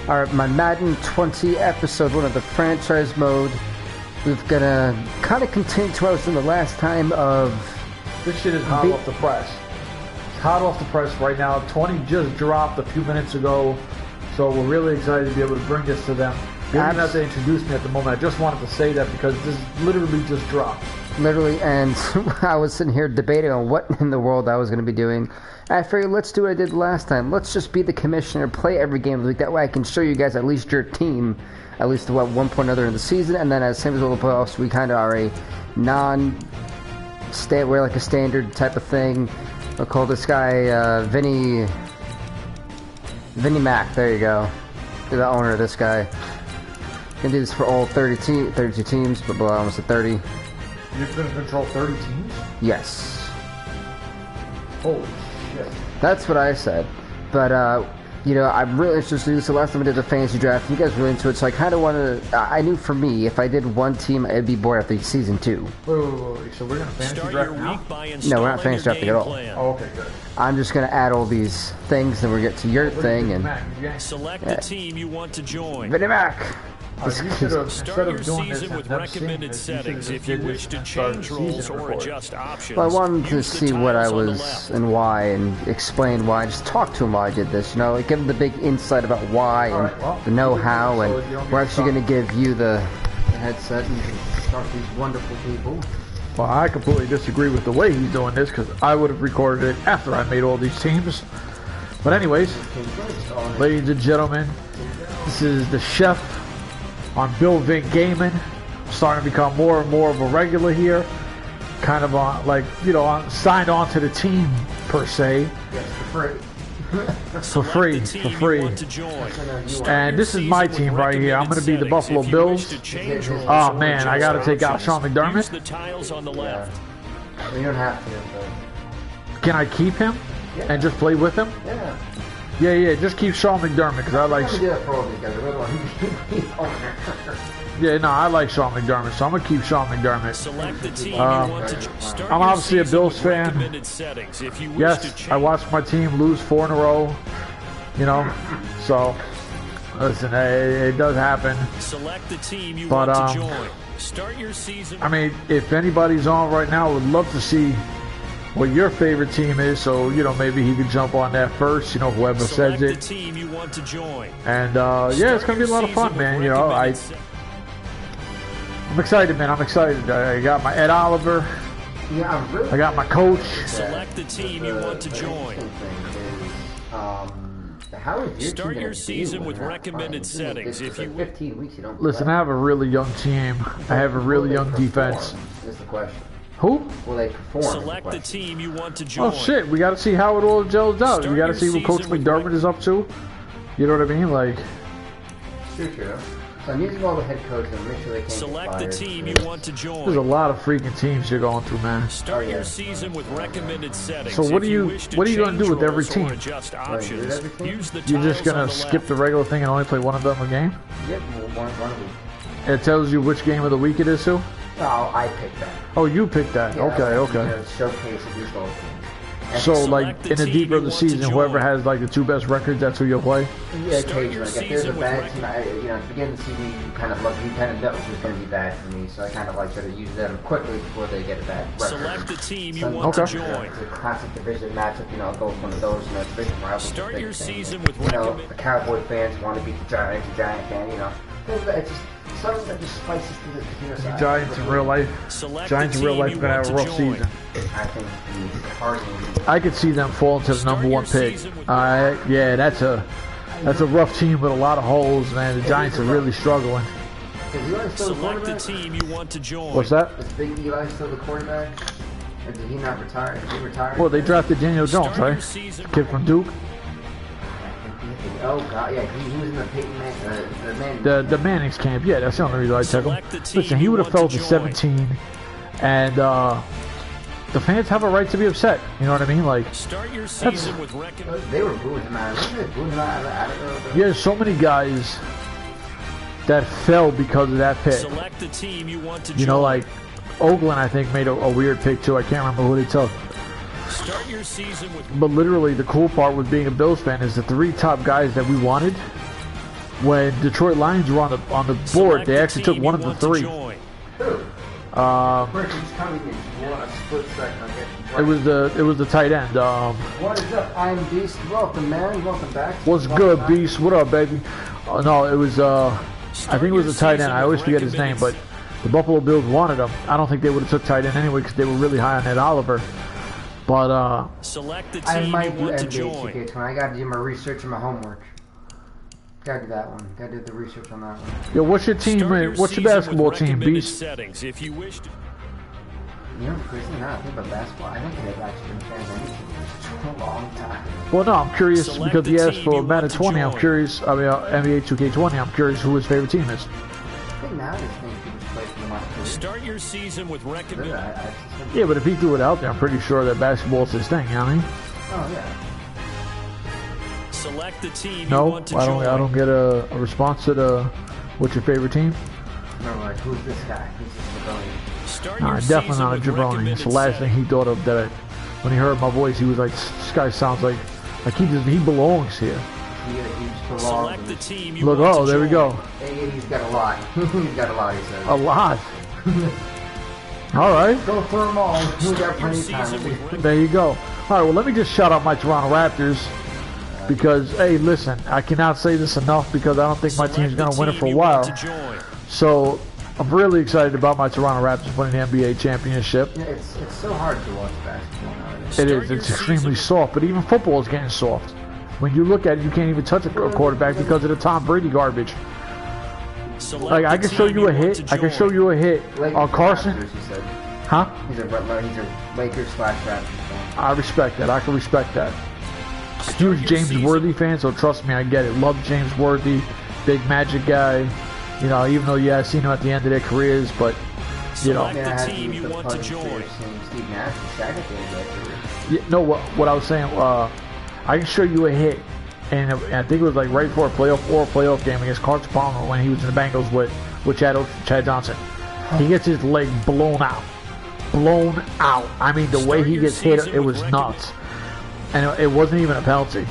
Alright, my Madden 20 episode 1 of the franchise mode. We're gonna kind of continue to what I was doing the last time of... This shit is hot off the press. It's hot off the press right now. 20 just dropped a few minutes ago. So we're really excited to be able to bring this to them. They don't have to introduce me at the moment. I just wanted to say that because this literally just dropped. Literally, and I was sitting here debating on what in the world I was going to be doing. I figured, let's do what I did last time. Let's just be the commissioner, play every game of the week. That way I can show you guys at least your team, at least at one point or other in the season. And then as same as all the playoffs, we kind of are a we're like a standard type of thing. I'll call this guy Vinny Mac. There you go. Be the owner of this guy. Can do this for all 32 teams, but below almost at 30. You're going to control 30 teams? Yes. Holy shit. That's what I said. But, you know, I'm really interested in this. So last time I did the fantasy draft, you guys were into it, so I kind of wanted to... I knew for me, if I did one team, I'd be bored after season 2. Wait. So we're going to fantasy draft now? No, we're not fantasy drafting at all. Oh, okay, good. I'm just going to add all these things, then we'll get to your thing, and... Select the team you want to join. Vinny Mac! Start your season with recommended settings if you wish to change roles or adjust options. Well, I wanted to see what I was and why, and explain why. Just talk to him why I did this, you know, like give him the big insight about why and the know-how, and we're actually going to give you the headset and you can start these wonderful people. Well, I completely disagree with the way he's doing this because I would have recorded it after I made all these teams. But anyways, ladies and gentlemen, this is the chef on Vink Gaming. Starting to become more and more of a regular here. Kind of on, like, you know, signed on to the team per se. Yes, for free. For free. And this is my team right here. I'm going to be the Buffalo Bills. Oh man, I got to take out Sean McDermott. You don't have to, but... Can I keep him and just play with him? Yeah, just keep Sean McDermott because I like... Yeah, no, I like Sean McDermott, so I'm going to keep Sean McDermott. Select the team you want to start. I'm obviously a Bills fan. Yes, I watched my team lose 4 in a row, you know, so, listen, it does happen. Select the team you want to join. Start your season. I mean, if anybody's on right now, I would love to see what your favorite team is, so, you know, maybe he could jump on that first, you know, whoever says it. The team you want to join. And, yeah, it's going to be a lot of fun, man, you know, I'm excited, man. I'm excited. I got my Ed Oliver. Yeah, I got my coach. Select the team you want to join. Start your season with recommended settings. If you 15 weeks, you don't. Listen, I have a really young team. I have a really young defense. Is the question. Who? Will they perform? Select the team you want to join. Oh shit, we got to see how it all gels out. We got to see what Coach McDermott is up to. You know what I mean? Like. True. So I'm using all the head coaches and make sure they can't select the team you want to join. There's a lot of freaking teams you're going through, man. Start your season with recommended settings. So what are you going to do with every team? You're just going to skip the regular thing and only play one of them a game? Yep, one a week. It tells you which game of the week it is, Sue? Oh, I picked that. Oh, you picked that. Yeah, okay. Showcase of these goals. So, like, in the deeper of the season, whoever has, like, the 2 best records, that's who you'll play? Yeah, occasionally. Like, if there's a bad team, you know, at the beginning of the season, you kind of know who's going to be bad for me, so I kind of like try to use them quickly before they get a bad record. Select the team you want to join. It's a classic division matchup, you know, I'll go with one of those, you know, division rivals. Start your season with you know, the Cowboy fans want to beat the Giants, the Giant fan, you know. It's just something that just spices through the Giants in real life. Giants in real life are going to have a rough season. I think I could see them fall into the #1 pick. Yeah, that's a rough team with a lot of holes, man. The Giants are really struggling. Select the team you want to join. What's that? Is Big Eli still the quarterback? Or did he not retire? Did he retire? Well, they drafted Daniel Jones, right? Kid from Duke. Oh god, yeah, he was in the Peyton the Manning's camp. Yeah, that's the only reason I took him. Listen, he would have fell to 17, and the fans have a right to be upset. You know what I mean? Like, start your season with they were booing him out. Yeah, so many guys that fell because of that pick. Select the team you want to join. You know, like Oakland, I think made a weird pick too. I can't remember who they took. Start your season with. But literally, the cool part with being a Bills fan is the 3 top guys that we wanted when Detroit Lions were on the board, they actually took one of the three. It was the tight end. What is up? I'm Beast. Welcome, man. Welcome back. What's good, Beast? What up, baby? No, it was I think it was the tight end. I always forget his name, but the Buffalo Bills wanted him. I don't think they would have took tight end anyway because they were really high on Ed Oliver. But I might do NBA 2K20. I gotta do my research and my homework. Gotta do that one. Gotta do the research on that one. Yo, what's your team? What's your basketball team, Beast? If you wish to. You know, crazy now, I think about basketball. I don't think I've actually been fans of anything for a long time. Well, no, I'm curious because he asked for Madden 20. I'm curious. I mean, NBA 2K20. I'm curious who his favorite team is. I think now this thing people play for the last career. Start your season with recommended. Yeah, but if he threw it out there, I'm pretty sure that basketball's his thing. You know what I mean? Oh yeah. Select the team no, you want to join. I don't get a response to the what's your favorite team? No, like who's this guy? Who's this rebellion? Nah, definitely not a jabroni. It's the last thing he thought of that when he heard my voice, he was like, this guy sounds like he belongs here. He belongs. The team you Look, oh, there we go. Hey, he's got a lot. He's got a lot, he says. A lot. All right. Go for them all. We got plenty of time. There you go. All right, well, let me just shout out my Toronto Raptors because, hey, listen, I cannot say this enough because I don't think my team's going to win it for a while. So I'm really excited about my Toronto Raptors winning the NBA championship. Yeah, it's so hard to watch basketball nowadays. It is. It's extremely soft, but even football is getting soft. When you look at it, you can't even touch a quarterback because of the Tom Brady garbage. Like, I can show you a hit. I can show you a hit on Carson. Huh? He's a Lakers/Raptors fan. I respect that. I can respect that. Huge James Worthy fan, so trust me, I get it. Love James Worthy, big Magic guy. You know, even though I've seen them at the end of their careers, but you know. The team you want to join. Yeah, no, what I was saying, I can show you a hit, and I think it was like right before a playoff game against Carson Palmer when he was in the Bengals with Chad Johnson. He gets his leg blown out. I mean, the way he gets hit, it was nuts, and it wasn't even a penalty.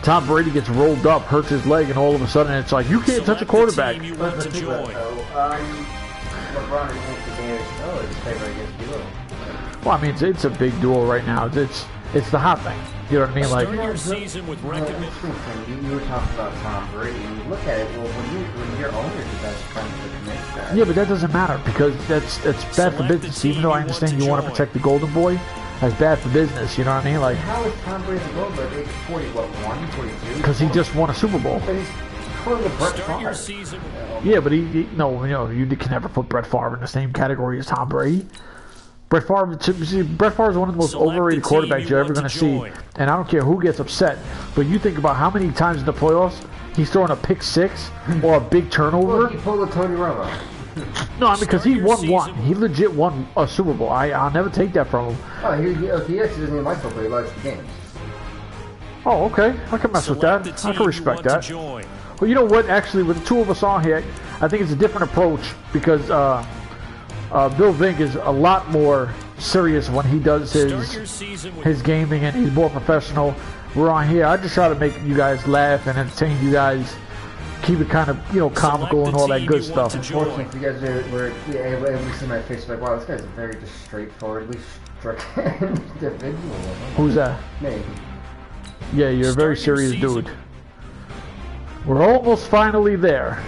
Tom Brady gets rolled up, hurts his leg, and all of a sudden it's like, you can't touch a quarterback. Well, I mean, it's a big duel right now. It's the hot thing. You know what I mean? Like, your season with you were talking about Tom Brady, and you look at it. Well, when your owner's the best friend of the commissioner. Yeah, but that doesn't matter because that's bad for business. Even though I understand you want to protect the Golden Boy, that's bad for business. You know what I mean? Like, how is Tom Brady the Golden Boy? Age 42? Because he just won a Super Bowl. But he's pulling the Brett Favre. Yeah, but you can never put Brett Favre in the same category as Tom Brady. Brett Favre is one of the most overrated quarterbacks you're ever going to see. And I don't care who gets upset, but you think about how many times in the playoffs he's throwing a pick six or a big turnover. Well, he pulled a Tony Romo. No, I mean, because he won one. He legit won a Super Bowl. I'll never take that from him. Oh, he actually doesn't even like football. He likes the games. Oh, okay. I can mess with that. I can respect that. Well, you know what? Actually, with the two of us on here, I think it's a different approach because Bill Vink is a lot more serious when he does his gaming, and he's more professional. We're on here. I just try to make you guys laugh and entertain you guys. Keep it kind of, comical and all that good stuff. Unfortunately, if you guys were able to see my face, like, wow, this guy's a very just straightforwardly struck individual. Who's that? Me. Yeah, you're a very serious dude. We're almost finally there.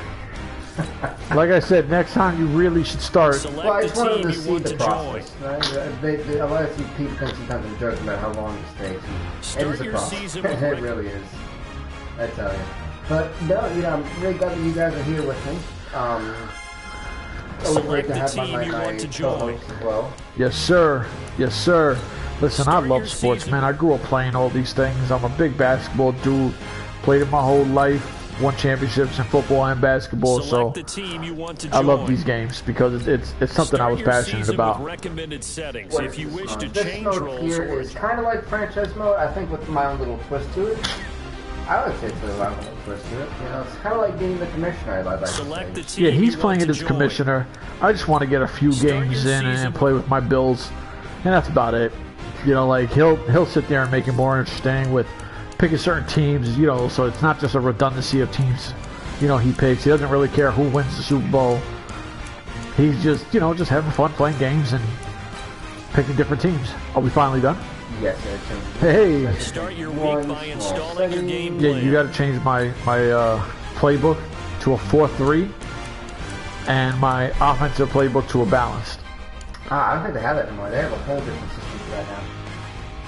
Like I said, next time you really should start. Well, I just wanted to see the process. Right? A lot of people think sometimes I'm joking about how long this takes. It is a process. It really is. I tell you. But no, I'm really glad that you guys are here with me. Always great to have my co-host as well. Yes, sir. Yes, sir. Listen, I love sports, man. I grew up playing all these things. I'm a big basketball dude. Played it my whole life. Won championships in football and basketball, so I love these games because it's something I was passionate about. If you wish to this mode here is kind of like franchise mode, I think, with my own little twist to it. I would say it's a little twist to it. It's kind of like being the commissioner. I'd like to say. Yeah, he's playing it as commissioner. I just want to get a few games in and play with my Bills, and that's about it. Like he'll sit there and make it more interesting with picking certain teams, you know, so it's not just a redundancy of teams, you know, he picks. He doesn't really care who wins the Super Bowl. He's just, you know, just having fun playing games and picking different teams. Are we finally done? Yes, hey. Start your week by installing your game Yeah, plan. you got to change my playbook to a 4-3 and my offensive playbook to a balanced. I don't think they have that anymore. They have a whole different system for that now.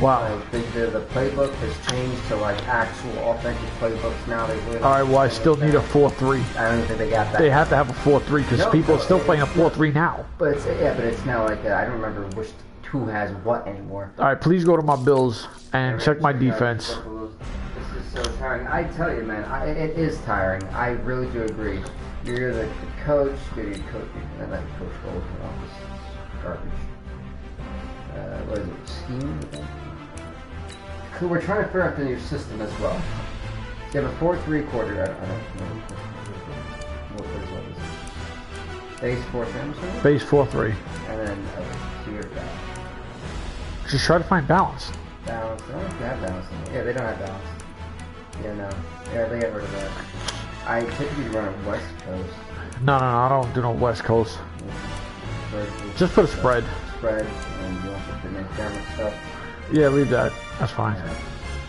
Wow. Like the playbook has changed to like actual authentic playbooks now. They really. All right. Well, I still need a 4-3. I don't even think they got that. They have to have a 4-3 because people are still playing a 4-3 now. But it's now like I don't remember which who has what anymore. All right. Please go to my Bills and check my defense. This is so tiring. I tell you, man, it is tiring. I really do agree. You're the coach. You're the coach. And then Coach Gold in office. Garbage. What is it? Scheme? We're trying to figure out the new system as well. You have a 4-3 quarter. I don't know. What is it? Base 4-3. Base 4-3. And then tier back. Just try to find balance. Balance. I don't think they have balance. Yeah, they don't have balance. Yeah, no. Yeah, they got rid of that. I typically run a West Coast. No, I don't do no West Coast. Just put a spread. Spread, and you also put in camera stuff. Yeah, leave that. That's fine.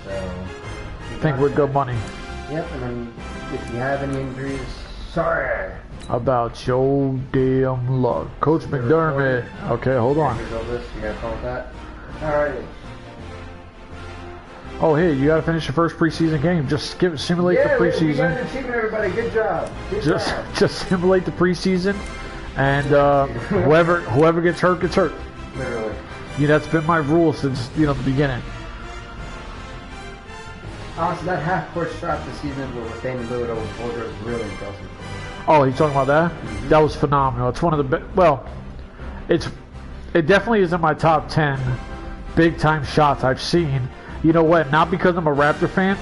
So. I think we're good money. Yep, and then if you have any injuries, sorry. About your damn luck. Coach McDermott. Okay, hold on. Here's all this. You got fun with that? Alrighty. Oh, hey, you got to finish the first preseason game. Just simulate the preseason. We got an achievement, everybody. Good job. Just simulate the preseason, and whoever gets hurt gets hurt. Literally. Yeah, that's been my rule since the beginning. Honestly, that half-court shot this season with Damon Lillard over Boulder is really impressive. Oh, you talking about that? Mm-hmm. That was phenomenal. It's one of the best. Well, it definitely is in my top 10 big-time shots I've seen. You know what? Not because I'm a Raptor fan,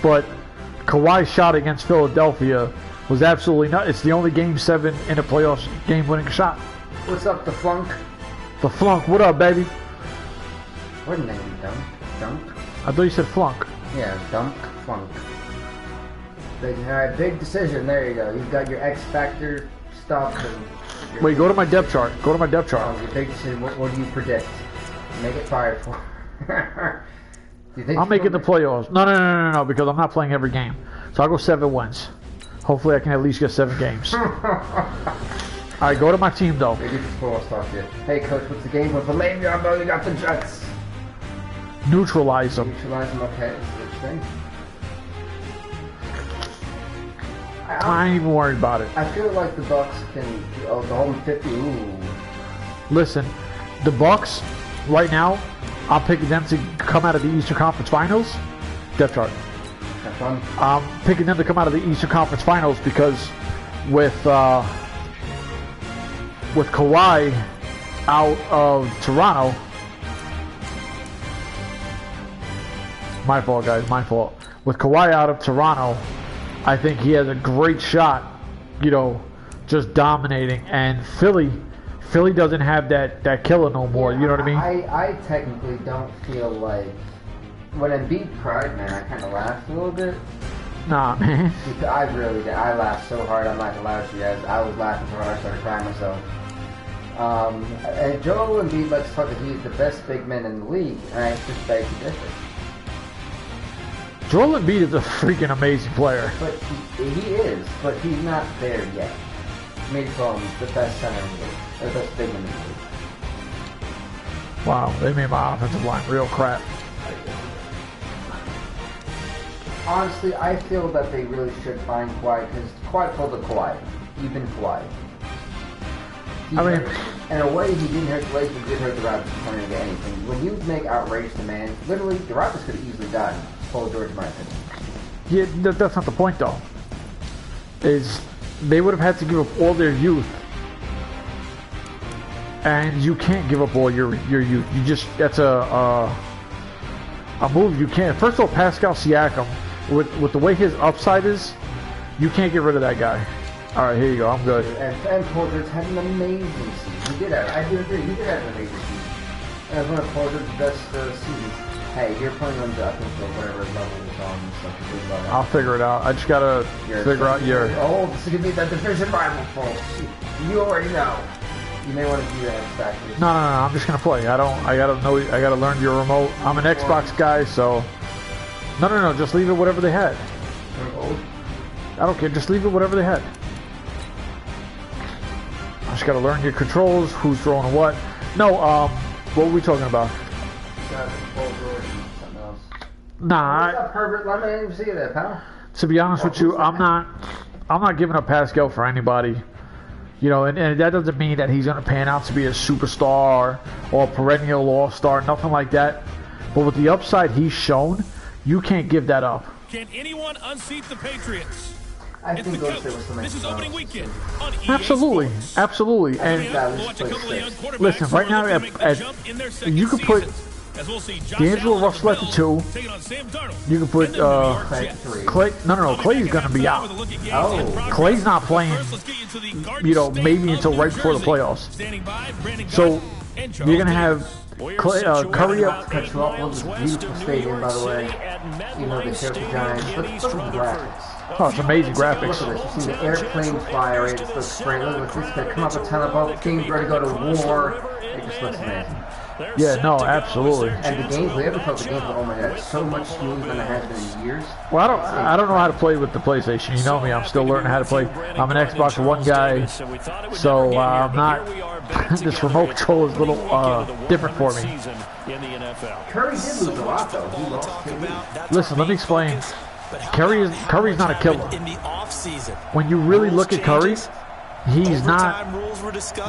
but Kawhi's shot against Philadelphia was absolutely nuts. It's the only Game 7 in a playoffs game-winning shot. What's up, the Flunk? The Flunk. What up, baby? What name? Dunk? I thought you said Flunk. Yeah, Dunk, Flunk. Alright, big decision. There you go. You've got your X Factor stuff. And wait, go to my depth chart. Go to my depth chart. Oh, your big decision. What do you predict? Make it fired for. I'm making the playoffs. No, because I'm not playing every game. So I'll go 7 wins. Hopefully I can at least get 7 games. Alright, go to my team, though. Hey, Coach, what's the game with Le'Veon Bell? You got the Jets. Neutralize them. Neutralize them, okay. Interesting. I ain't even worried about it. I feel like the Bucks can go home 50. Ooh. Listen, the Bucks, right now, I'm picking them to come out of the Eastern Conference Finals. Depth chart. Have fun. I'm picking them to come out of the Eastern Conference Finals because with Kawhi out of Toronto, my fault, guys, my fault. With Kawhi out of Toronto, I think he has a great shot, just dominating. And Philly doesn't have that killer no more. You know what I mean? I technically don't feel like when Embiid cried, man, I kind of laughed a little bit. Nah, man. I really did. I laughed so hard. I'm not gonna lie to you guys. I was laughing so hard I started crying myself. And Joel Embiid likes to talk that he's the best big man in the league, and I just beg to differ. Joel Embiid is a freaking amazing player. But he is, but he's not there yet. Maybe call him the best center in the league, or the best big man in the league. Wow, they made my offensive line real crap. Honestly, I feel that they really should find Kawhi, because Kawhi pulled the Kawhi. Even Kawhi. In a way, he didn't hurt the Lakers, he did hurt the Raptors turning into anything. When you make outrageous demands, literally, the Raptors could have easily gotten Paul George, in my opinion. Yeah, that's not the point, though. Is they would have had to give up all their youth. And you can't give up all your youth. You just, that's a move you can't. First of all, Pascal Siakam, with the way his upside is, you can't get rid of that guy. All right, here you go. I'm good. And Paul George had an amazing season. He did have. I do agree. He did have an amazing season. And it was one of Paul George's best seasons. Hey, you're playing on the, I think, whatever level it's on. So I'll figure it out. I just gotta figure out your... Oh, this is gonna be the division rival, folks. You already know. You may want to do that, exactly. No, I'm just gonna play. I gotta learn your remote. I'm an Xbox guy, so... No, just leave it whatever they had. I don't care, just leave it whatever they had. I just gotta learn your controls, who's throwing what. No, what were we talking about? Nah, Herbert, let me even see that, pal. To be honest with you, I'm not giving up Pascal for anybody. You know, and that doesn't mean that he's gonna pan out to be a superstar or a perennial all-star, nothing like that. But with the upside he's shown, you can't give that up. Can anyone unseat the Patriots? I think this is opening weekend on EA Absolutely, Sports. absolutely. And listen, right now, you can put D'Angelo Russell at the 2. You can put Clay. No. Clay's gonna be out. Oh. Clay's not playing. You know, maybe until right before the playoffs. So you're gonna have Clay, Curry up. Beautiful stadium, by the way. You know, the Chelsea Giants. Look at the graphics. Oh, it's amazing graphics. Look at this. You see the airplane fly right? It just looks great. Look at this. Gonna come up a ton of boats. Games ready to go to war. It just looks amazing. Yeah, no, absolutely. And the games, we haven't played the games, but oh my god, it's so much smoother than it has been in years. Well, I don't know how to play with the PlayStation. You know me, I'm still learning how to play. I'm an Xbox One guy, so I'm not. This remote control is a little different for me. Curry did lose a lot, though. He lost. Listen, let me explain. Curry's not a killer. When you really look at Curry, he's not.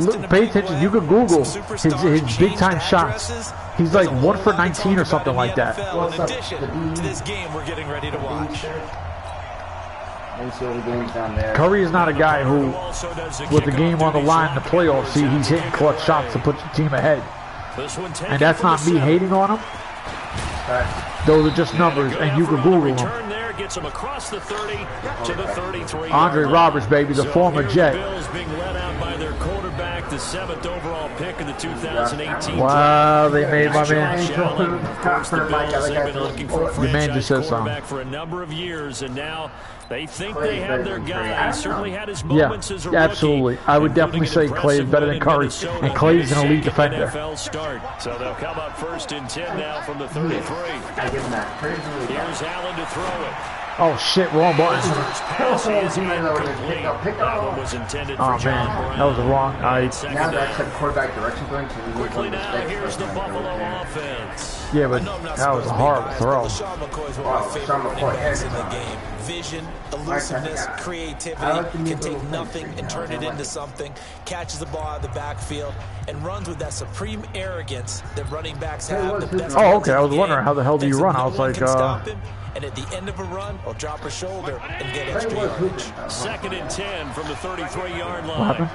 Look, pay attention. You can Google his big time shots. He's like 1 for 19 or something like that. What's up? To this game we're getting ready to watch. Curry is not a guy who, with the game on the line in the playoffs, he's hitting clutch shots to put your team ahead. And that's not me hating on him. Those are just numbers, and you can Google them. Gets him across the 30 to the 33. Andre Roberts, baby, the former Jet. Bills being led out by their quarterback, the 7th overall pick in the 2018. Wow, they made my man. Your man just said something. For a number of years, and now they think they have their guy. He certainly had his moments as a rookie. Absolutely. I would definitely say Clay is better than Curry, and Clay's an elite defender. So they'll come up 1st and 10 now from the 33. Here's Allen to throw it. Oh shit, wrong button. Oh man, that was the wrong. Now that's the quarterback direction going to quickly now. Here's the Buffalo offense. Yeah, but that was a horrible throw. Vision, elusiveness, creativity, can take nothing and turn it into something, catches the ball out of the backfield, and runs with that supreme arrogance that running backs have. Oh, okay, I was wondering how the hell do you run? I was like, and at the end of a run, he'll drop a shoulder and get extra yardage. 2nd and 10 from the 33-yard line. What happened?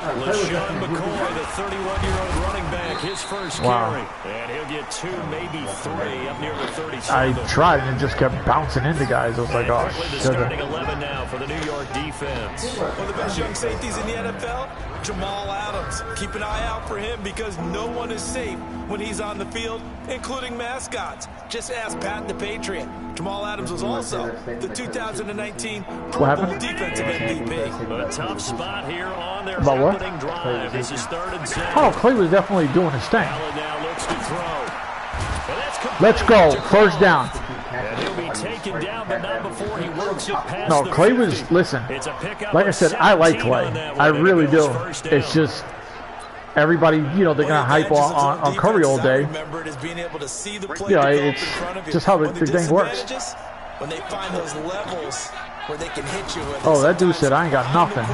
LaShawn McCoy, the 31-year-old running back, his first carry. And he'll get 2, maybe 3 up near the 37. I tried and it just kept bouncing into guys. I was like, oh, shit. Starting 11 now for the New York defense. One of the best young safeties in the NFL, Jamal Adams. Keep an eye out for him because no one is safe when he's on the field, including mascots. Just ask Pat the Patriot. Jamal Adams was also the 2019 Pro Bowl Defensive MVP. A tough spot here on their opening drive. This is 3rd and 7. Oh, Clay was definitely doing his thing. Allen now looks to throw. Let's go. 1st down. And he'll be taken down, but not before he works it past. No, Clay was, listen, like I said, I like Clay. I really do. It's just everybody, you know, they're going to hype on Curry all day. Yeah, it's just how the thing works. When they find those levels where they can hit you with. Oh, that dude said, I ain't got nothing.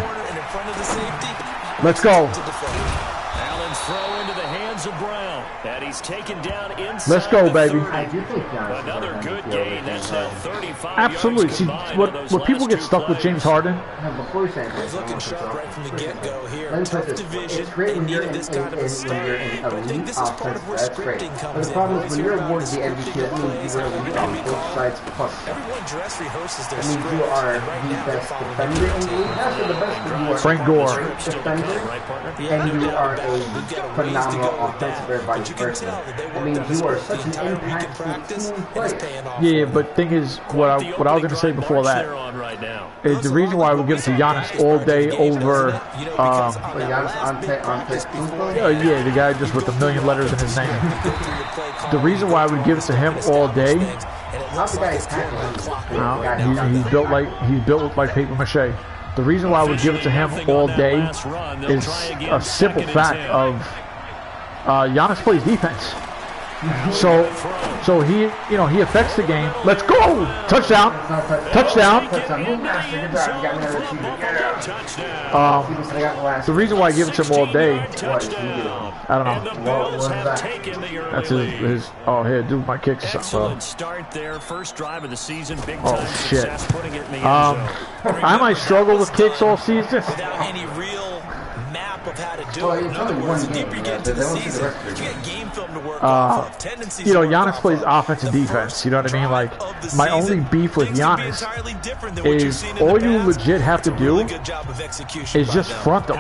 Let's go. Allen's throw into the hands of Brown. And he's taken down inside. Let's go, baby. Another good gain. That's now 35. Absolutely. See, what people get stuck with James Harden. He's looking sharp right from the get-go here. Tough division. They needed this kind of a start. But I think this is part of where scripting comes in. The problem is when you're awarded the MVP, that means you were elite on both sides plus. Everyone dress rehearses their script. That means you are the best defender in the league. Not the best, but you are Frank Gore. defender, and you are a phenomenal offensive person. I mean, you are such an impactful team player. Yeah, but thing is, what I was going to say before that is the reason why I would give it to Giannis all day over. Yeah, the guy just with a million letters in his name. The reason why I would give it to him all day. He's built like paper mache. The reason why I would give it to him all day is a simple fact of Giannis plays defense. So he affects the game. Let's go! Touchdown! Touchdown! The reason why I give it to him all day, I don't know. That's his. Oh, here, do my kicks or something. Oh shit! I might struggle with kicks all season. Of how to do it. In other words, the deeper you get into the season, you get game film to work off of. Giannis plays offense and defense. You know what I mean? Like, my only beef with Giannis is all you legit have to do is just front him.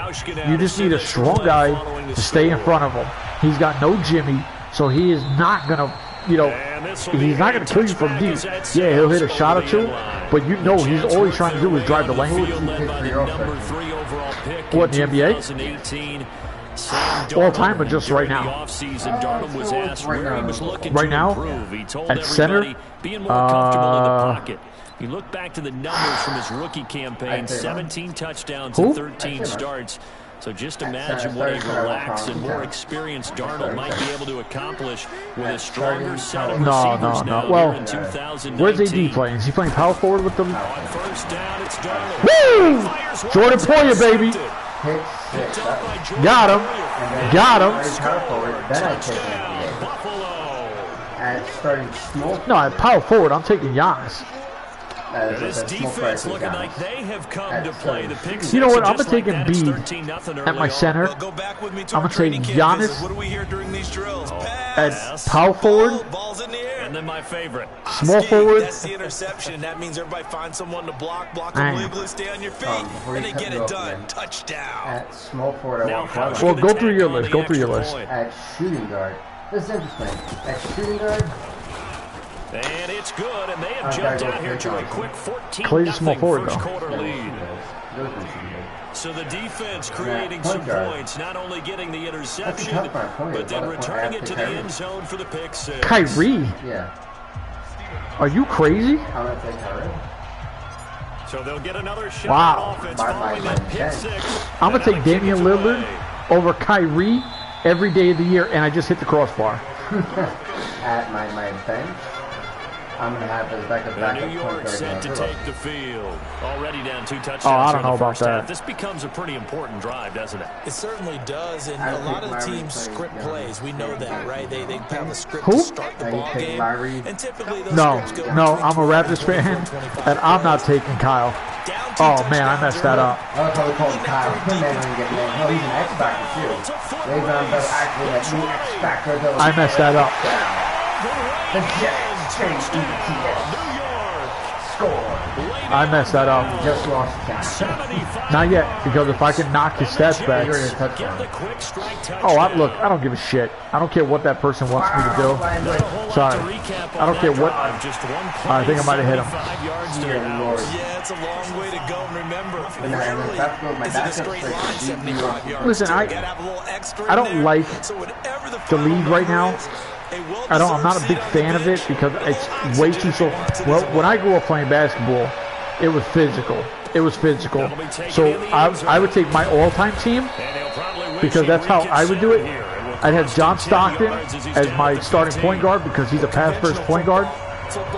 You just need a strong guy to stay in front of him. He's got no Jimmy, so he is not gonna, he's not gonna kill you from deep. Yeah, he'll hit a shot or two, but he's always trying to do is drive the lane. What, in the NBA? All time or just right now? Right now? At center? You look back to the numbers from his rookie campaign, 17 touchdowns and 13 starts. So just imagine what a relaxed and more experienced Darnold might be able to accomplish with a stronger set of receivers now well, in 2019. Where's AD playing? Is he playing power forward with them? On first down, it's Darnold. Woo! Jordan Poyer, baby. Got him. Got him. No, at power forward, I'm taking Giannis. This defense looking like they have come to play. The pick. You know what? I'm going to take Embiid at my center. I'm going to take Giannis at power forward. And then my favorite, small forward. That's the interception. That means everybody finds someone to block them legally, stay on your feet, and they get it done. Touchdown. At small forward, I want well, go through your list. Go through your list. At shooting guard. This is interesting. At shooting guard. And it's good, and they have jumped out here to a quick 14-0 first quarter lead. So the defense creating some points, not only getting the interception, but then returning it to the end zone for the pick six. Kyrie? Yeah. Are you crazy? I'm going to take Kyrie. So they'll get another shot on offense following that pick six. I'm going to take Damian Lillard over Kyrie every day of the year, and I just hit the crossbar. At my bench. I'm going to have his backup. New York set to take the field. Already down 2 touchdowns. Oh, I don't know about that. This becomes a pretty important drive, doesn't it? It certainly does, and a lot of the teams script plays. We know that, right? They have a script to start the ball game, and typically those No, scripts go I'm a Raptors fan, and I'm not taking Kyle. Oh, man, I messed that up. I was probably calling Kyle. No, he's an X-Factor, too. I messed that up. The Jets change score. I messed that up. Just lost the Not yet, because if I can knock his stats back. Oh, look, I don't give a shit. I don't care what that person wants me to do. Sorry. I don't care what. I think I might have hit him. Yeah, it's a long way to go. Remember, it's a straight line, 75 yards. Listen, I don't like the league right now. I'm not a big fan of it because it's way too so. Well, when I grew up playing basketball, it was physical. So I would take my all-time team because that's how I would do it. I'd have John Stockton as my starting point guard because he's a pass-first point guard.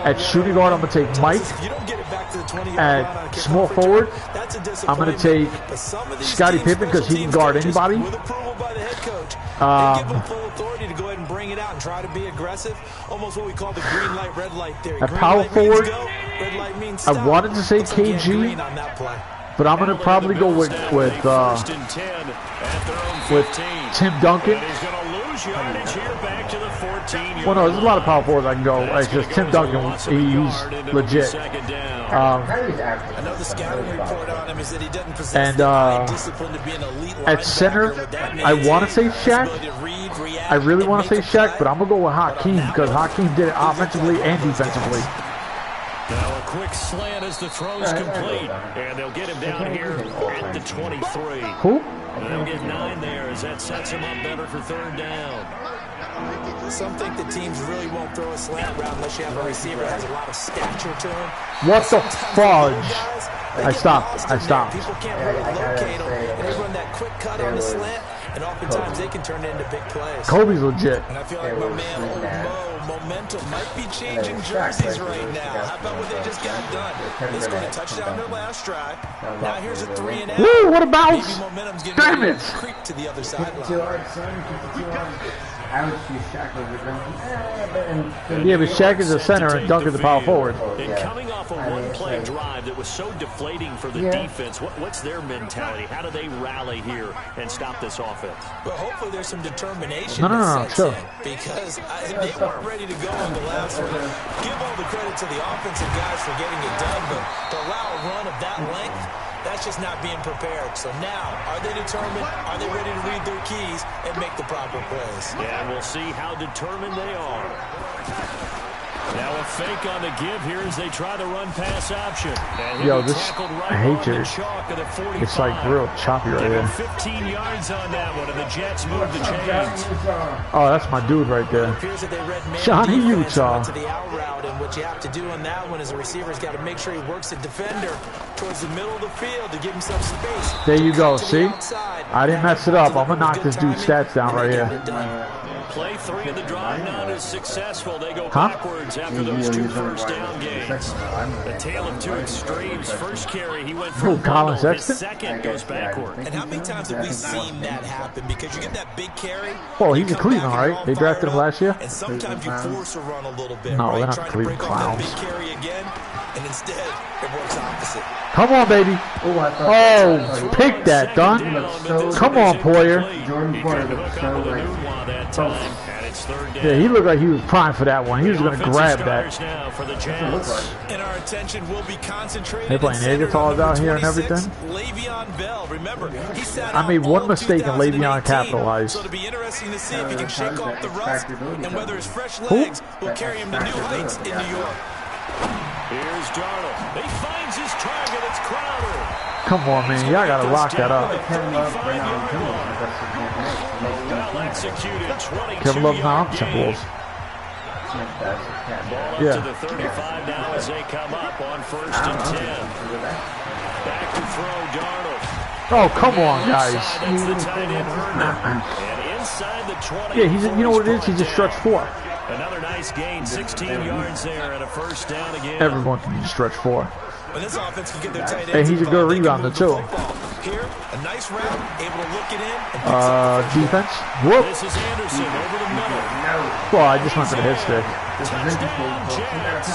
At shooting guard, I'm going to take Mike. At small forward, I'm going to take Scottie Pippen because he can guard anybody. At power forward, I wanted to say KG, but I'm going to probably go with Tim Duncan. lose yardage here back to the 14-yard. Well, no, there's a lot of power forwards I can go. It's just Tim Duncan, he's legit. I know the scouting report on him is that he doesn't possess And the discipline to be an elite at center, I want to say Shaq. I really want to say Shaq, but I'm going to go with Hakeem because Hakeem did it offensively and defensively. Now a quick slant as the throw's complete, and they'll get him down here at the 23. Who? And they'll get 9 there as that sets him up better for 3rd down. Some think the teams really won't throw a slant route unless you have a receiver that has a lot of stature to him. What the fudge? I stopped. People can't really locate them, and they run that quick cut on the slant, and oftentimes they can turn it into big plays. Kobe's legit. And I feel like my man Old Mo, momentum might be changing jerseys right now. How about what they just got done? They scored a touchdown their last drive. Now here's a 3 and out. Woo, what a bounce! Maybe momentum's getting Damn ready it! to creep to the other sideline. Yeah, but Shaq is a center and Duncan's a power forward. And coming off a one-play drive that was so deflating for the defense, what's their mentality? How do they rally here and stop this offense? Well, hopefully there's some determination No, sure. because they weren't ready to go on the last one. Give all the credit to the offensive guys for getting it done, but to allow a run of that length, that's just not being prepared. So now, are they determined? Are they ready to read their keys and make the proper plays? Yeah, and we'll see how determined they are. Now a fake on the give here as they try the run-pass option. Yo, this, I hate it. It's like real choppy right there. 15 yards on that one, and the Jets move the chains. Oh, that's my dude right there. Johnny Utah. To the out route, and what you have to do on that one is the receiver's got to make sure he works the defender towards the middle of the field to give himself space. There you go, see? I didn't mess it up. I'm going to knock this dude's stats down right here. Play 3 of the drive not as successful. They go backwards after those 2 first-down gains. The tale of 2 extremes. First carry, he went for a bundle. His second goes backward. And how many times have we seen that happen? Because you get that big carry. Well, he's a Cleveland, right? They drafted him last year? And sometimes you force a run a little bit. No, right? they're not Trying Cleveland to break off that Clowns. big carry again, and instead it works opposite. Come on, baby. Oh, pick that, Don. Come on, Poyer. Jordan Poyer looks so like... Yeah, he looked like he was primed for that one. He was going to grab that. And our attention will be concentrated. They playing air guitars out here and everything. Le'Veon Bell, remember, he sat I made out one all mistake and Le'Veon 2018, capitalized. So it'll be interesting to see if he can shake off the rust and whether his fresh legs will carry him to new heights in New York. Here's Darnold. He finds his target. It's Crowder. Come on, man. Y'all got to lock that up. Kevin Love non-symbols. Yeah. To the 35 now as they come up on 1st and 10. Back to throw Darnold. Oh, come on, guys. That's the tight end Herndon. And inside the 20. Yeah, you know what it is? He's a stretch 4. Another nice gain, 16 yards there and a first down again. Everyone can be stretch 4. When this offense can get their tight And he's a good rebounder, too. Here, a nice route, able to look it in. Defense. Whoop. This is Anderson over the middle. Well, I just went for the hit stick. Touchdown, Jets.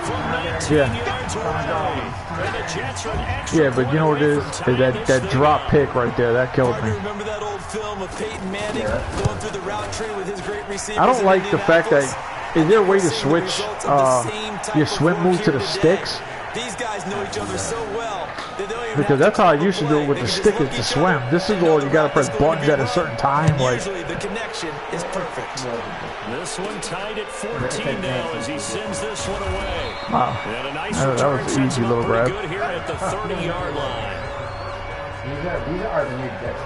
From 19 yards away. And the Jets run extra. Yeah, but you know what it is? Is that drop pick right there. That killed me. Remember that old film of Peyton Manning going through the route tree with his great receivers? I don't like the fact that, is there a way to switch your swim move to the sticks? These guys know each other so well that they don't even Because that's how I used to do it with the stick is to swim. This is all you got to press buttons at a certain time. Like, usually the connection is perfect. This one tied at 14 now as he sends this one away. wow. And a nice That was an easy little grab. good here at the 30-yard line. These are the new Jets.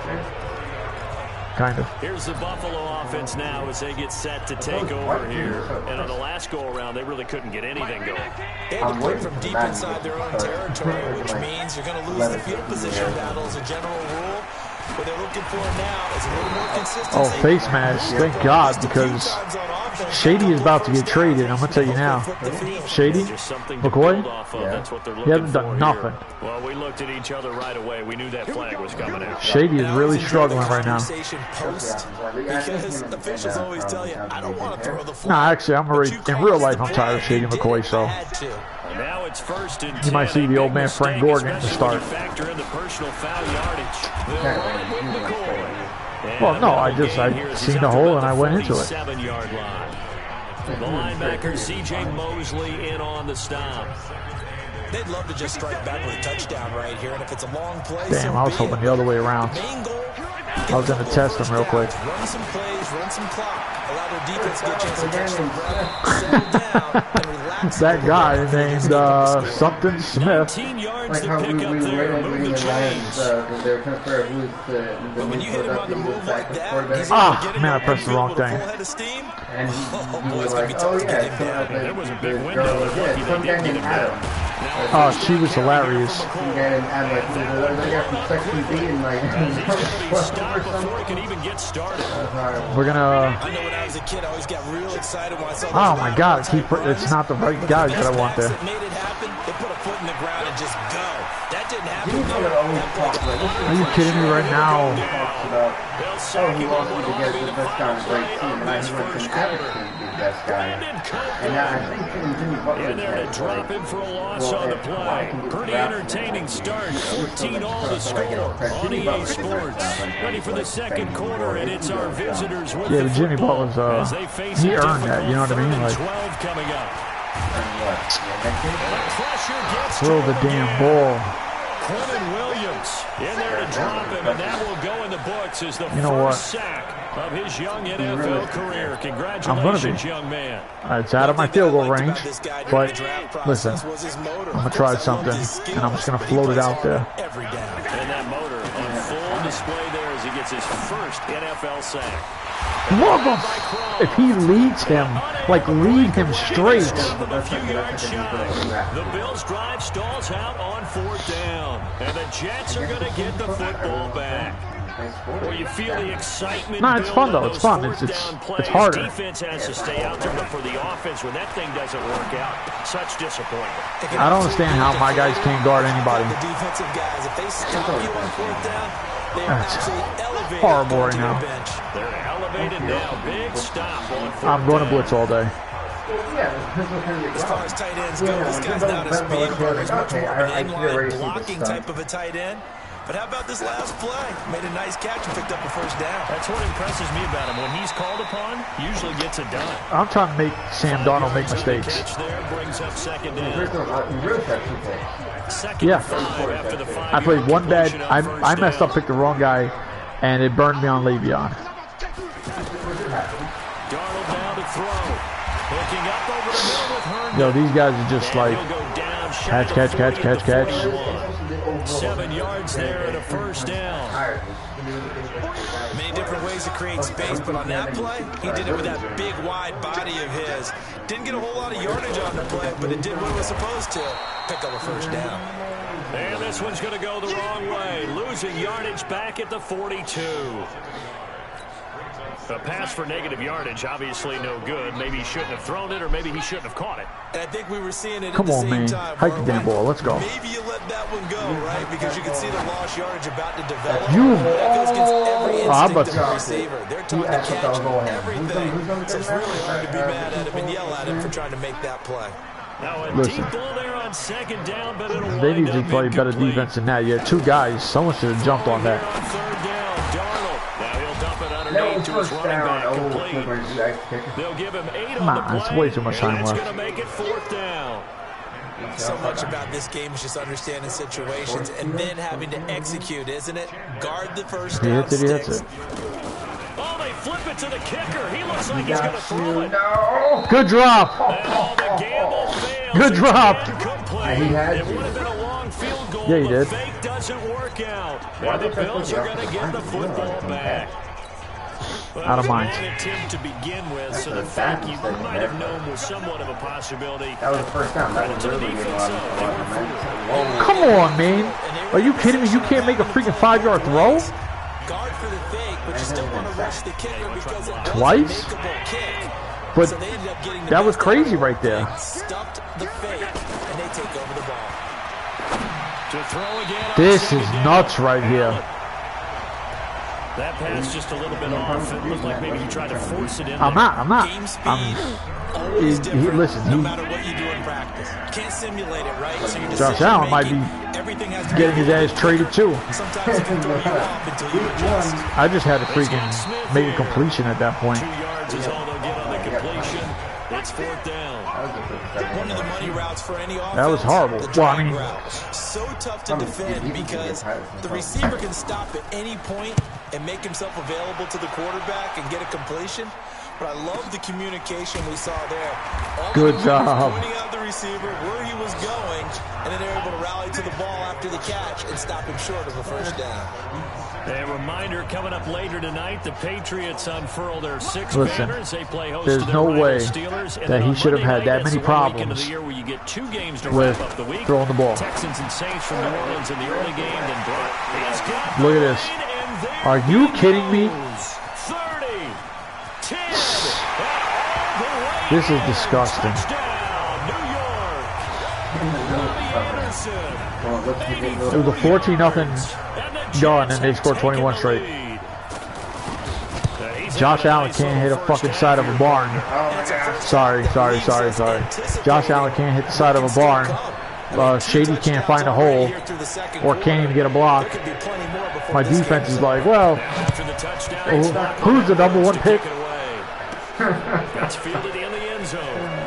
Kind of. Here's the Buffalo offense now as they get set to take over here. And on the last go-around, they really couldn't get anything going. They have to play from deep inside their own territory, which means you're going to lose the field position battle as a general rule. What they're looking for now is a little more consistency. Oh, face mask. Thank God, because Shady is about to get traded. I'm going to tell you now. Shady? McCoy? He hasn't done nothing. Well, we looked at each other right away. We knew that flag was coming out. Shady is really struggling right now. Because officials always tell you, I don't want to throw the flag. Nah, actually, I'm already, in real life, I'm tired of Shady McCoy, so. Now it's 1st and 10. You might see the old man Frank Gore getting to start. Factor in the personal foul yardage. They'll run it with McCoy. Well, no, I seen the hole and I went into it. 7-yard line. The linebacker, C.J. Mosley, in on the stop. They'd love to just strike back with a touchdown right here, and if it's a long play, Damn, I was hoping the other way around. I was going to test them real quick. Run some plays, run some clock. Allow their defense to get a chance to catch their breath, settle down, and relax. That guy named something Smith. 19 yards to pick up there. Move the chains. But when you hit him on the move like that, Man, I pressed the wrong thing. And he was like, oh yeah, There was a big window. They're lucky they didn't get him down. Oh, she was hilarious. And I got some section B and like Before he could even get started. We're gonna. I know when I was a kid, I always got real excited when I saw. Oh my God! It's not the right guys that I want there. That made it happen. They put a foot in the ground and just go. That didn't happen. Are you kidding me right now? Oh, he wants me to get the best guy on a great team, and I he wants an average team to be the best guy. And now I think Jimmy Butler In there to drop him for a loss on the play. Pretty entertaining start. 14 all to score on EA Sports. Ready for the second quarter, and it's our visitors with Yeah, the but Jimmy football Butler's as they face he a earned that. You know what I mean? Like 12 coming up. Pressure gets throw the damn ball. Quentin Williams in there to drop him, and that will go in the books as the first sack of his young NFL career. Congratulations, young man. It's out of my field goal range, but listen, I'm gonna try something, and I'm just gonna float it out there. And that motor on full display there as he gets his first NFL sack. If he leads him, like lead him straight. The Bills drive stalls out on 4th down, and the Jets are going to get the football back. Or you feel the excitement. No, it's fun though. It's fun. It's harder. Defense has to stay out there, but for the offense, when that thing doesn't work out, such disappointment. I don't understand how my guys can't guard anybody. The defensive guys, if they stop you on 4th down, they're actually elevated. Horrible right now. They're elevated now. Big stop on 4th I'm going to blitz all day. As far as tight ends go, this guy's not a speed runner. He's much more of an inline blocking type of a tight end. But how about this last play? Made a nice catch and picked up a first down. That's what impresses me about him. When he's called upon, usually gets it done. I'm trying to make Sam Darnold make mistakes. There brings up second down. Yeah. I played one bad. I messed up, picked the wrong guy, and it burned me on Le'Veon. Darnold down to throw. Hooking up over the middle with Herndon. Yo, these guys are just like catch. 7 yards there and a first down. Many different ways to create space, but on that play, he did it with that big, wide body of his. Didn't get a whole lot of yardage on the play, but it did what it was supposed to. Pick up a first down. And this one's going to go the wrong way. Losing yardage back at the 42. A pass for negative yardage, obviously no good. Maybe he shouldn't have thrown it, or maybe he shouldn't have caught it. And I think we were seeing it Come at the on, same man. time. Hike the damn ball. Let's go. Maybe you let that one go, right? Because you can see the lost yardage about to develop. You. That goes against every instinct of to a receiver. They're taught to catch everything. So it's really hard to be mad at him and yell at him for trying to make that play. Now a Listen, deep ball there on second down, but it'll they wind need to up play better incomplete. defense than that. You had two guys. Someone should have jumped on that. On third down, Darnold. Now he'll dump it underneath to his running back, complete. They'll give him 8 on the play. It's way too much time and left. It's going to make it 4th down. So much about this game is just understanding situations and then having to execute, isn't it? Guard the first He down hits it, he hits sticks. it. Oh, they flip it to the kicker. He looks like he's going to throw it. Good drop. Oh, the gamble fails. Good drop. Incomplete. It would have been a long field goal, Yeah, he but did. fake doesn't work out. And the Bills are going to get the football back. Out of mind. An attempt to begin with, so the fact you might have known was somewhat of a possibility. That was the first time. That was To the really defense, good. Come on, man. Are you kidding me? You can't make a freaking 5-yard throw? Guard for the fake, but you still want to rush the kicker because it Twice? was a makeable kick. But So they ended up getting the that was best crazy out of right there. it. Stuffed the fake, and they take over the ball. To throw again. This is nuts right here. That pass just a little bit off. It looked like maybe he tried to force it in. I'm not. Game speed, always He, different, listen, no he, matter what you do in practice. Can't simulate it, right? So your Josh Allen might be decision-making, everything has to getting his ass traded too. Sometimes it can throw you off until you adjust. I just had to freaking make a completion at that point. 2 yards is all they'll get on the completion. It's 4th down. One of the money routes for any offense. That was horrible. The Well, I drag mean, route. So tough to defend because the receiver can stop at any point and make himself available to the quarterback and get a completion. But I love the communication we saw there. Good job. Pointing out the receiver where he was going, and then they're able to rally to the ball after the catch and stop him short of a first down. A reminder coming up later tonight, the Patriots unfurl their 6 Listen, banners. They play host there's to their no rival way Steelers. And that he on should have Monday had that night, that's many the one weekend of problems the year where you get 2 games to with wrap up the week. throwing the ball. Texans and Saints from New Orleans in the early game, then Brock has got Look at this. Are you kidding me? 30, 10, This is disgusting. It was a 14-0 gun, and they scored 21 straight. Josh Allen can't hit a fucking side of a barn. Sorry. Josh Allen can't hit the side of a barn. Shady can't find a hole, or can't even get a block. My defense is like, well, who's the #1 pick? That's fielded in the end zone.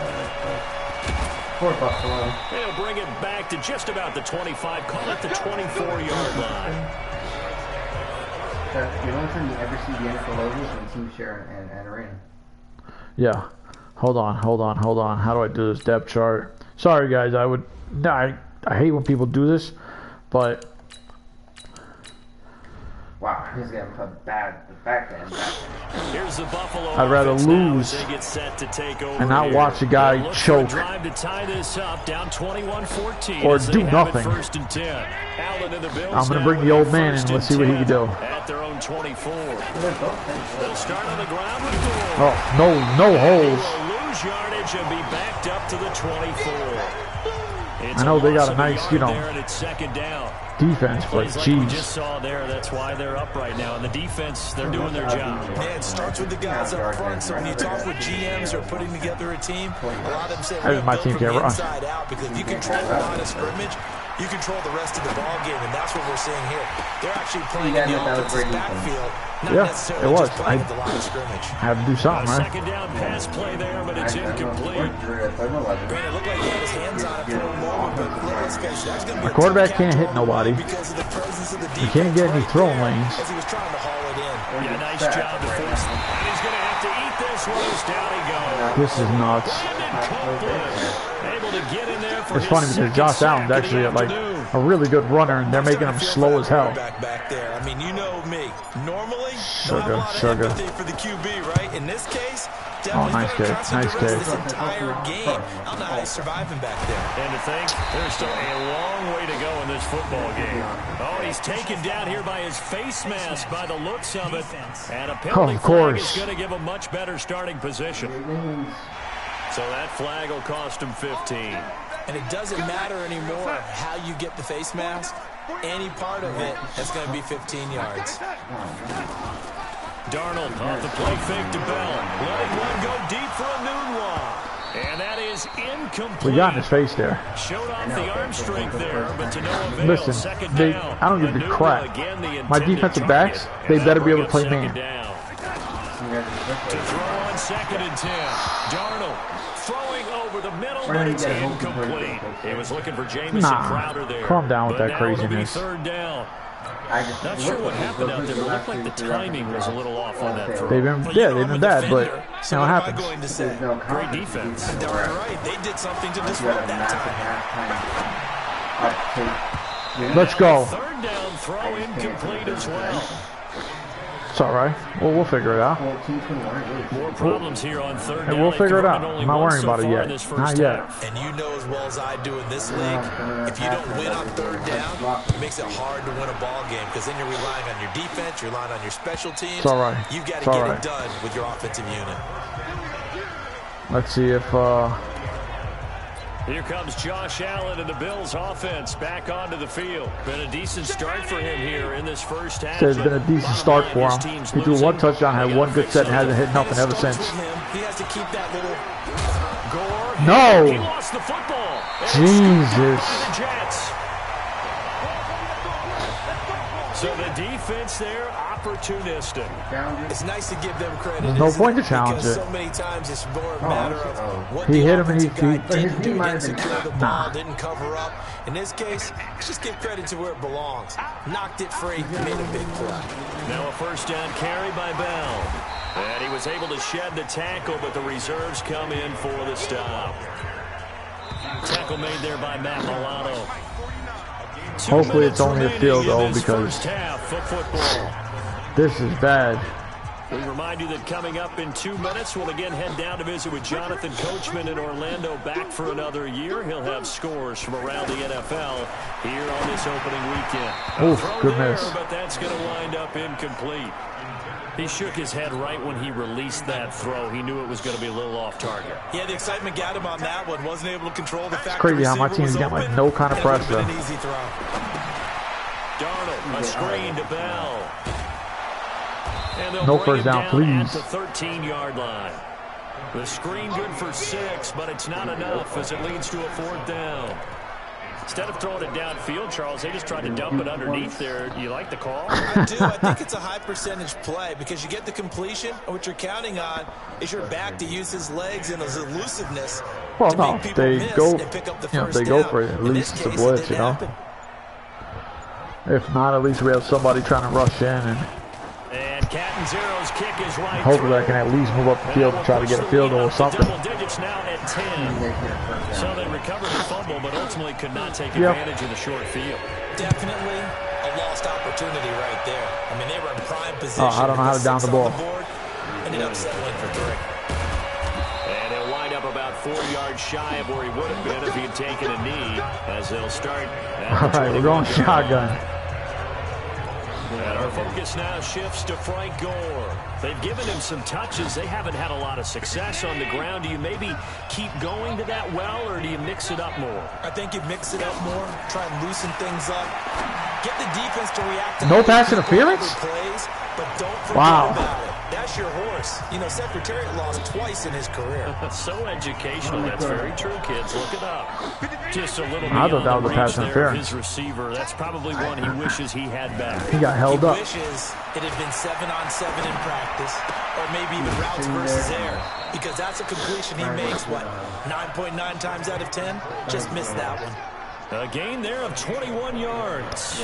Poor Buffalo. They'll bring it back to just about the 25. Call it the 24-yard line. The only time you ever see the NFL logos when teams share an arena. Yeah. Hold on. How do I do this depth chart? Sorry, guys. I hate when people do this, but wow, he's getting put back then. Here's the Buffalo. I'd rather lose they get set to take over and not watch a guy choke drive to tie this up, down 21-14, or do nothing. First and 10. Allen in the Bills I'm going to bring the old man in and let's see what he can do. At their own 24. They'll start on the ground with Gore. Oh, no holes. They'll lose yardage and be backed up to the 24. I know they got a nice, second down. defense, but Like we jeez. just saw there, that's why they're up right now. And the defense, they're doing their job. Yeah, it starts with the guys up front. So when you talk with GMs who are putting together a team, a lot of them say, My team from can't the run. inside out, because if you control the line of scrimmage, you control the rest of the ball game, and that's what we're seeing here. They're actually playing in the offensive backfield, not necessarily just playing with the line of scrimmage. I have to do something, right? Second down pass play there, but it's incomplete. Granted, it looked like he had his hands on it for a moment, but let's face it, that's going to be The quarterback can't hit nobody. because of the presence of the He defense. can't get any throwing lanes. As he was trying to haul it in. Yeah, nice job to force. And he's going to have to eat this one. Down he goes. This is nuts. Able to get in there for It's funny because Josh Allen's actually like a really good runner, and they're making him slow as hell. Back there. I mean, you know me. Normally, Sugar, not a lot of sugar. empathy for the QB, right? In this case, Oh, nice kick, nice kick. This entire game. I don't know how he's surviving back there. And to think, there's still a long way to go in this football game. Oh, and he's taken down here by his face mask by the looks of it. And a penalty Of flag is course. going to give a much better starting position. So that flag will cost him 15. And it doesn't matter anymore how you get the face mask. Any part of it is going to be 15 yards. Darnold off the play fake to Bell. Letting one go deep for a noon walk. And that is incomplete. We got in his face there. Showed off the arm strength there, but to no avail. Listen, Second they, down. I don't give a Maneuver crap. again, the My intended defensive target. backs, they And better be that'll able to play bring up man. second down. To throw on 2nd and 10. Darnold throwing over the middle, but it's incomplete. He was looking for Jamison Crowder there. Calm down with But that now it'll be craziness. 3rd down. Not sure what happened out there, but it looked like the timing was a little off on that throw. They've been bad, but you know what happens. Going to say? Great defense. They're right. They did something to disrupt that time. Let's go. 3rd down throw incomplete as well. It's all right. Well, we'll figure it out. More problems here on 3rd Hey, down. we'll They've figure it converted out. only I'm not one worrying so about it far yet. in this first Not yet. half. And you know as well as I do in this league, if you don't win on 3rd down, it makes it hard to win a ball game because then you're relying on your defense, you're relying on your special teams. It's all right. You've got It's to all get right. it done with your offensive unit. Let's see if Here comes Josh Allen and the Bills offense back onto the field. Been a decent start for him here in this first half. it's been a decent start for him. He threw one touchdown, had one good set, and hasn't hit nothing ever since. He has to keep that little Gore. No. He lost the football. Jesus. The Jets. defense there, opportunistic. It's nice to give them credit. There's no point to challenge it. So many times it's more a matter of what he the hit him and he didn't do, didn't secure the ball, didn't cover up. In this case, just give credit to where it belongs. Knocked it free, made a big play. Now a first down carry by Bell. And he was able to shed the tackle, but the reserves come in for the stop. Tackle made there by Matt Milano. Hopefully it's only a field goal because this is bad. We remind you that coming up in 2 minutes, we'll again head down to visit with Jonathan Coachman in Orlando, back for another year. He'll have scores from around the NFL here on this opening weekend. Oof, good miss. But that's going to wind up incomplete. He shook his head right when he released that throw. He knew it was going to be a little off target. Yeah, the excitement got him on that one. Wasn't able to control the fact. It's crazy how my team's got like no kind of pressure. An easy throw. Darnold, a screen to Bell. No first down, please. At the 13-yard line. The screen good for 6, but it's not enough as it leads to a 4th down. Instead of throwing it downfield, Charles, they just tried to dump it underneath there. You like the call? I do. I think it's a high percentage play because you get the completion, and what you're counting on is your back to use his legs and his elusiveness. Well, no, they go, they go for it. At least it's a blitz, you know. If not, at least we have somebody trying to rush in and Catanzaro's kick is right. Hopefully I can at least move up the field and try to get a field goal or something. Double digits now at 10. So they recovered the fumble, but ultimately could not take advantage of the short field. Definitely a lost opportunity right there. I mean, they were in prime position. I don't know how to down the ball. Ended up settling for 3. And he'll wind up about 4 yards shy of where he would have been if he had taken a knee, as they'll start. All right, we're going shotgun. And our focus now shifts to Frank Gore. They've given him some touches. They haven't had a lot of success on the ground. Do you maybe keep going to that well, or do you mix it up more? I think you mix it up more, try and loosen things up, get the defense to react to no pass interference? Plays, but don't forget about it. That's your horse. You know, Secretariat lost twice in his career. So educational. That's very true, kids. Look it up. Just a little bit. I thought that was a pass interference. His receiver. That's probably one he wishes he had back. He got held up. He wishes it had been 7-on-7 in practice, or maybe even routes versus air, because that's a completion he makes, what, 9.9 times out of 10? Just missed that one. A gain there of 21 yards.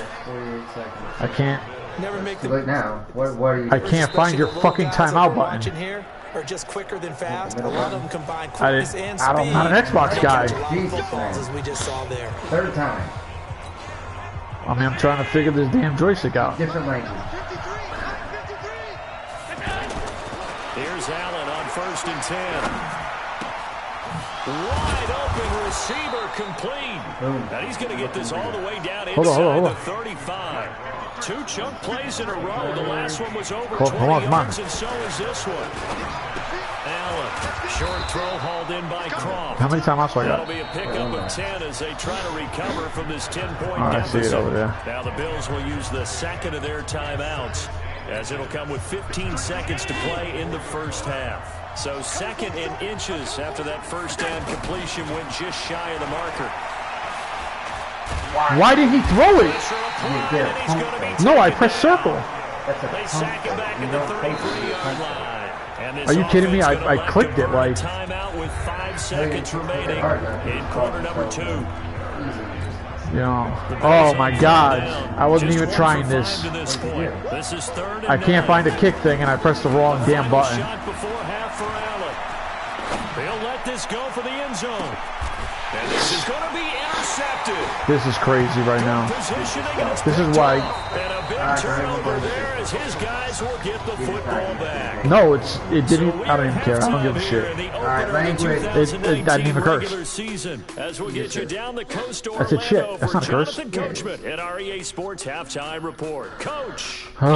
I can't. Never make the now. What are you? I can't find your fucking timeout button. Here are just quicker than fast. A lot of them combine quickness and speed. I'm not an Xbox guy. As we just saw there. 3rd time. I mean, I'm trying to figure this damn joystick out. Different language. Here's Allen on 1st and 10. Wide open receiver complete. Boom. And he's going to get this all the way down inside the 35. 2 chunk plays in a row. The last one was over 20 yards, and so is this one. Allen, short throw hauled in by Croft. How many timeouts do I got? That'll be a pickup of 10 as they try to recover from this 10-point I deficit. see it over there. Now the Bills will use the second of their timeouts, as it'll come with 15 seconds to play in the first half. So 2nd and inches after that first down completion went just shy of the marker. Why did he throw it? No, I pressed circle. They sack him back at the 33-yard line. Are you kidding me? I clicked it like. Timeout with 5 seconds remaining in quarter number 2. Yeah. Oh my God! I wasn't even trying this. I can't find a kick thing, and I pressed the wrong damn button. They'll let this go for the end zone. And this is going to be intercepted. This is crazy right now. This is why. And a big turnover there as his guys will get the football back. No, it didn't. I don't even care. I don't give a shit. It didn't even curse. As we get you down the coast to That's a shit. That's not a curse. Coachman at our EA Sports halftime report. Coach. Oh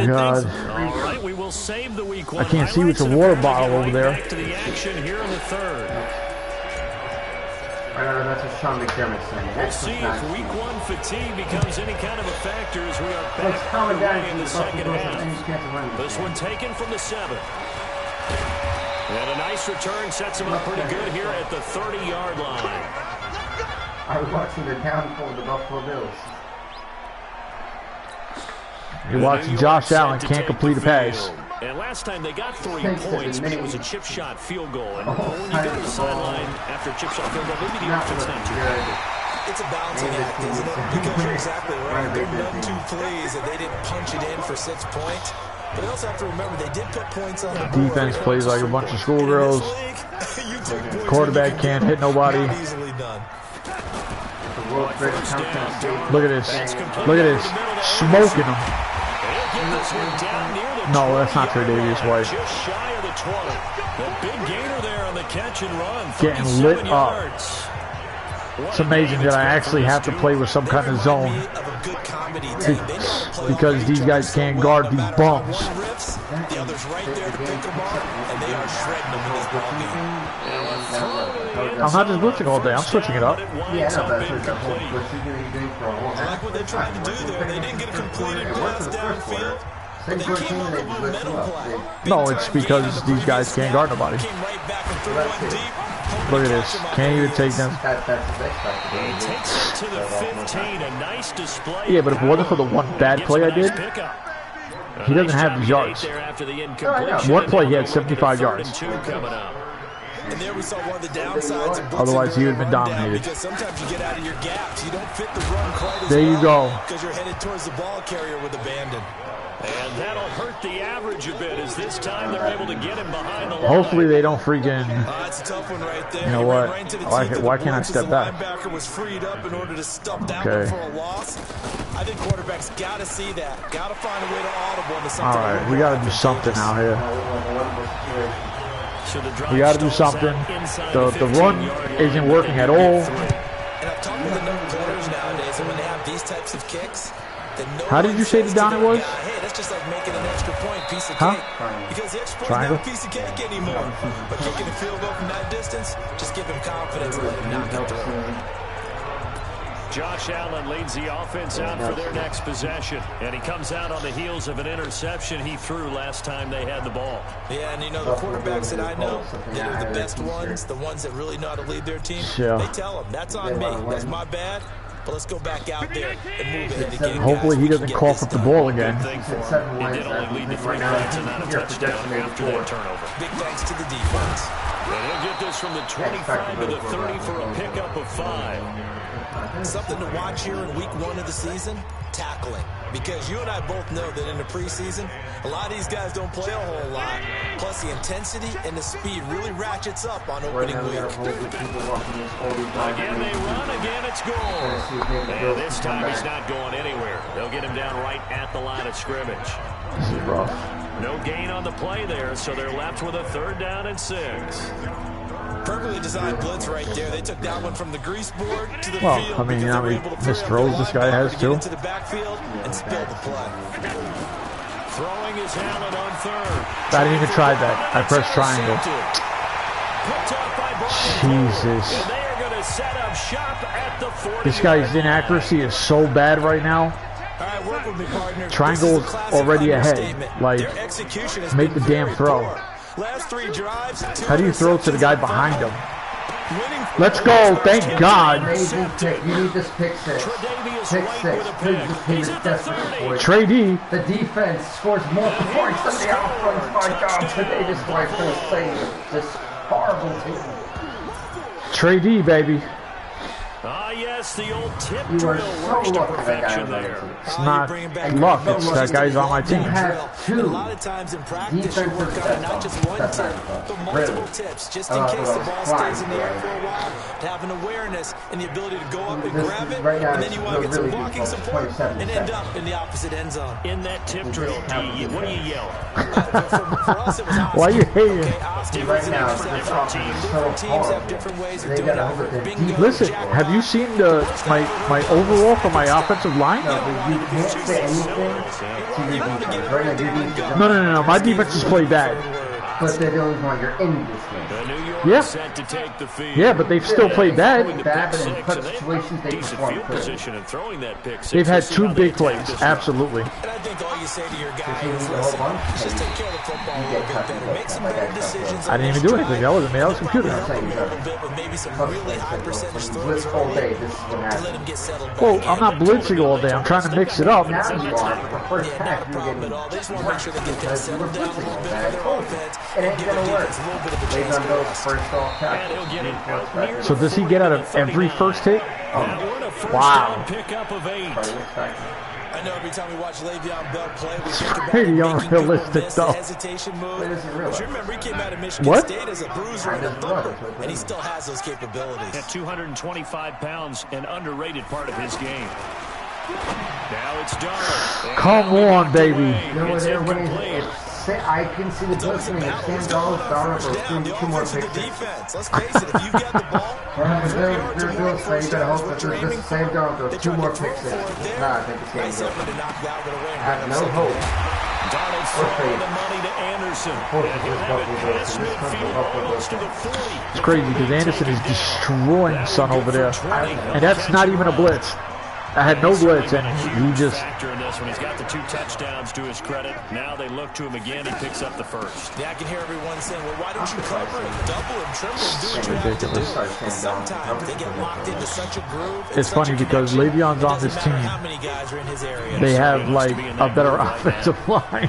God. All right, we will save the week 1. I can't see with the water bottle over there. Back to the action here in the 3rd. That's what Sean McDermott's saying. We'll see if week 1 fatigue becomes any kind of a factor as we are back underway in the second half. This one taken from the 7. And a nice return sets him up pretty good here at the 30-yard line. I was watching the downfall of the Buffalo Bills. You're watching Josh Allen can't complete a pass. And last time they got 3 points, but it was a chip shot field goal. And when you go to the sideline after a chip shot field goal, maybe the offense not too good. It's a balancing act, isn't it? Because you're exactly right. They're none too pleased that they didn't punch it in for 6 points. But they also have to remember they did put points on the board. Defense plays like a bunch of schoolgirls. Quarterback can't hit nobody. Look at this. Look at this. Smoking them. No, that's not Trey Davis White. Just shy of the 20. The big gainer there on the catch and run. Getting lit up. It's amazing that I actually have to play with some kind of zone because these guys can't guard these bums. The others right there to pick them up, and they are shredding them in this ball game. I'm not just blitzing all day. I'm switching it up. Yeah, no, that's what the whole blitzing you're doing for a whole I like what they tried to do there. They didn't get a completed pass downfield, but they came up with momentum play. No, it's because these guys can't guard nobody. Came right back and threw one deep. Look at this. Can't even take them. That's expected. He takes it to the 15. A nice display. Yeah, but if it wasn't for the one bad play I did, he doesn't have these yards. One play, he had 75 yards. And there we saw one of the downsides of Otherwise, he would have been dominated. Because sometimes you get out of your gaps. You don't fit the run quite as there you go. Because you're headed towards the ball carrier with abandon. And that'll hurt the average a bit as this time they're able to get him behind the line. Hopefully they don't freaking. It's a tough one right there. You know what? Why can't I step back? Linebacker was freed up in order to stop that one for a loss. I think quarterbacks got to see that. Got to find a way to audible into something. All right, we got to do something out here. We got to do something. The run isn't working at all. And I've talked with enough players nowadays, and when they have these types of kicks, how did you say the down it was? Hey, that's just like making an extra point piece of cake. Because the extra point's not a piece of cake anymore. But kicking a field goal from that distance, just give him confidence and let him knock it through. Josh Allen leads the offense out for their next possession. And he comes out on the heels of an interception he threw last time they had the ball. Yeah, and you know, the quarterbacks that I know that are the best ones, the ones that really know how to lead their team, they tell them, that's on me, that's my bad. But let's go back out there and move ahead again. Hopefully he doesn't cough up the ball again. It did only lead to 3 points and not a touchdown after that turnover. Big thanks to the defense. And he'll get this from the 25 to the 30 for a pickup of 5. Something to watch here in week 1 of the season, tackling. Because you and I both know that in the preseason, a lot of these guys don't play a whole lot. Plus the intensity and the speed really ratchets up on opening week. Again they run, again it's goal. And this time he's not going anywhere. They'll get him down right at the line of scrimmage. This is rough. No gain on the play there, so they're left with a 3rd down and 6. Perfectly designed blitz right there. They took that one from the grease board to the field. I mean, you know how many missed throws this guy has too? Into the backfield and spilled the play. Throwing his Allen on 3rd. I didn't even try that. I pressed triangle. Jesus. And they are going to set up shop at the 40. This guy's inaccuracy is so bad right now. All right, work with me, partner. Triangle's already ahead. Like, make the damn throw. Last 3 drives. How do you throw to the guy behind him? Let's go. Thank God. You need this pick 6. Pick 6. Please, this team is desperate for it. Trey D. The defense scores more points than the offense. My God, today just like full save. This horrible team. Trey D, baby. Ah, yes, the old tip You are drill so works to lucky that guy perfection was on the there. team. It's not luck. It's that guy's on my team. You have 2 A lot of times in practice, you work on not just one tip, but multiple tips, just in case the ball stays in the air for a while. To have an awareness and the ability to go up and grab it, and then you want to get some blocking support and end up in the opposite end zone. In that tip drill, what do you yell? For us, it was Why are you hating? Right now, different teams. different teams have different ways of doing it. Bingo, Listen, have you seen my overall for my offensive line? No, but you can't say anything to your defense. Right now, your defense. No. My defense is played bad. But they're the only one you're in this game. Yeah. Set to take the field. Yeah, but they've still played bad. Bad, but in clutch situations, they perform position and throwing that pick six. They've had 2 big plays, absolutely. And I think all you say to your guy is, listen, just take care of the football a little bit better. Make some better decisions. I didn't even do anything. That wasn't me. That was computer. A little bit with maybe some really high percentage throws all day. This is what to let him happens. get settled back. Well, I'm not blitzing all day. I'm trying to mix it up. Now you are. The first Yeah, half, not a you're problem getting at all. They just want to make sure they get that because you were settled down a blitzing little all bit day. for their offense. It ain't Give gonna the work. defense a little bit of a They've chance done to those rest. first off And he'll get it out near So does he get out of every first hit? Wow. Pickup of 8. I know every time we watch Le'Veon Bell play, we think about Pretty him making people unrealistic, miss though. the hesitation move. It isn't real. But you remember he came out of Michigan What? State as a bruiser and a thumper, and he still has those capabilities. At 225 pounds, an underrated part of his game. Now it's Darnold. Come on, baby. You know what It's they're winning? incomplete. I can see the blitzing if Sam Darnold or two more Offense and the picks. defense. Let's face it, if you've got the ball, They're Bills, so you better hope that there's just Sam Darnold throws 2 more picks in. Nah, I think it's nice going effort to to knock that one away. I have no hope. Donald's throwing the money to Anderson. And he'll have it past midfield, almost to the 40. It's crazy because Anderson is destroying Son over there. And that's not even a blitz. I had no blitz, and he just... Factor in this one. He's got the 2 touchdowns to his credit. Now they look to him again. He picks up the first. Yeah, I can hear everyone saying, well, why don't you cover him, double him, triple him, do what you have to do. But sometimes they get locked into such a groove. It's funny because Le'Veon's on this team. How many guys are in his area? They have, like, a better offensive line.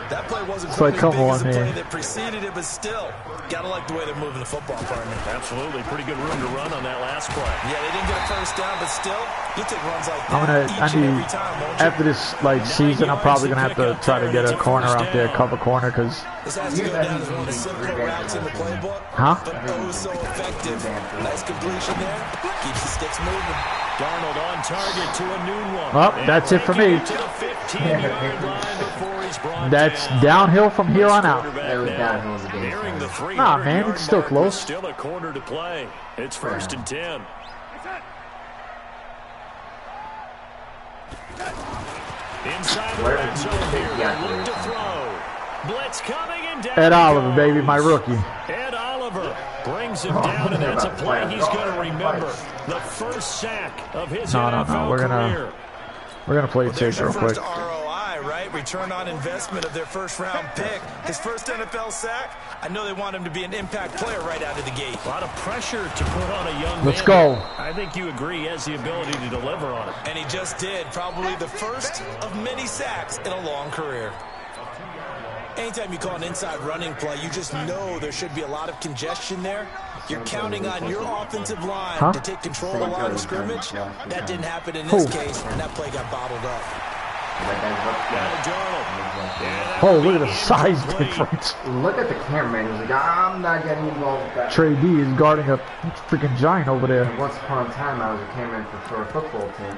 That play wasn't It's like, quite come as on, big as the play man. that preceded it, but still, gotta like the way they're moving the football, partner. Absolutely. Pretty good room to run on that last play. Yeah, they didn't get a first down, but still, you take runs like I'm that gonna, each and every time, won't you? after this, like, season, I'm probably gonna have to try to get a corner out there, cover corner, because... This has to go down as one of the simpler routes in the playbook, Huh? but oh so effective. Nice completion there. Keeps the sticks moving. Darnold on target to a noon one. Oh, that's it for me. To the 15-yard line before he's brought That's down. downhill from here on out. It was downhill in the game. Nearing the Nah, man, 300-yard it's still mark with close. Still a quarter to play. It's 1st and 10. Inside the red zone here. They look to throw. Blitz coming and down. Ed he Oliver, goes. baby, my rookie. Ed Oliver brings him down, and that's a play he's going to remember. The first sack of his NFL career. We're gonna play it There's safe your real quick. first ROI, right? Return on investment of their first-round pick. His first NFL sack. I know they want him to be an impact player right out of the gate. A lot of pressure to put on a young Let's man. go. I think you agree he has the ability to deliver on it. And he just did. Probably the first of many sacks in a long career. Anytime you call an inside running play, you just know there should be a lot of congestion there. You're counting on your offensive line to take control of the line of scrimmage. That didn't happen in this case, and that play got bottled up. Oh, look at the size difference. Look at the cameraman. He's like, I'm not getting involved with that. Trey D is guarding a freaking giant over there. Once upon a time, I was a cameraman for a football team.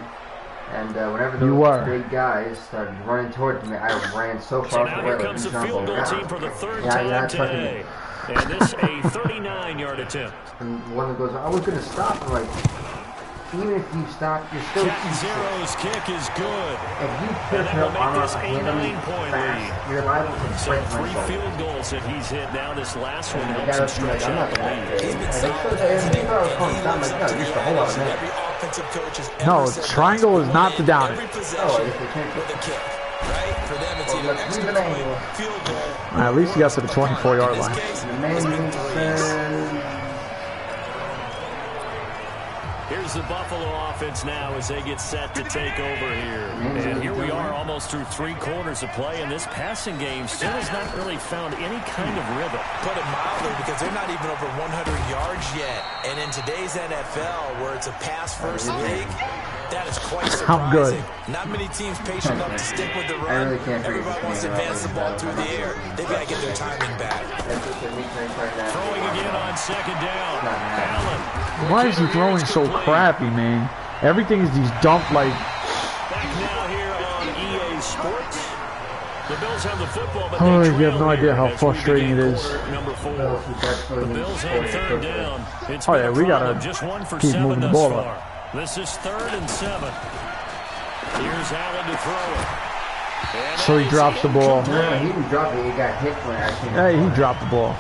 And whenever You those were. big guys started running towards me, I ran so So far now away here like comes a the jumbo field goal around. team for the third Yeah, time it's fucking- today. And this a 39-yard attempt. And one that goes, I was going to stop. I'm like, even if you stop, you're still Catanzaro's kick is good. If you And put that your will make arm this up a and 9-point lead. fast, you're liable to So break 3 myself. field goals that he's hit now. This last one And helps the him guy stretch was like, I'm out not the that lead. big. He's been And solid, they thought I was calling and he down. I'm lives like, up no, to just the a whole lot of advantage that minutes. every offensive coach has No, ever said triangle is not to down it. every Oh, possession if they can't with a kick, right? For them, it's either let's extra leave it point, angle. field goal. At least he got to the 24-yard In this line. case, The it's been man threes. says, Here's the Buffalo offense now as they get set to take over here. And here we are almost through 3 quarters of play, and this passing game still has not really found any kind of rhythm. Put it mildly, because they're not even over 100 yards yet. And in today's NFL, where it's a pass-first league, that is quite surprising. I'm good. Not many teams patient enough to stick with the I run. really can't figure Everybody this wants to game out. advance the ball through the air. They've got to get their timing back. that's what the weakness right now. Throwing again on 2nd down. Allen. Why is he throwing so crappy, man? Everything is these dump, like... Back now here on EA Sports. The Bills have the football, but Oh, they you have trail no idea here how as we frustrating begin it is. quarter number 4. The Bills have 3rd down. It's Oh, been yeah, a we gotta problem, just 1 for keep 7 moving the thus ball far. up. This is 3rd and 7. Here's Allen to throw it. So he drops the ball. No, he didn't drop it. He got hit when it actually. Hey, he dropped the ball.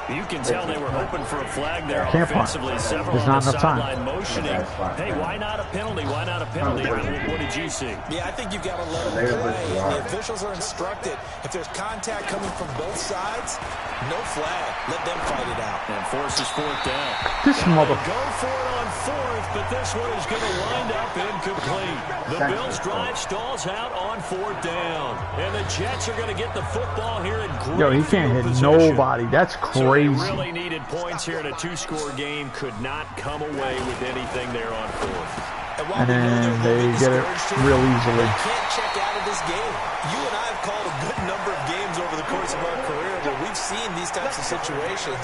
You can tell they were hoping for a flag there Can't punt. offensively. Several There's on not the enough time. sideline motioning. Hey, why not a penalty? Why not a penalty? What did you see? Yeah, I think you've got to let them play. The officials are instructed. If there's contact coming from both sides, no flag. Let them fight it out. And forces fourth down. This mother. Go for it on fourth, but this one is going to wind up incomplete. The Bills' drive stalls out on fourth down. And the Jets are going to get the football here in great Yo, he can't hit position. nobody. That's So they crazy. really needed points here in a two-score game. Could not come away with anything there on fourth. And then they get it real easily. They can't check out of this game. You and I have called a good number of games over the course of our career where we've seen these types of situations.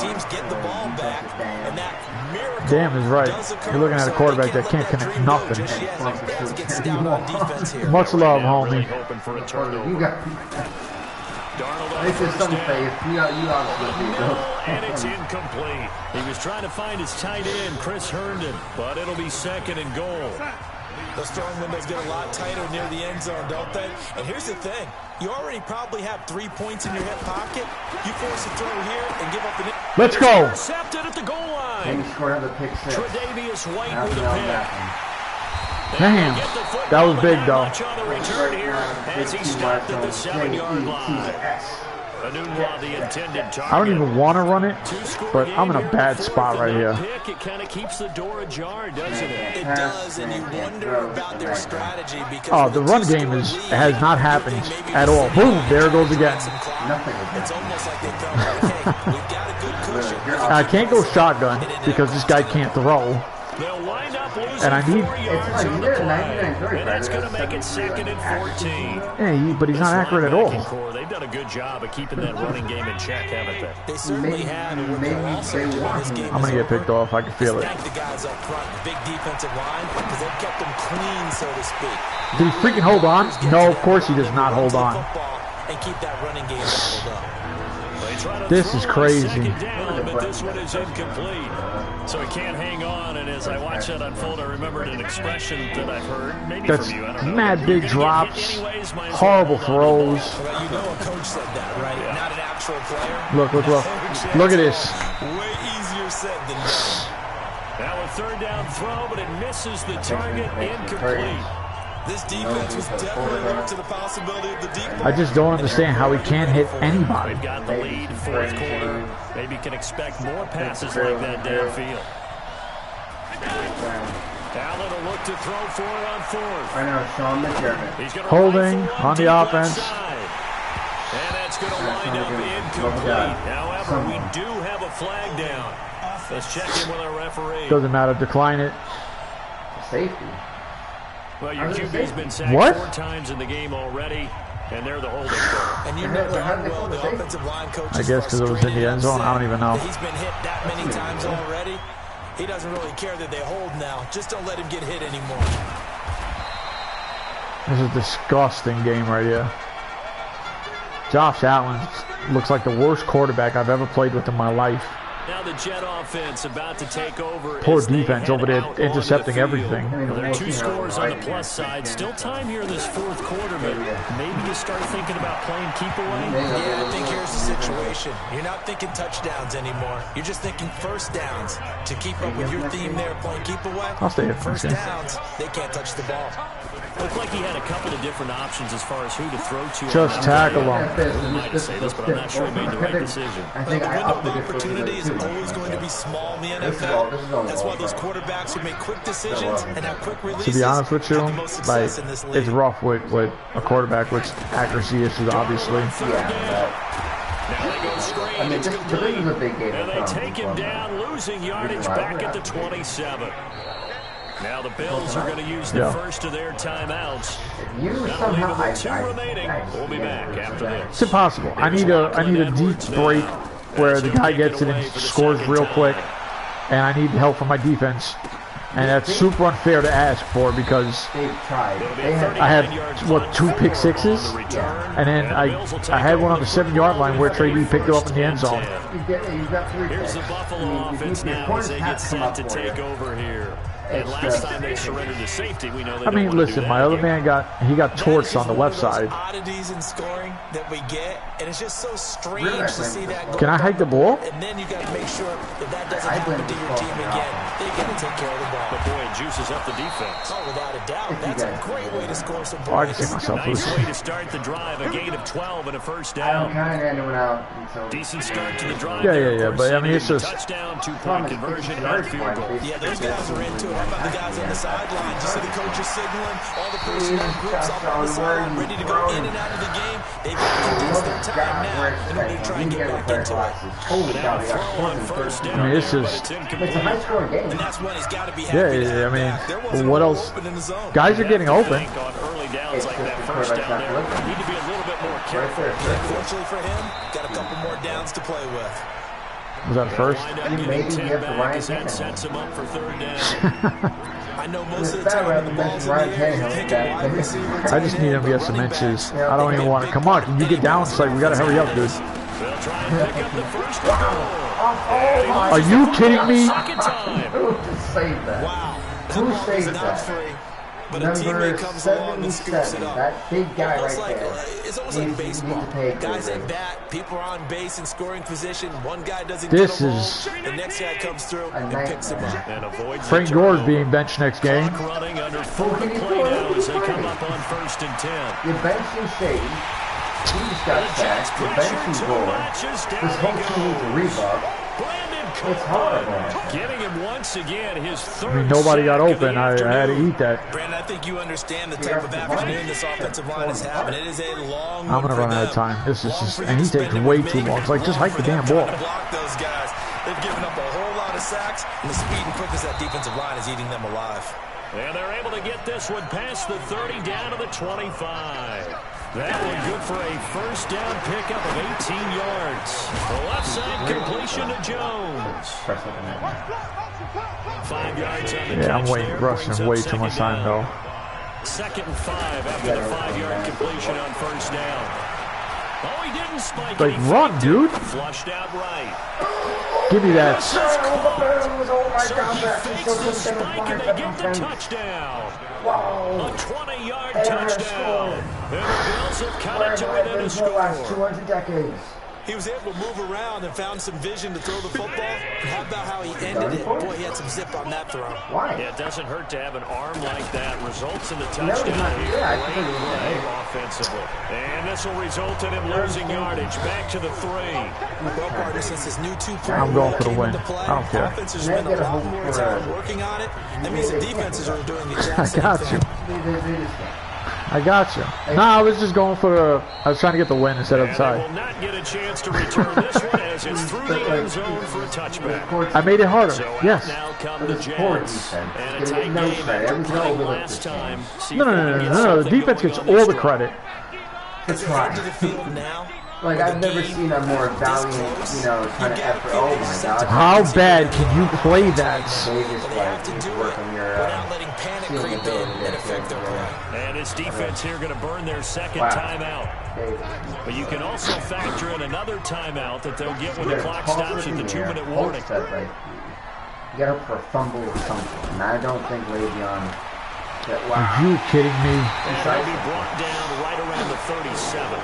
Teams get the ball back, and that miracle Damn is right. does occur. You're looking at a So quarterback they that can't let connect dream nothing. go just yet. The Bills get stout on defense here. Much love, Really homie. hoping for a turnover. You got. Darnold on This is first some down. faith. You obviously No, and it's incomplete. He was trying to find his tight end, Chris Herndon, but it'll be second and goal. Those throwing windows get a lot tighter near the end zone, don't they? And here's the thing. You already probably have 3 points in your hip pocket. You force a throw here and give up the... Let's go. Intercepted at the goal line. And he scored another pick six. Tre'Davious White That was with a well pick. back. Damn. Get the football, That was but big, not though. much on the return here as he stopped at the 7-yard line. Anunwa, the intended target. I don't even want to run it, but I'm in a bad spot right here. Pick, it kind of keeps the door ajar, doesn't it? It does, and you wonder about their strategy because... Oh, the run game has not happened at all. Boom, there it goes again. Nothing. It's almost like they felt like, hey, we've got a good cushion. I can't go shotgun because this guy can't throw. They'll wind up losing And I need- 4 yards on the play, and that's going to make it 2nd and 14. Yeah, but he's not accurate at all. They've done a good job of keeping that running game in check, haven't they? They certainly have, and what they'll also do in this game I'm going to get picked off. I can feel it. stack the guys up front, the big defensive line, because they've kept them clean, so to speak. Did he freaking hold on? No, of course he does not hold on. And keep that running game bottled up. They try to This throw is on crazy. 2nd down, but this one is incomplete. So he can't hang on, and as I watch that unfold, I remembered an expression that I've heard, maybe That's from you, I don't know. mad You're big gonna get drops, hit anyways, might as well horrible hold on to the throws. Well, you know a coach said that, right? Not an actual player. Look. Look at this. Way easier said than done. Now a 3rd down throw, but it misses the target, incomplete. This defense was definitely alert to the possibility of the deep ball. I just don't understand how he can't hit anybody. We've got the lead, 4th quarter. Maybe can expect more passes like that downfield. Allen will look to throw for it on 4th. I know, Sean McDermott. He's gonna Holding rifle one on the deep left offense. side. And that's going to wind up incomplete. However, we do have a flag down. Let's check in with our referee. Doesn't matter. Decline it. Safety. Well, your QB's been sacked What? 4 times in the game already, and they're the holding call. And you know darn well the offensive line coach I guess because it was in the end zone. I don't even know. He's been hit that many times already. He doesn't really care that they hold now. Just don't let him get hit anymore. This is a disgusting game right here. Josh Allen looks like the worst quarterback I've ever played with in my life. Now the Jet offense about to take over. Poor as they defense head over there out onto intercepting the field. everything. Well, there are 2 scores on the plus side. Still time here in this 4th quarter, but maybe you start thinking about playing keep away. Yeah, I think here's the situation. You're not thinking touchdowns anymore. You're just thinking first downs. To keep up with your theme there, playing keep away. I'll stay here. First downs, they can't touch the ball. Looked like he had a couple of different options as far as who to throw to. Just tackle him. I might say this, but I'm not sure he made the right decision. I think The I window upped of it for opportunity is always going to be small in the NFL. That's why those quarterbacks who make quick decisions and have quick releases To be honest with you, have the most like success in this league. it's rough with a quarterback with accuracy issues, obviously. Now they go screen. I mean, It's this complete. is a big game. And they take him down, losing yardage back at the 27. Now the Bills are going to use the first of their timeouts. You That'll leave somehow, them with 2 remaining. We'll be back after this. It's impossible. I need a deep break where the guy gets it and scores real quick, and I need help from my defense. And that's super unfair to ask for because I had, what, 2 pick sixes? And then I had one on the 7-yard line where Trey D picked it up in the end zone. You've got 3 Here's the Buffalo offense now as they get set to take over here. And last time they surrendered to safety, we know they I mean, don't want to listen, do my that other again. man got torched on the left Those side. oddities in scoring that we get, and it's just so strange to see that go Can I hike the ball? And then you got to make sure that that doesn't happen to your team again. They got to take care of the ball. But boy, it juices up the defense. Oh, without a doubt, that's a great way to score some Oh, I points. can see myself Nice losing. way to start the drive. A gain of 12 and a first I don't down. count anyone out until Decent start to the drive. Yeah, there. yeah, yeah, Of but, course, I mean, it's they need just- touchdown, 2-point conversion, and field goal. Yeah, those guys are into it. How about the guys on the sidelines? You see the coaches signaling, all the personnel groups up on the sideline, ready to go in and out of the game. They've got to condense their time now in order to try and get back into it. Holy cow, they got Throw on first down. I mean, it's there, just- but it's It's a incomplete. high scoring game. And that's when he's got to be Yeah, happy to yeah, I have mean, that. There wasn't what no else? open in the zone. Guys are getting open. Think on early downs like that first down there. Need to be a little bit more careful. Fortunately for him, got a couple more downs to play with. Was that first? Wind up Maybe getting you 10 have to back Ryan as that Tannehill. sets him up for third down. I know most of It's the better time when the than ball's in the Ryan air, you're Tannehill, thinking that- wide receiver, I just need him to get some inches. I don't even want to. Come on, can you get down? It's like, we got to hurry up, dude. They'll try and pick up the first and goal. Are you kidding me? Second time. Who just saved that? Wow. Who He's saved not that? free, but a Number teammate comes along and scoops it 77, up. that big guy Almost right like, there. it's almost Needs- like baseball. needs to pay Guys for at it. bat, people are on base in scoring position. One guy doesn't This get a ball, is- the next guy comes through and picks him up. And avoids Frank the Gore's turnover. being benched next game. Clock running under 4 to play now as they come up on first and 10. You're benching Shady. He just got sacked. You're benching Gore. This whole team needs a rebuff. It's horrible. Getting him once again, his third. I mean, nobody got sack of the open. I had to afternoon. eat that. Brandon, I think you understand the type of afternoon this offensive line is having. It is a long I'm one gonna for run out of them. time. This is Long just, for you and he to spend takes it way with too Vink, long. It's like, just long hike the for them damn trying ball. to block those guys. They've given up a whole lot of sacks, and the speed and quickness of that defensive line is eating them alive. And they're able to get this one past the 30 down to the 25. That one good for a first down pickup of 18 yards. The left side completion to Jones. 5 yards on the Yeah, I'm catch waiting, there, rushing brings up way too much second time, down. though. 2nd and 5 after the 5-yard completion on first down. Oh, he didn't spike Like, it. He run, faked it. dude. Flushed out right. Give me that. So he fakes the spike and they get the touchdown. A 20-yard touchdown. And the Bills have cut it to within a score. 200 decades. He was able to move around and found some vision to throw the football. And how about how he ended it? Boy, he had some zip on that throw. Why? Yeah, it doesn't hurt to have an arm like that. Results in the No, it's touchdown not. here. Yeah, I Great think it was play right. offensively. And this will result in him losing yardage. Back to the 3. Well, partner, since this new two-point I'm going for the came win. into play, I don't care. offense has spent a lot more time working on it. That means the defenses are doing the exact I same got thing. you. I got you. Nah, I was just going for the. I was trying to get the win instead of the And they will side. not get a chance to return this one as it's through the end zone for a touchback. I made it harder. So out Yes. now come But the it's poor Jets. defense. And a It's tight getting no game credit. after Everything playing overlooked last this time. See No, if no, they no, can no, get no, no. The something defense going gets on all this the drive. credit. As they head to the field now, Like, I've never seen a more valiant, kind of effort. Oh, my God. How bad can you play that? They just, they have to like, do work it on your, without letting panic seeing creep in ability and affect their play. And his defense here going to burn their second Wow. timeout. But you can also factor in another timeout that they'll get when the clock stops at the 2-minute warning. Right. You got up for a fumble or something. And I don't think Le'Veon. Are you kidding me? And they'll be brought down right around the 37.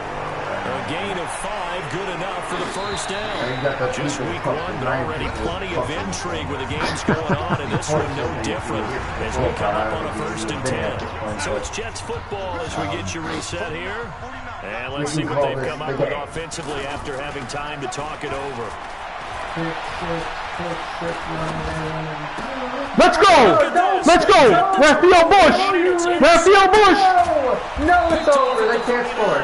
A gain of 5, good enough for the first down. Just week 1, but already plenty of intrigue with the games going on, and this one no different as we come up on a 1st and 10. So it's Jets football as we get you reset here. And let's see what they've come up with offensively after having time to talk it over. Let's go! Let's go! Raphael Bush! Raphael Bush! No, it's over. They can't score.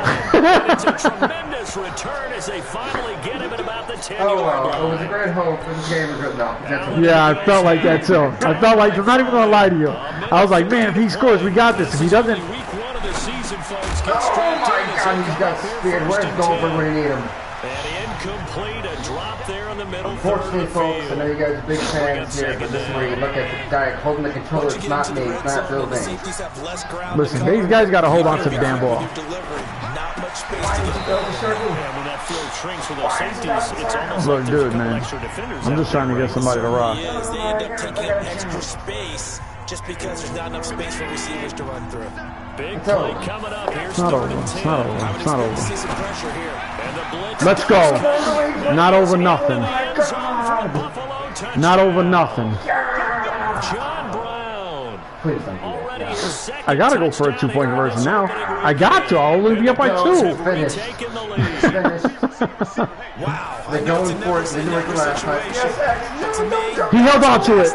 It's a tremendous return as they finally get him at about the 10-yard Oh, well. line. It was a great hope. This game was good. No. That's Yeah, I felt like that too. I felt like, I'm not even going to lie to you. I was like, man, if he scores, we got this. If he doesn't, Week 1 of the season, folks, get Oh, strapped my in as God. they He's got prepare speed. Where's first and Goldberg 10. when you need him? And incomplete, a drop there in the middle third of Unfortunately, the folks, I know you field. guys are big fans here, but this is where you look at the guy holding the controller. Once you It's get not into me. the It's red not zone, Bill the Vink. safeties have less ground listen, to cover. these guys got to hold on to the You damn ball. gotta be careful with your delivery. Not much much space to get the ball. And when that field shrinks for those safeties, it's almost Look, like there's a dude, couple man. extra defenders I'm just trying to get somebody to rock. Yes, they end up taking up extra space just because there's not enough space for receivers to run through. Big play coming up. Here's It's not third over. and It's 10. not over. It's not over. See some pressure here. And the blitz Let's go. Not over nothing. Not over nothing. John Brown. Please don't do Already his second I gotta go for a touchdown 2-point of the conversion now. opening I got to. I'll only be up by 2. Finish. Taking the lead. Finish. Wow. They're going for it. They're doing the last time. He held on to it.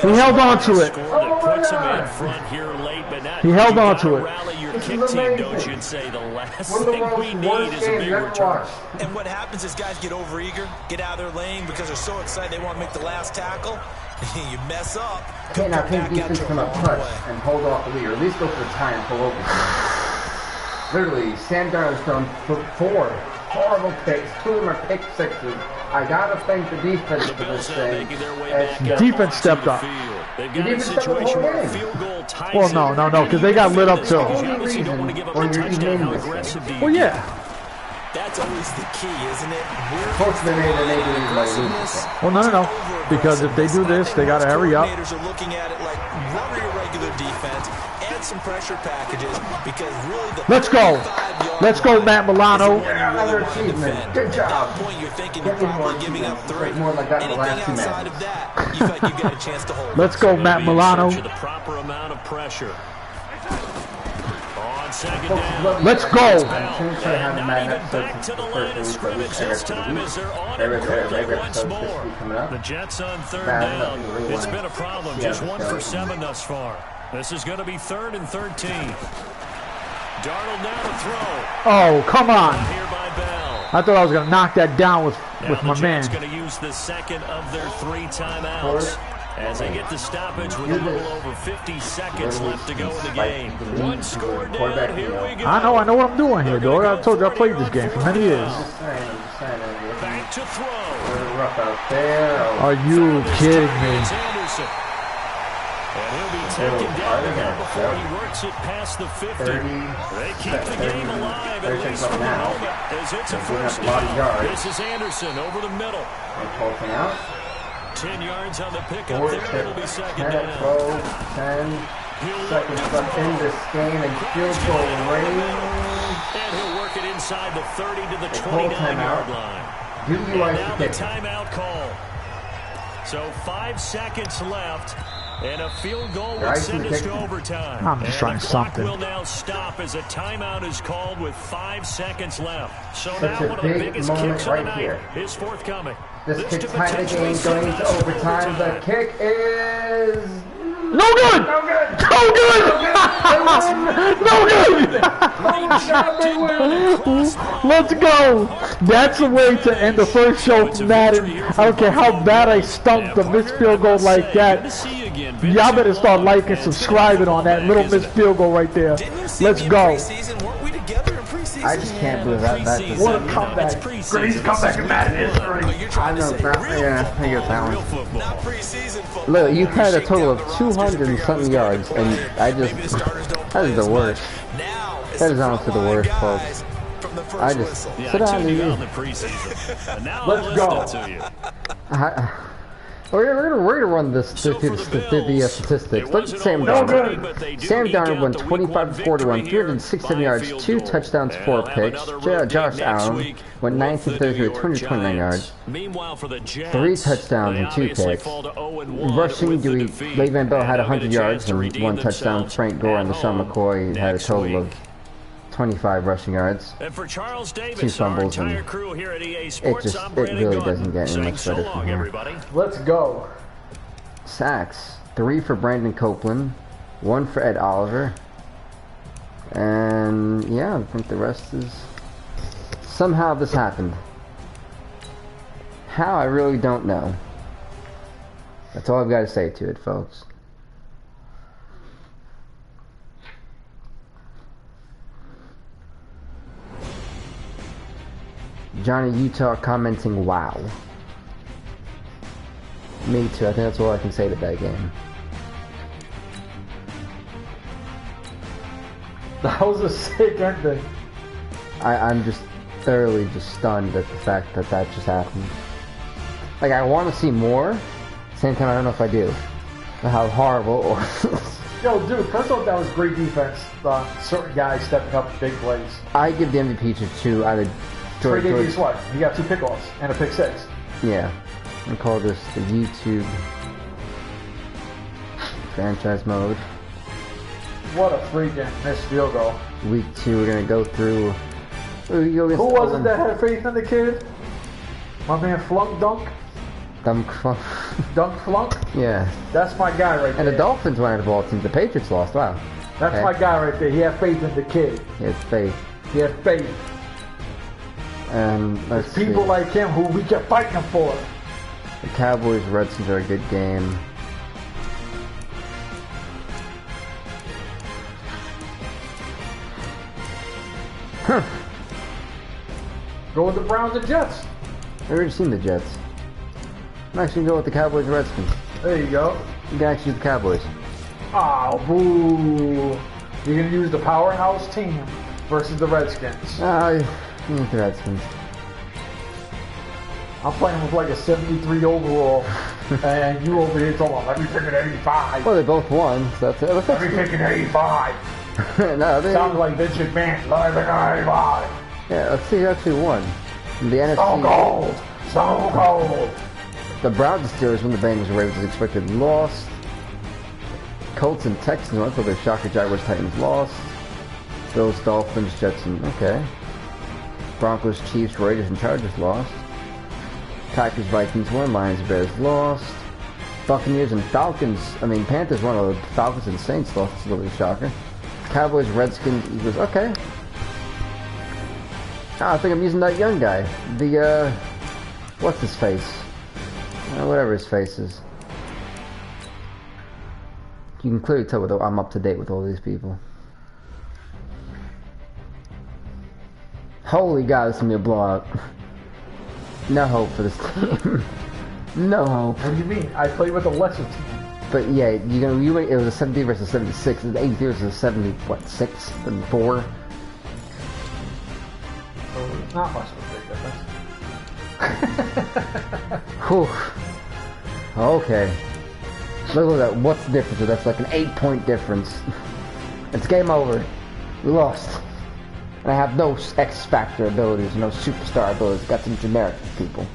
He held on to it. That puts him in front here late, but now He held you on gotta to it. Rally your This kick is team, amazing. don't you? And say the last One of the thing we most need worst is a games big ever return. watched. And what happens is guys get overeager, get out of their lane because they're so excited they want to make the last tackle. You mess up. Okay, now can defense come up clutch and hold off the lead, or at least go for the tie and pull over. Literally, Sam Darnold's thrown 4 horrible picks. 2 of them are pick sixes. I gotta thank the defense for this thing. The defense stepped up. They've You got a didn't step up the situation whole where a game. field goal ties Well, it. no, because they got lit up too. Obviously, you don't want to give up Or a you're touchdown. even How this thing. aggressive do you Well, get? yeah. That's always the key, isn't it? Fortunately, they believe like lose. Well, no. Because if they do this, they got to hurry up. Coordinators are looking at it like run your regular defense, add some pressure packages because really the Let's go. 5-yard Let's go, line Matt Milano. is where you really Another want to achievement. defend. Good At job. that point, you're thinking you're Get me more probably giving up achievements. 3. More like that in the Anything last 2 outside minutes. of that, you feel like you got a chance to hold. Let's go, Matt Be in Milano. search of the proper amount of pressure. On second Folks, down. love you. Let's go. I'm trying to show you how the Not Madden even episodes back is to the the first line of week, but scrimmage we this every time week. as they're on Every it quickly episode once this more. week coming up. The Jets on third Madden, down. you really It's wanna been a problem. see Just how 1 it for goes. 7 thus far. This is going to be 3rd and 13. Darnold now to throw. Oh, come on. Here by Bell. I thought I was going to knock that down with Now my the man. Jets going to use the second of their 3 timeouts as they get the stoppage with a little over 50 seconds left to go in the game. 1 score down. Here we go. I know what I'm doing here, dog. I told you I played this game for many years. Back to throw. Rough out there. Are you kidding me? It's Anderson. And he'll be taken down here before he works it past the 50. 30. They keep the game alive, at 30 least seconds for the now. moment, as it's a They're giving first up a lot of down. yards. This is Anderson over the middle. Pulsing out. 10 yards on the pickup 4, there. It'll be second 10, down. 12, 10 seconds left in this game and field goal range. And he'll work it inside the 30 to the call 29-yard timeout. line. Do you And like now the the kick? timeout call. So 5 seconds left, and a field goal You're would icing send the us kick. to overtime. I'm just And trying the clock something. will now stop as a timeout is called with 5 seconds left. So Such now a one of the big biggest moment kicks of the right night here. is forthcoming. This to kick tie the potentially game send going us to overtime. The kick is No good! no good. No good! No good! Let's go! That's the way to end the first show from Madden. I don't care how bad I stunk the missed field goal like that. Y'all better start liking, subscribing on that little missed field goal right there. Let's go. Weren't we together in preseason? I just can't believe that. What a comeback. Greatest comeback in Madden history. You're I trying to know say that. real Yeah, I football, get that Real one. football. not preseason football. Look, you had a Shake total down of the rosters, 200 and figure out something who's yards, gonna and play. I just Maybe the starters don't that play is the as worst. much. Now it's That is the honestly the frontline worst, guys folks. from the first I just whistle. Yeah, sit I down tuned you out in and the preseason. And now Let's I'm go. listening to you. We're gonna run this So for the Bills, statistics. it Look at wasn't Sam always Darnold. pretty, but they do Sam eke Darnold out went the week 25 one to 41, victory here 367 by a yards, field 2 goal. touchdowns, And 4 they'll have picks. another road Josh game next Allen week went with 19 the 33 New with York 229 yards. Giants. Meanwhile, for the Jets, 3 touchdowns they and 2 obviously picks. fall to 0-1 Rushing, with the Dewey, defeat. Le'Veon Bell had And they'll 100 get a yards chance to and redeem 1 touchdown. themselves Frank Gore and at LaShawn home McCoy had a next total of week. 25 rushing yards. And for Charles 2 Davis, our fumbles, entire and crew here at EA it Sports, I'm really Brandon doesn't Gordon, get any saying much so better long, from here. everybody. Let's go. Sacks. 3 for Brandon Copeland, 1 for Ed Oliver. And yeah, I think the rest is... Somehow this happened. How, I really don't know. That's all I've got to say to it, folks. Johnny Utah commenting, wow. Me too, I think that's all I can say to that game. That was a sick ending. I'm just thoroughly just stunned at the fact that that just happened. Like, I want to see more. At the same time, I don't know if I do. How horrible. Yo, dude, first off, that was great defense. Certain guys stepping up big plays. I give the MVP to either Trey Davies, what? He got 2 pickoffs and a pick 6. Yeah. I call this the YouTube franchise mode. What a freaking missed field goal. Week 2, we're going to go through... Who was it that had faith in the kid? My man Flunk Dunk? Dunk Flunk? Yeah. That's my guy right there. And the Dolphins won out of all teams. The Patriots lost. Wow. That's my guy right there. He had faith in the kid. He had faith. He had faith. And let's see. People like him who we kept fighting for. The Cowboys Redskins are a good game. Huh. Go with the Browns and Jets. I've already seen the Jets. I'm actually going to go with the Cowboys Redskins. There you go. You can actually use the Cowboys. Oh, boo. You're going to use the powerhouse team versus the Redskins. I think the Redskins. I'm playing with like a 73 overall, and you over here talking about, let me pick an 85. Well, they both won, so that's it. Let me pick an 85. No, they sounds like Vince McMahon. Let me pick an 85. Yeah, let's see who actually won. The NFC. So cold. So cold. The Browns and Steelers won. The Bengals and Ravens as expected lost. Colts and Texans won. So the Shocker Jaguars Titans lost. Bills, Dolphins, Jets, and okay. Broncos, Chiefs, Raiders, and Chargers lost. Packers, Vikings won. Lions, Bears lost. Buccaneers and Falcons. Panthers won. The Falcons and Saints lost. It's a little bit of a shocker. Cowboys, Redskins, Eagles. Okay. I think I'm using that young guy. The what's his face? Whatever his face is. You can clearly tell I'm up to date with all these people. Holy God, this is gonna be a blowout. No hope for this team. No hope. What do you mean? I played with a lesser team. But yeah, it was a 70 versus 76. It was 83 versus 70. What, 6 and 4? So it's not much of a big difference. Whew. Okay. Look at that. What's the difference? That's like an 8-point difference. It's game over. We lost. And I have no X Factor abilities, no superstar abilities. I got some generic people.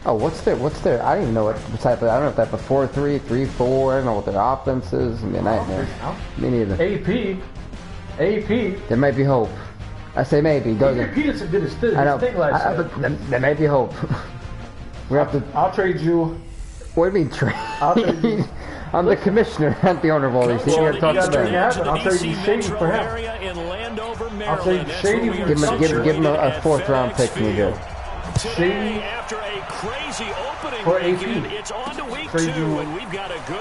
Oh, what's their? I don't even know what type of. I don't know if that's a 4-3, 3-4. I don't know what their offense is. I mean, nightmare. Me neither. AP. There might be hope. I say maybe. Go Adrian Peterson did his thing last year. But there may be hope. We have to. I'll trade you. What do you mean trade? I'll trade you. I'm the commissioner, not the owner of all these teams. You gotta talk to them. I'll trade you Shady for him. I'll trade Shady for him. Give him a 4th round pick and you're good. Shady for AP. Trade you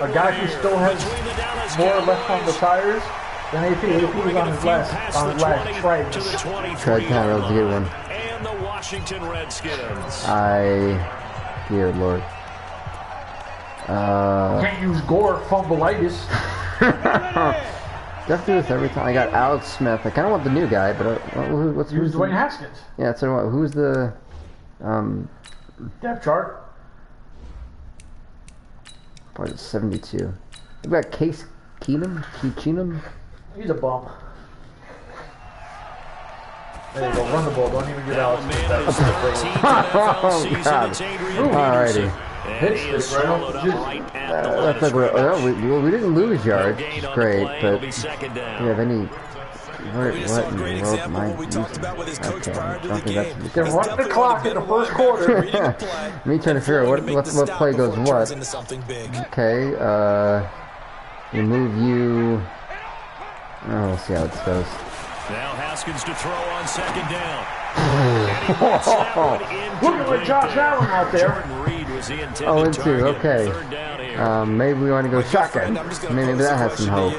a guy who still has more left on the tires than AP. AP was on his last trade. Trade time, that was a good one. And the Washington Redskins. Dear Lord. Can't use Gore fumbleitis. Do I have to do this every time? I got Alex Smith. I kind of want the new guy, but who's Dwayne Haskins. Yeah, so who's the depth chart? Probably 72. We got Case Keenum. He's a bum. There you go. Run the ball. Don't even get Alex Smith. Oh God! Alrighty. Hits right off the juice. We didn't lose yards, which is great, but do you have any... What in the world am I using? Okay, I don't think that's... They run the clock in the first quarter. Me trying to figure out what play goes what. Okay, remove you... Oh, we'll see how it goes. Now Haskins to throw on 2nd down. Looking like Josh Allen out there. 0-2, okay. Maybe we want to go shotgun. Maybe that has some hope.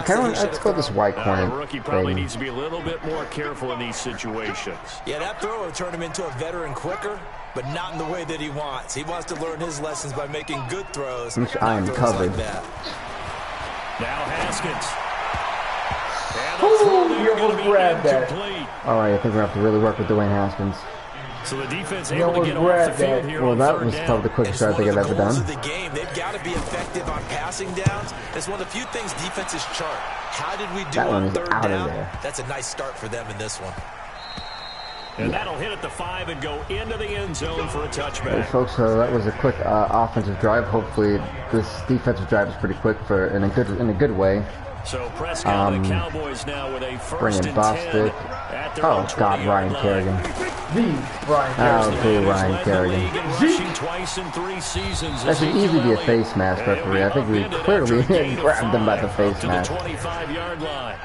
Let's go this white corner. Rookie probably needs to be a little bit more careful in these situations. Yeah, that throw will turn him into a veteran quicker, but not in the way that he wants. He wants to learn his lessons by making good throws. Which I am covered. Now Haskins. Ooh, he almost grabbed that. All right, I think we're gonna have to really work with Dwayne Haskins. So the defense He able to almost get off the grabbed field that. here. Well, on that third was down. probably the quickest It's I think one I've of ever the goals done. of the game. They've got to be effective on passing downs. It's one of the few things defenses chart. How did we do That one on is third out of down? there. That's a nice start for them in this one. And that'll hit at the 5 and go into the end zone for a Hey, touchback. folks, so that was a quick offensive drive. Hopefully, this defensive drive is pretty quick in a good way. So Prescott and the Cowboys now with a first Bringing and Bostic. 10 at their Oh own God, 20-yard Ryan line. Kerrigan. The Ryan Kerrigan. Oh, boo, Ryan Led the Kerrigan. league in rushing twice in 3 seasons. That should easily be a Ezekiel face mask Elliott, referee. I think we upended clearly after a gain of grabbed him by the 5 face up to mask. the 25-yard line.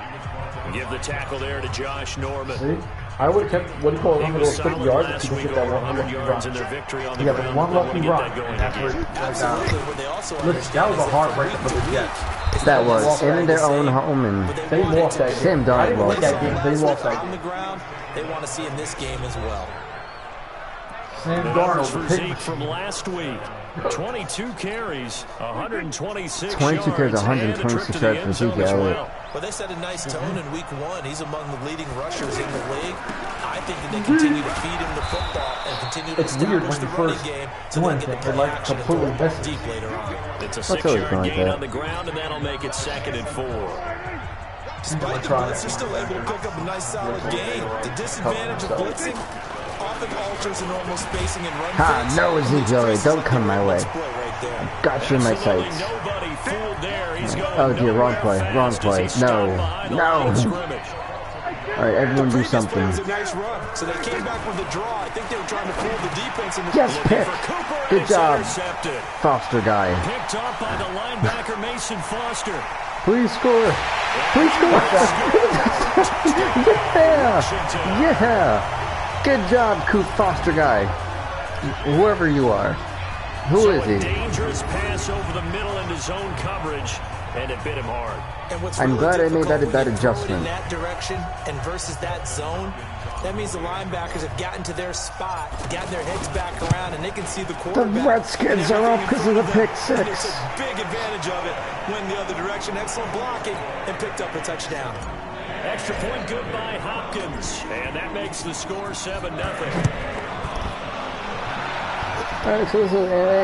Give the tackle there to Josh Norman. See? I would have kept, what do you call it, He one was little 50 solid yards last if you week, get that over one 100 lucky yards run. in their victory on the Yeah, ground. but one They lucky wanna get run. that going That's where again. Absolutely. What they also Listen, that was a heartbreaker for the Jets. That was in their own home, and They lost that game. Sam I Darnold didn't win lost. that game. They lost that on the game. ground, they want to see in this game as well. Sam The numbers Darnold. for Zeke from last week. 22 carries, 126 22 carries, yards, 126 and a trip to the yards for end zone Zeke as Elliott. well. Well, they set a nice tone in week 1. He's among the leading rushers in the league. I think that they continue to feed him the football and continue to It's weird establish when the you running first game do so they anything, get it the like action and completely throw it misses. deep later on. It's a always 6-yard going like gain that. on the ground, and that'll make it 2nd and 4. Despite the blitz, they're still able to pick up a nice solid gain. The disadvantage of blitzing often alters the normal spacing and run Ha, fakes. no, Ezekiel Elliott, don't come my way. Split right there. Got you in my Absolutely sights. nobody fooled there. He's going Oh dear, wrong nowhere play, wrong fast as play. he stopped No, behind the line of no. scrimmage. All right, everyone do Previous play something. was a nice run, so they came back with a draw. I think they were trying to fool the defense in the Yes, pick. For Cooper, and Good it's job, intercepted. Foster guy. Picked up by the linebacker Mason Foster. Please score. Please score. Yeah, yeah. Good job, Coop Foster guy. Whoever you are. Who So is a he? dangerous pass over the middle into zone coverage, and it bit him hard. And what's I'm really glad I made difficult that when you throw it adjustment. in that direction and versus that zone, that means the linebackers have gotten to their spot, gotten their heads back around, and they can see the The quarterback. Redskins are up because of the pick And they six. took big advantage of it, went the other direction, excellent blocking, and picked up a touchdown. Extra point good by Hopkins, and that makes the score 7-0. All right, so it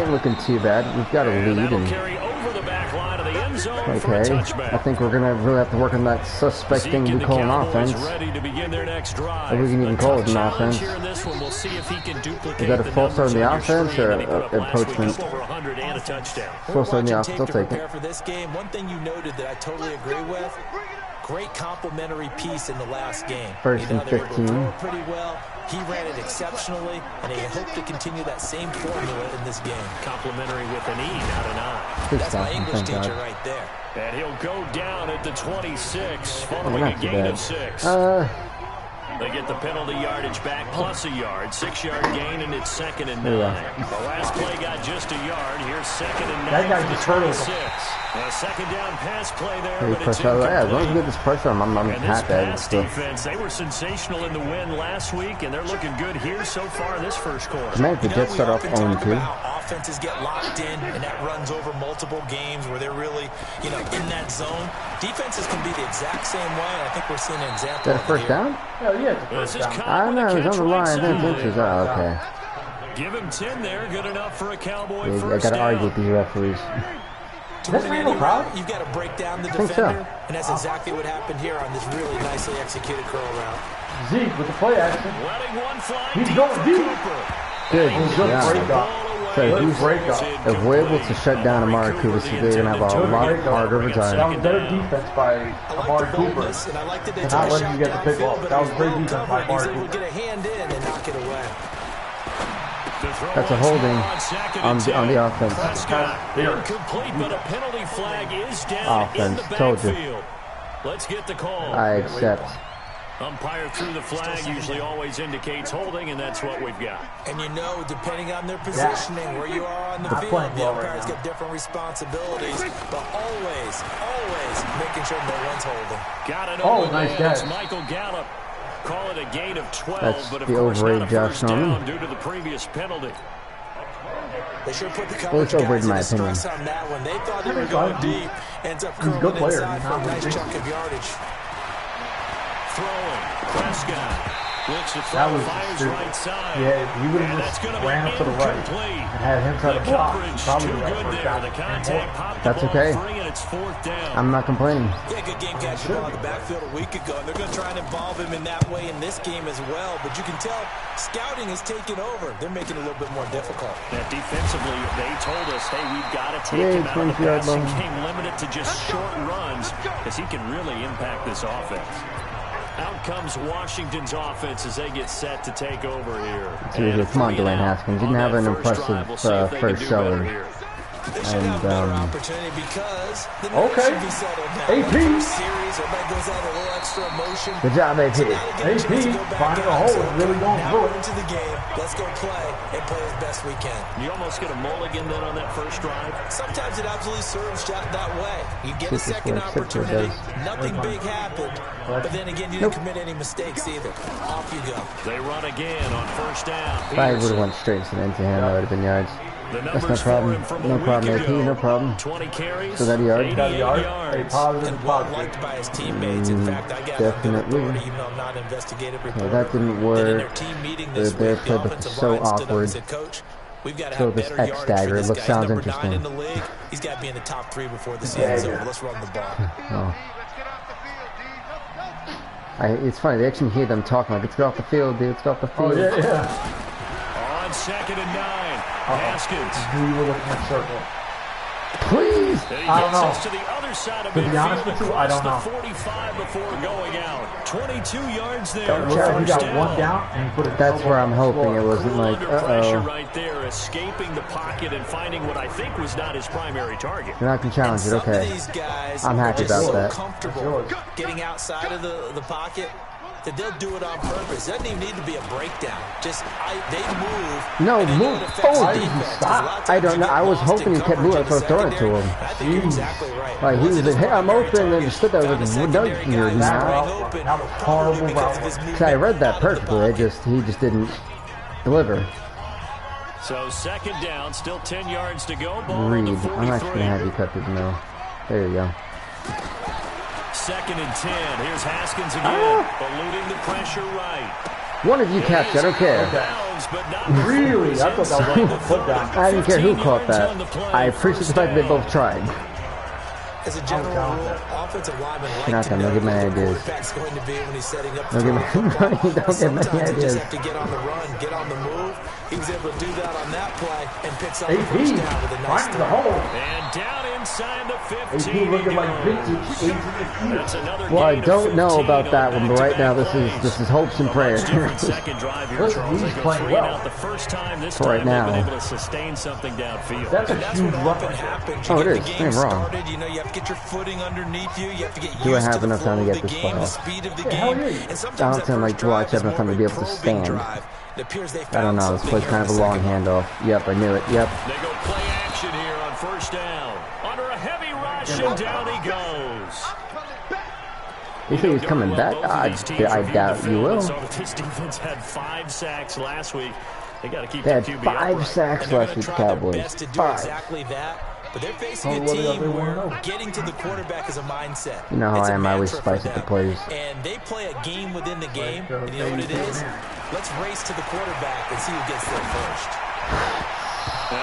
ain't looking too bad. We've got a And lead, that'll and carry over the back line of the end zone for a okay, touchback. I think we're gonna really have to work on that suspect Zeke thing and we the call an Cowboys offense. ready to begin their next drive. If we can even A call tough it an challenge offense. here in this one. We'll see if he can duplicate Is that a the false start numbers on the on your offense screen or that he put up last week, approachment? up over 100 and a touchdown. False start on the Watching offense, tape I'll to take prepare it. for this game, one thing you noted that I totally agree with, great complementary piece in the last game. First and they were able to 15. throw it pretty well. He ran it exceptionally, and they hope to continue that same formula in this game. Complimentary with an E, not an I. Good That's stuff, my English thank teacher God. right there. And he'll go down at the 26, Well, following a not too gain bad. of 6. They get the penalty yardage back plus a yard. 6-yard gain, and it's 2nd and 9. Yeah. The last play got just a yard. Here's 2nd and 9 That guy for the just hurt him. 26. A second down pass play there, Hey, but it's pressure, yeah, as long as we incomplete. get this pressure on him, I'm And this happy. pass Still. defense, they were sensational in the win last week, and they're looking good here so far in this first quarter. Man, if the Jets We start off often talk 0-2. about how offenses get locked in, and that runs over multiple games where they're really, in that zone. Defenses can be the exact same way, and I think we're seeing an example Is that a of it first here. down? Hell yeah, it's a This first is down. caught I don't with know, a it's on catch the right line. I think side. inches. Oh, okay. Give him 10 there, good enough for a Cowboy I first gotta down. argue with these referees. To That's win Randall any Cobb? route, you've got to break down the think so. defender, and that's exactly what happened here on this really nicely executed curl route. Zeke with the play action. Letting one fly He's deep going for deep. Cooper. Good Good job. break up. So if Good we- break up. If we're able to shut down Amari Cooper, so they're gonna have a lot harder of a That time. was better defense by I like Amari the Cooper. boldness, and I like that they And took not a letting shot you get the pick downfield, ball. but That was he great well defense by covered. He's Amari able to Cooper. get a hand in and knock it away. To throw That's a once holding more on second on and the 10. offense. Prescott Here. incomplete, but a penalty flag is down Offense, in the told you. backfield. Let's get the call. I accept. Umpire threw the flag, usually always indicates holding, and that's what we've got. And depending on their positioning, where you are on the Not field, playing the well right umpire's now. got different responsibilities, but always making sure no one's holding. Got it Oh, over nice there. It's catch. Michael Gallup. Call it a gain of 12, That's but of the course not a overrated Josh first Norman. down due to the previous penalty. They should put the Well, coverage it's overrated guys in my into stress opinion. on that one. They thought they were He's going fine. deep, ends up He's a good curling player. inside He's for not a nice ridiculous. chunk of yardage. throwing. Prescott looks to throw, That was fires stupid. right side. Yeah, you would have just ran up to the right and had him try to block. Probably Too got good first there. down. The contact popped That's the ball okay. free, and it's 4th down. I'm not complaining. Yeah, good game catching ball in the backfield a week ago, and they're going to try and involve him in that way in this game as well. But you can tell scouting is taking over. They're making it a little bit more difficult. Yeah, defensively, they told us, hey, we've got to take him out of the 20-yard passing line. game, limited to just short runs, because he can really impact this offense. Out comes Washington's offense as they get set to take over here. Seriously, come on, Dwayne Haskins. You didn't have an impressive first showing. They should have a better opportunity because the Okay. should be settled now. AP. First series, everybody goes out a little extra emotion. Good job, AP. AP finding a hole and really going Now through we're it. into the game. Let's go play and play as best we can. You almost get a mulligan then on that first drive. Sometimes it absolutely serves that way. You get a This is second what Sixer opportunity. does. Nothing big happened. But then again, you didn't commit any mistakes either. Off you go. They run again on first down. If I would have went straight into him, that would have been yards. The That's no numbers for problem. him from a No week problem, AP. ago. No problem. 20 carries, So that yard? 88 Got a yard. yards. A positive And well positive. liked by his teammates. In fact, I got Definitely. authority, even though I'm not an investigative So reporter. that didn't That in work. their team meeting this Their week, the playbook offensive is so line stood up awkward. and said, Coach, we've got to So have this better X yardage dagger, for it this looks guy. sounds Number 9 interesting. in the league. He's got to be in the top 3 before the season's over. Let's run the ball. Oh. It's funny, they actually hear them talking like, let's get off the field, dude, let's get off the Oh, field. yeah, yeah. On 2nd and 9, Haskins. Knew you were looking at circle. Please! And he I don't gets know. us to the other side of To be midfield honest with you, I across don't know. the 45 before going out. 22 yards there. It looks like he First got one down and he put it. That's where I'm hoping it wasn't Cool like, under pressure uh-oh. right there, escaping the pocket and finding what I think was not his primary target. You're not going to challenge it, Some of okay. these guys I'm happy are just about so that. comfortable getting outside of the pocket that they'll do it on purpose. It doesn't even need to be a breakdown. Just they move. No, and they know move. it affects Oh, the he defense. 'Cause a stopped. lot of I times don't you know. get I was lost hoping in he kept moving. coverage I was in throwing it to secondary. him. I think you're exactly right. Like, he was Wasn't his like, hey, I'm primary open, and then target. stood there Found with a no, secondary you're guy who's not. wide open, That was probably horrible because of route. his movement I read that out of the perfectly. He just didn't deliver. So 2nd down, still 10 yards to go. Ball on Reed, the I'm actually 43. gonna have you cut through the middle. There you go. 2nd and 10. Here's Haskins again, eluding the pressure right. One of you catch that, okay. Bounds, but not Really? before I thought that was a foot down. I didn't care who 15 caught yards that. on the play, I appreciate the fact that they both tried. As a general rule, offensive linemen like Not to them, know don't give me who the ideas. quarterback's going to be when he's setting up Don't give me- the football. don't give me Sometimes you ideas. just have to get on the run, get on the move. He was able to do that on that play and picks up the AP first down with a nice finding the throw. hole. And down inside the 15. AP looking like he goes. vintage 18 That's another Well, I gain of don't know 15 about that on one, but right now back-to-back this is plays. hopes and prayers. Different second drive here, Listen, Charles. They he's go playing 3 well. and out the first time. This For time right they've now. been able to sustain something downfield. That's a That's huge what run often right there. happens. Oh, You it get is. the Ain't game wrong. started, you know, you have to get your footing underneath you. You have to get Do I used have to the enough time flow to of get the this game, ball? the speed of the Yeah, game. hell yeah. And I don't sometimes that sound like first Dwight drive is having enough time more to be of a able to probing stand. drive. It appears they I don't found know. This something play's here kind in of a the long second handoff. Yep, I knew it. Yep. They go play action here on first down. Under a heavy rush, and down he goes. You think he's coming back? I doubt you will. So this defense had 5 sacks last week. They got to keep They the had QB 5 upright. sacks And they're last going week, to the try their Cowboys. best to do 5. exactly that. But they're facing Oh, a what do team they where want to know? getting to the quarterback is a mindset. You know how It's I a am. I always mantra for spice up the them. plays. And they play a game within the game. And you know what it is? Let's race to the quarterback and see who gets there first.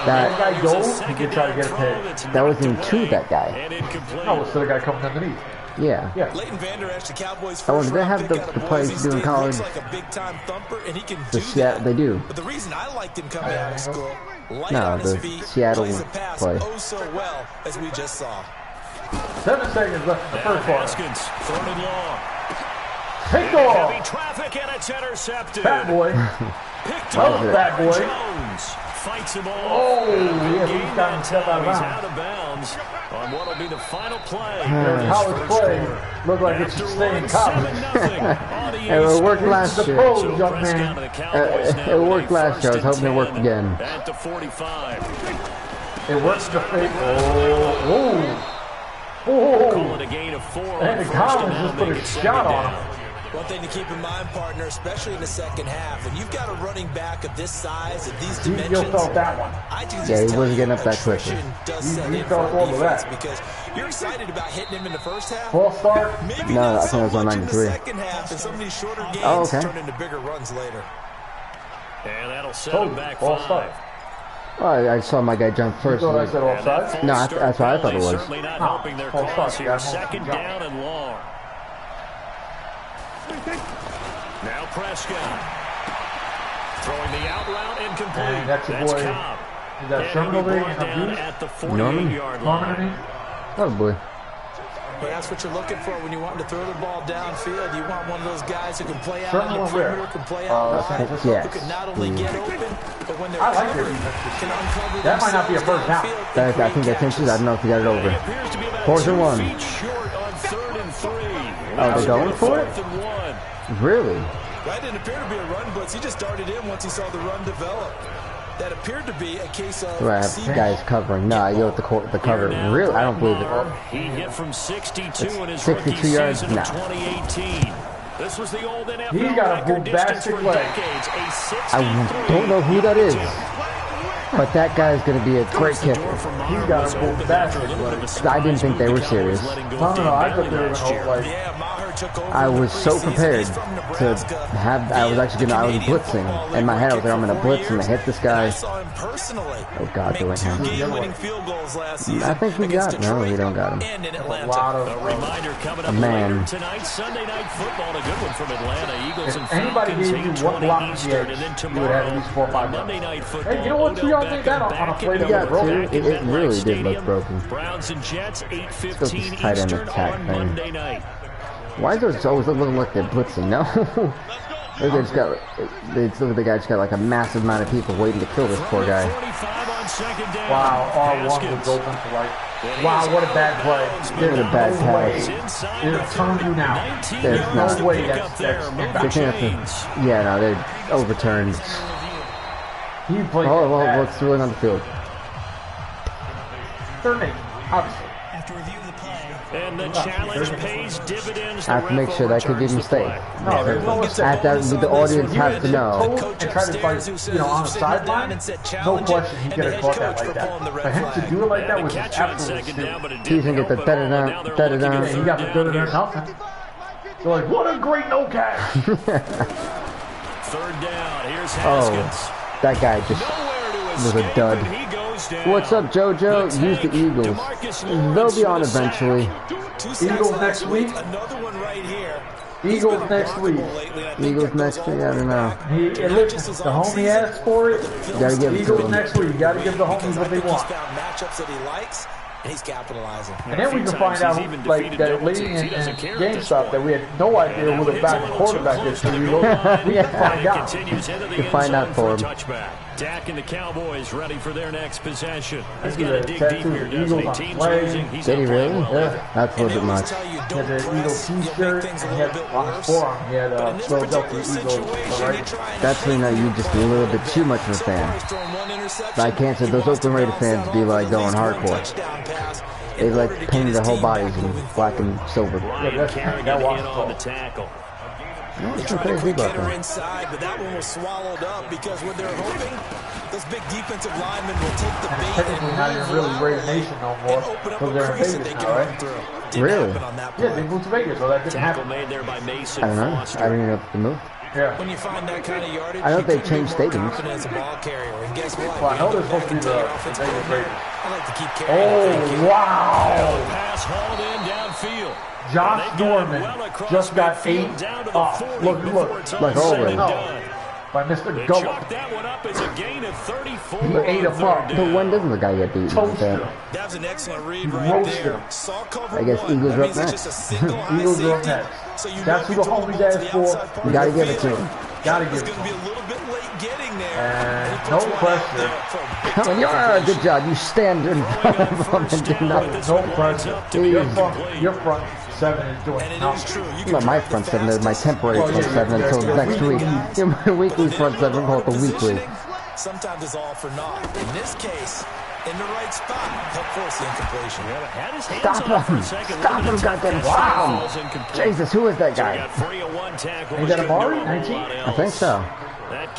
That guy goes, he can try to get a pick. That wasn't to that guy. And incomplete. Oh, so the guy coming underneath. Yeah. Yeah. Leighton Vander Esch, the Cowboys' Oh, first do they round have pick the out of plays Boise to do in State. college? Looks like a big-time thumper, and he can The do Seattle, that. they do. But the reason I liked him coming out of school, light No, on his the feet, Seattle plays the pass play. oh so well, as we just saw. 7 seconds left in the Now first quarter. Haskins, 3rd and long. Take Heavy off. traffic, and it's intercepted. Fat boy. Picked Well, up fat boy. Jones fights him off. Oh, yeah, Gain he's got that himself out of time. He's bounds. out of bounds on what will be the final play. College play look like it should stay in college. It worked last The year. pros, young man. It worked last year. I was hoping it worked again. At the 45. It works to fake. Oh, Call oh, it a gain of 4 on and the first Collins and just now put make a it shot 2nd on down. him. One thing to keep in mind, partner, especially in the second half, when you've got a running back of this size and these dimensions, felt that one. Yeah, he wasn't getting up that quickly. He felt all of that. Because you're excited about hitting him in the first half. False start? Maybe No, not I so think it was on much in the 93. second half, and some of these shorter games Oh, okay. turn into bigger runs later. And that'll set him back false 5. start. Oh, I saw my guy jump first. You thought I said offside? No, that's what I thought it was. Certainly not helping their false cause start. here. Yeah, Second jump. down and long. Now Prescott. Throwing the out route incomplete. And that's your boy. Cobb. Is that Sherman over there? Down at the 48-yard Norman line. Probably. But that's what you're looking for when you want to throw the ball downfield. You want one of those guys who can play out Sherman on the where? perimeter, can play out wide, yes. who can not only get open, but when they're I like covered, their defense. can uncover That might not be a first down. downfield. I think that's inches. I don't know if he got it over. He appears to be about 4th and 2 1. feet short on 3rd and 3. Oh, they're going for it? 4th and 1. Really? That didn't appear to be a run blitz. He just darted in once he saw the run develop. That appeared to be a case of Do I have guys covering? No, I go with the cover. Really? I don't believe it. He hit from 62 in his 62 rookie yards? season No. of 2018. This was the old NFL He's got a record distance bombastic for leg. decades. A 63. I don't know who that is, but that guy's going to be a great kicker. He's got a full basket. I didn't think they were serious. No, I thought they were going to like. Yeah, Maher took over I in the was so preseason. prepared He's from to Nebraska. have. I was actually I was blitzing in my head. I was like, I'm going to blitz and hit this I guy. saw him personally. Oh God, they make went 2 him. game-winning field goals last season. I think we against got. No, we Detroit don't got him. and in A Atlanta. lot A of. reminder coming up Man. later tonight, Sunday Night Football. A good one from Atlanta. Eagles and If anybody Falcons, gave you 8:20 one block in the Eastern, edge, and then you would have tomorrow at least 4 or 5 on Monday yards. Night Football. Hey, you know what? Odell Y'all think Beckham that on a back play in that the was broken? back It in MetLife really did look Stadium. broken. Browns and Jets, Still 8:15 this tight end Eastern attack on thing. Monday night. Why is it always looking like they're blitzing? No. They just got. It's look at the guy just got like a massive amount of people waiting to kill this poor guy. 45 on second down. Wow, R1 was Haskins. open for like. Wow, what a bad play. What a bad no way. pass. Inside It'll the turn you now. 19 There's yards no to way pick that's- up there. that's- Move They the can't chains. have to, yeah, no, they're overturned. He played Oh, well, bad. what's really on the field? Third name, obviously. After review of the play, And the challenge pays dividends. I have to make sure that could be a mistake. No, there's no mistake. At that, the audience has to know. And try to fight, on the sideline, no question he could have caught that like that. For him to do it like that was just Catch on absolutely second down, stupid. but it He's didn't gonna get the help at all. da-da-da, Now they're da-da-da. looking at Yeah, he got the third good down enough here. nothing. They're like, what a great no catch. Third down. Here's Oh, Haskins. that guy just Nowhere to was a escape, dud. and he goes down. What's up, JoJo? The Use the tank, Eagles. DeMarcus They'll Lawrence be on with a sack. eventually. 2 sacks Eagles last next week. Another one right here. Eagles next week. Eagles next week, I don't know. Listen, the homie asked for it. You gotta give it to Eagles him. next week. You gotta give the homies what they He's want. found matchups that he likes, and he's capitalizing. And then we can find out, like, that lady in GameStop that we had no idea who the back quarterback is. So we can find out. Continues into the You can end find zone out for him. a touchback. Dak and the Cowboys ready for their next possession. He's Look got to at dig that deep tattoo, here, doesn't he? Eagles on Teams flag. losing. He's Did he not playing really? well Yeah, either. that's a little bit much. He had the Eagles t-shirt, and he had on his forearm, he had Philadelphia Eagles. Right? That's when you just a little bit too much of a fan. I can't say those Oakland Raider fans be like going hardcore. They like painting their whole bodies in black and silver. Ryan that's- Kerrigan that was in on cool. the tackle. What's Tried a crazy quick about hitter that? inside, but that one was swallowed up because what they're hoping, those big defensive linemen will take the bait Technically and not even move really out Raider Nation no more, and open up because a they're in crease that Vegas they now, can run right? through. Didn't Really? happen on that Yeah, play. they moved to Vegas, so that didn't Tackle happen. made there by Mason I don't know. Foster. I don't even know if the move. Yeah. When you find that kind of yardage, I know you they can be changed more stadiums. confident as a ball carrier. And guess what? Well, I know You they're supposed to be go back the and tell your offensive Vegas coordinator, Raiders. I like to keep carrying the Oh, ball. wow! Pass hauled in downfield. Josh They got it Norman well across just got midfield, 8 down to the up. 40 Look, before look. it's all Like said always. and No. done. By Mr. They Gullo. chalked that one up as a gain of 34. He ate him up. But when doesn't the guy get beaten like Toasted that? him. That was an excellent read He right roasted there. him. Saw cover I guess one. Eagles That are up means it's next. just a single high Eagles are up safety. next. So you That's know who the you throw homies ball to asked the for. outside part You gotta of the give it to field. him. Gotta It's give it going to to be him. a little bit late getting there. And he puts no one out pressure. there for a big Come on, time good job. You stand in front of him and do nothing. No pressure. Your front seven is doing And it is nothing. true. You can Not my drive the front seven, fastest, my temporary Well, front yeah, seven yeah, until yeah. next week. Yeah, my weekly front seven, call it the weekly. Sometimes it's all for naught. In this case, in the right spot. He'll force the incompletion. Stop him! Stop him, goddamn! Wow! Jesus, who is that guy? Is that Amari? 19? I think so.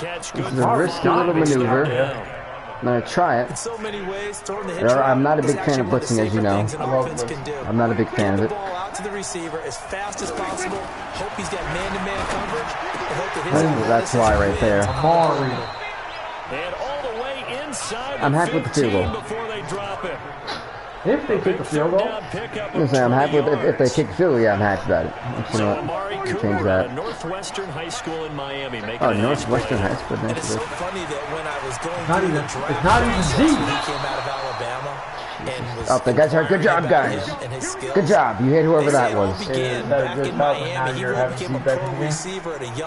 This is a risky little maneuver. I'm going to try it. I'm not a big fan of blitzing, as you know. I'm not a big fan of it. That's why right there. I'm happy with the field goal. If they kick the field goal? I'm happy with if they kick the field goal, yeah, I'm happy about it. You know what? Change that. Northwestern High School in Miami. Oh, Northwestern High School. It's so funny that when I was going it's not even Z. He came out of Alabama and was oh, the guys are good job, guys. Good job. You hit whoever that was.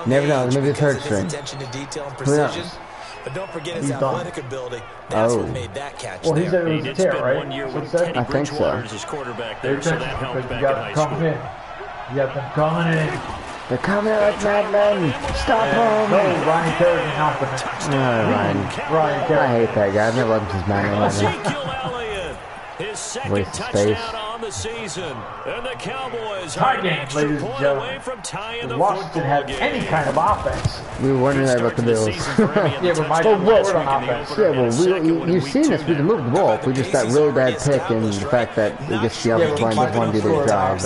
Never know. Maybe the third string. Who knows? But don't forget his athletic ability. That's what made that catch. Well, he said it was a tear, right? I think so. They're You got them coming in. You got them coming in. They're coming out like madmen. Stop them. No, Ryan Kerrigan helping it. Ryan Kerrigan. I hate that guy. I've never loved him since Madden. His second Waste of space. touchdown on the season. And the Cowboys tie game, ladies and gentlemen. Washington had any kind of offense. We were wondering that about the Bills. Yeah, but my word on offense. Yeah, well, you've seen us. We can move the ball. We just got really bad pick, and the fact that we just the offensive line doesn't want to do their job.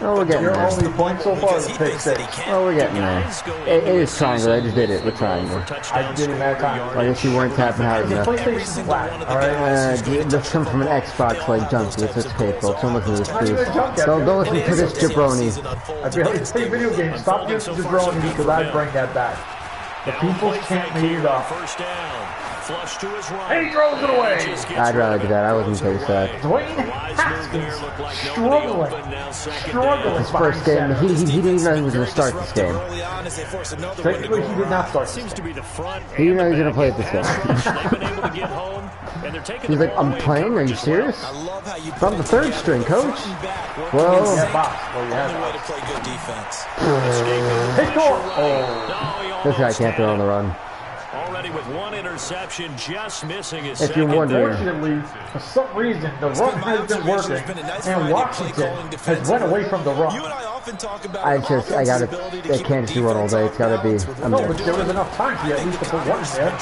Oh, we're getting Your there. only point so far is a pick six. Oh, we're getting there. It is triangle. I just did it. We're triangle. I did it that time. I guess you weren't tapping hard enough. PlayStation's flat, alright? This comes from an Xbox like junkie. It's okay, folks. Don't listen to this, please. Don't listen to this jabroni. I barely play video games. Stop using jabroni because I bring that back. The people can't make it up. And he throws it away. I'd rather do that. I wasn't face that. Dwayne Haskins struggling. His first game, he didn't even know he was going to start this game. Technically, he did not start. He didn't know he was going to play this game. He's like, I'm playing? Are you serious? From the third string, coach? Well, this guy can't throw on the run. Already with one interception, just missing his if you're wondering. Unfortunately, for some reason, the run has been working, and Washington has went away from the run. I can't just do run all day. It's gotta be. No, but there was enough time for you at least to put one in there. I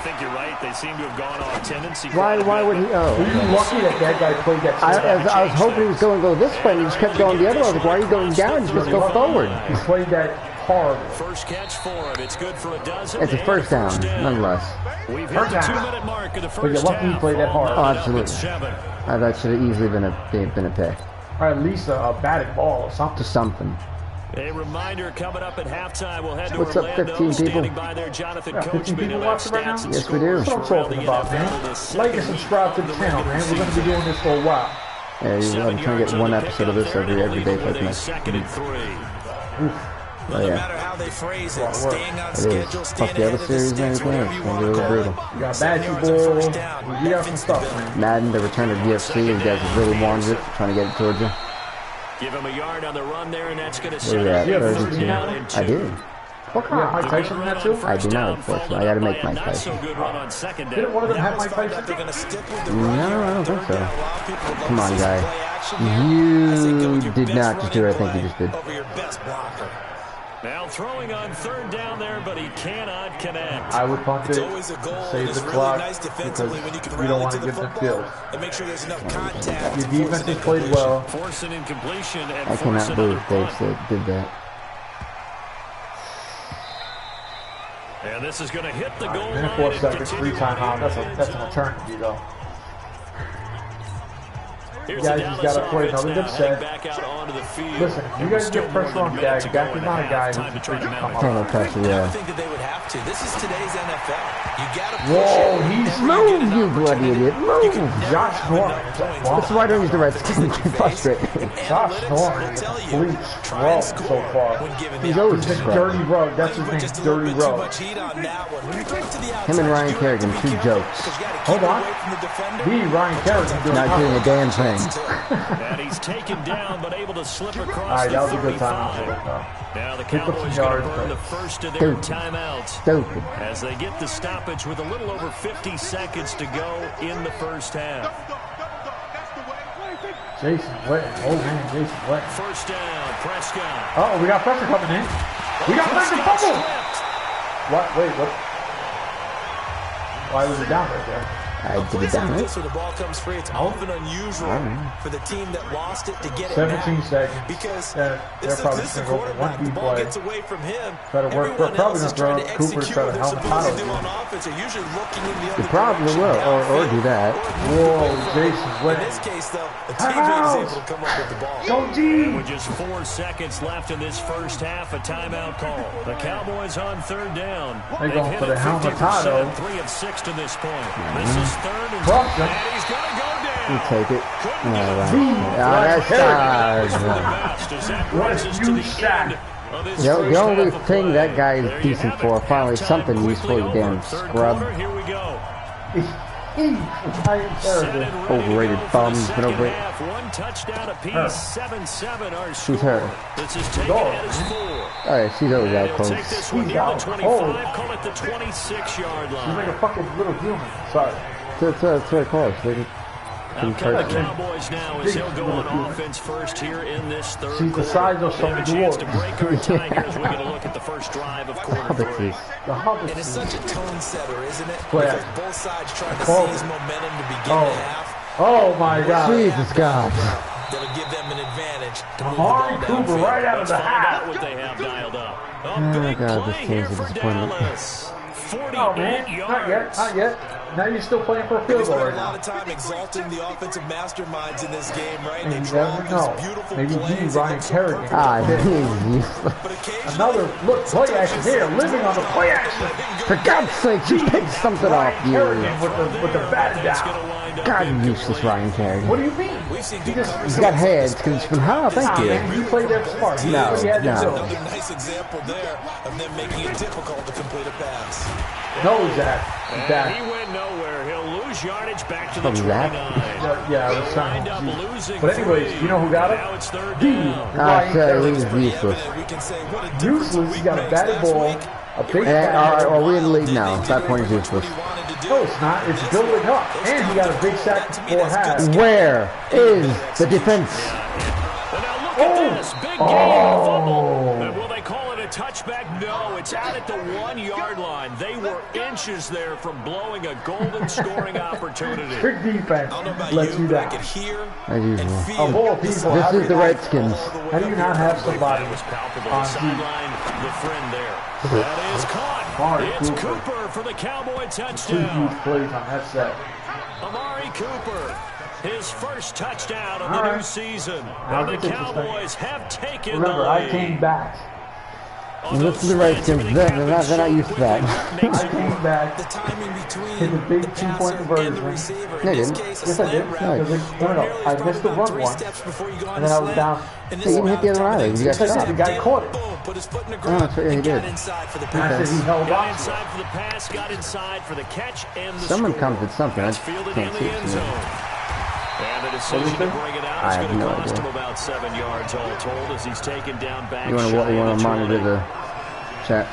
think you're right. They seem to have gone off tendency. Why would he? Oh. Were you lucky that guy played that? I was hoping he was going to go this way, and he just kept going the other way. I was like, why are you going down? You just go forward. He played that hard. First catch for him. It's good for a dozen. It's a first down, nonetheless. We've hit the 2-minute mark of the But you're first lucky he played that hard. Oh, absolutely. That should have easily been a pick. Or at least a batted ball or something. Just something. A reminder coming up at halftime. We'll head to What's up, Orlando. 15 people? Standing by there, Jonathan 15 people watching right now? Yes, we do. That's what I'm talking about, man. Like and subscribe to the channel, man. We're going to be doing this for a while. Yeah, I'm trying to get one episode of this every day for next. Second and 3. Oh, yeah. It is. Fuck the other series and everything. It's going to be a little brutal. You got Badgy Bowl. You got some stuff, man. Madden, the return of UFC. You guys really wanted it. Trying to get it towards you. Give him a yard on the run there, and that's going to Where set you at? up 32. I did. What kind of Mike Tyson in that too? I do not, unfortunately. I got to make Mike Tyson. Didn't one of them have Mike Tyson? No, I don't think so. Come on, guy. You did not just do what I think you just did. Now throwing on third down there, but he cannot connect. I would punt it, save the clock, because we don't want to give them field. Your defense has played well. Force an incompletion and I cannot believe they did that. And this is going to hit the goal Minute 4 seconds, 3 timeout. That's an eternity, though. You guys just got to play another good set. Listen, you guys get pressure on Dak. Dak is not a guy who can come up. Total pressure, yeah. This is today's NFL. You gotta whoa, he's move, you bloody idiot, move! Josh Norman. That's why I don't use the Redskins. Get frustrated. Josh Norman is a complete scrub so far. He's always been Dirty Rug. That's his name, Dirty Rug. Him and Ryan Kerrigan, two jokes. Hold on. Ryan Kerrigan doing not doing a damn thing. playing. And he's taken down, but able to slip across All right, the that was a good 35. time. Now the Pick up some Cowboys going yards, to burn but- the first of their Stupid. timeouts Stupid. as they get the stoppage with a little over 50 seconds to go in the first half. Jason Witten. Old man Jason Witten. First down, Prescott. Oh, we got pressure coming in. We got pressure Prescott fumble. slipped. What? Wait, what? Why was it down right there? I did it down it. This where the ball comes free. It's often unusual for the team that lost it to get it 17 back. seconds. Because They're this probably is the just gonna go for one quarterback. The deep ball play. gets away from him. Try to work. They're Everyone probably else is gonna trying to throw Cooper, execute try to what they're help supposed to Tyler. do on offense. They're usually looking in the They other probably direction. will, or downfield, do that. Whoa, Jason In Witten. this case, though, the teammate is able to come up with the ball. Go G! With just 4 seconds left in this first half, a timeout call. The Cowboys on third down. They're They've going hit for the it 50%, helmetado. 3 of 6 to this point. This is third and Cross and him. he's going to go You down. take it. Couldn't get All it right. through. That's For the uh, best as that What a brings us to huge the sack. end of this the first only half of thing play. that guy is There you decent have for. it. Finally, Halftime something quickly useful, you over. damn Third scrub. quarter, here we go. Italian Set terrible. and ready to Overrated go for bum. the He's been second over it. half. One touchdown apiece. Her. 7-7 our score. Who's her? This is taken Dog. at his 4. Alright, she's always And out he'll close. take this one She's near the out 25, cold. call it the 26-yard She's line. like a fucking little human. Sorry. That's very close. They Out come charge the him. Cowboys now as he'll go on offense first here in this third She's the quarter. size of They have a some chance to dwarves. break our tie here as we get a look at the first drive of quarter 3. Hobbitses. The Hobbits. And it's such a tone setter, isn't it? Play Because it. both sides trying to Call it. seize momentum to begin the half. Oh my God. Jesus God. That'll give them an advantage to move the Amari ball Cooper downfield. right out of Let's the find out half. what they have dialed up. A Oh, big God, this play team's here a for disappointment. Dallas. 48 Oh man, not yet, yards. not yet. Now you're still playing for a They field goal spend right a lot now. of time exalting the offensive masterminds in this game, right? And They you draw never up know. these beautiful Maybe plays. he, It Ryan looks so Kerrigan. perfect. Ah, he's useless. But occasionally, Another look, play action here, living on the play action. For God's sake, just pick something off Ryan you. Kerrigan with the bat down. God, you useless Ryan Kerrigan. What do you mean? we've seen He good just He's got heads. Cause from how? Thank you. man, you played that smart. He No, did what he had to no. do. Another nice example there of them making it difficult to complete a pass. No, Zach. And Zach. he went nowhere. He'll lose yardage back to the From 29. that? Yeah, I was They'll trying wind up to. losing But anyways, 3. you know who got it? Now it's third D. down. Ah, Ryan so Kerrigan. he's Pretty useless. evident. We can say what a difference Useless. a He week got a makes. batted Last ball, week, a big And bat. are we in the league now? At that point, he's useless. No, it's not. It's building up. And he got a big sack before half. Where is the defense? And now look at this. Big game. Fumble. And will they call it a touchback? No, it's out at the 1-yard line. They were inches there from blowing a golden scoring opportunity. Big defense I don't know about lets you you, but I down. could hear As and usual. feel Of all the people, This how is do the you- Redskins. How do you not have somebody That was palpable. on The TV? sideline, the friend there. That is caught. Amari It's Cooper. Cooper for the Cowboy Two touchdown. huge plays on that set. Amari Cooper, his first touchdown of All the right. new season. Now And the this is interesting. Cowboys have taken Remember, the I lead. came back. On Listen those to the slants, Redskins. everything They're not happens used to so that. quickly, makes I it came work. back. the timing between Hit the big the two-point passer and the conversion. receiver. No, In you this didn't. case, a Yes, I did. slant route. No, Ordinarily, I it's missed the probably run about 3 once. steps before you go on And then a I was slant. down. And Hey, you didn't hit the other eye. You got Check it out. The guy caught it. Boom, put his foot in the Oh, ground that's right, he and got did. inside for the And I pass. said he held Got on to it. inside for the pass, got inside for the catch, and the Someone score. comes with something. I That's fielded can't in see the it end from here. zone. And the What decision did to you say? bring it out I is have going to no cost idea. him about 7 yards all told as he's taken down back You want shy of to the monitor 20. the chat?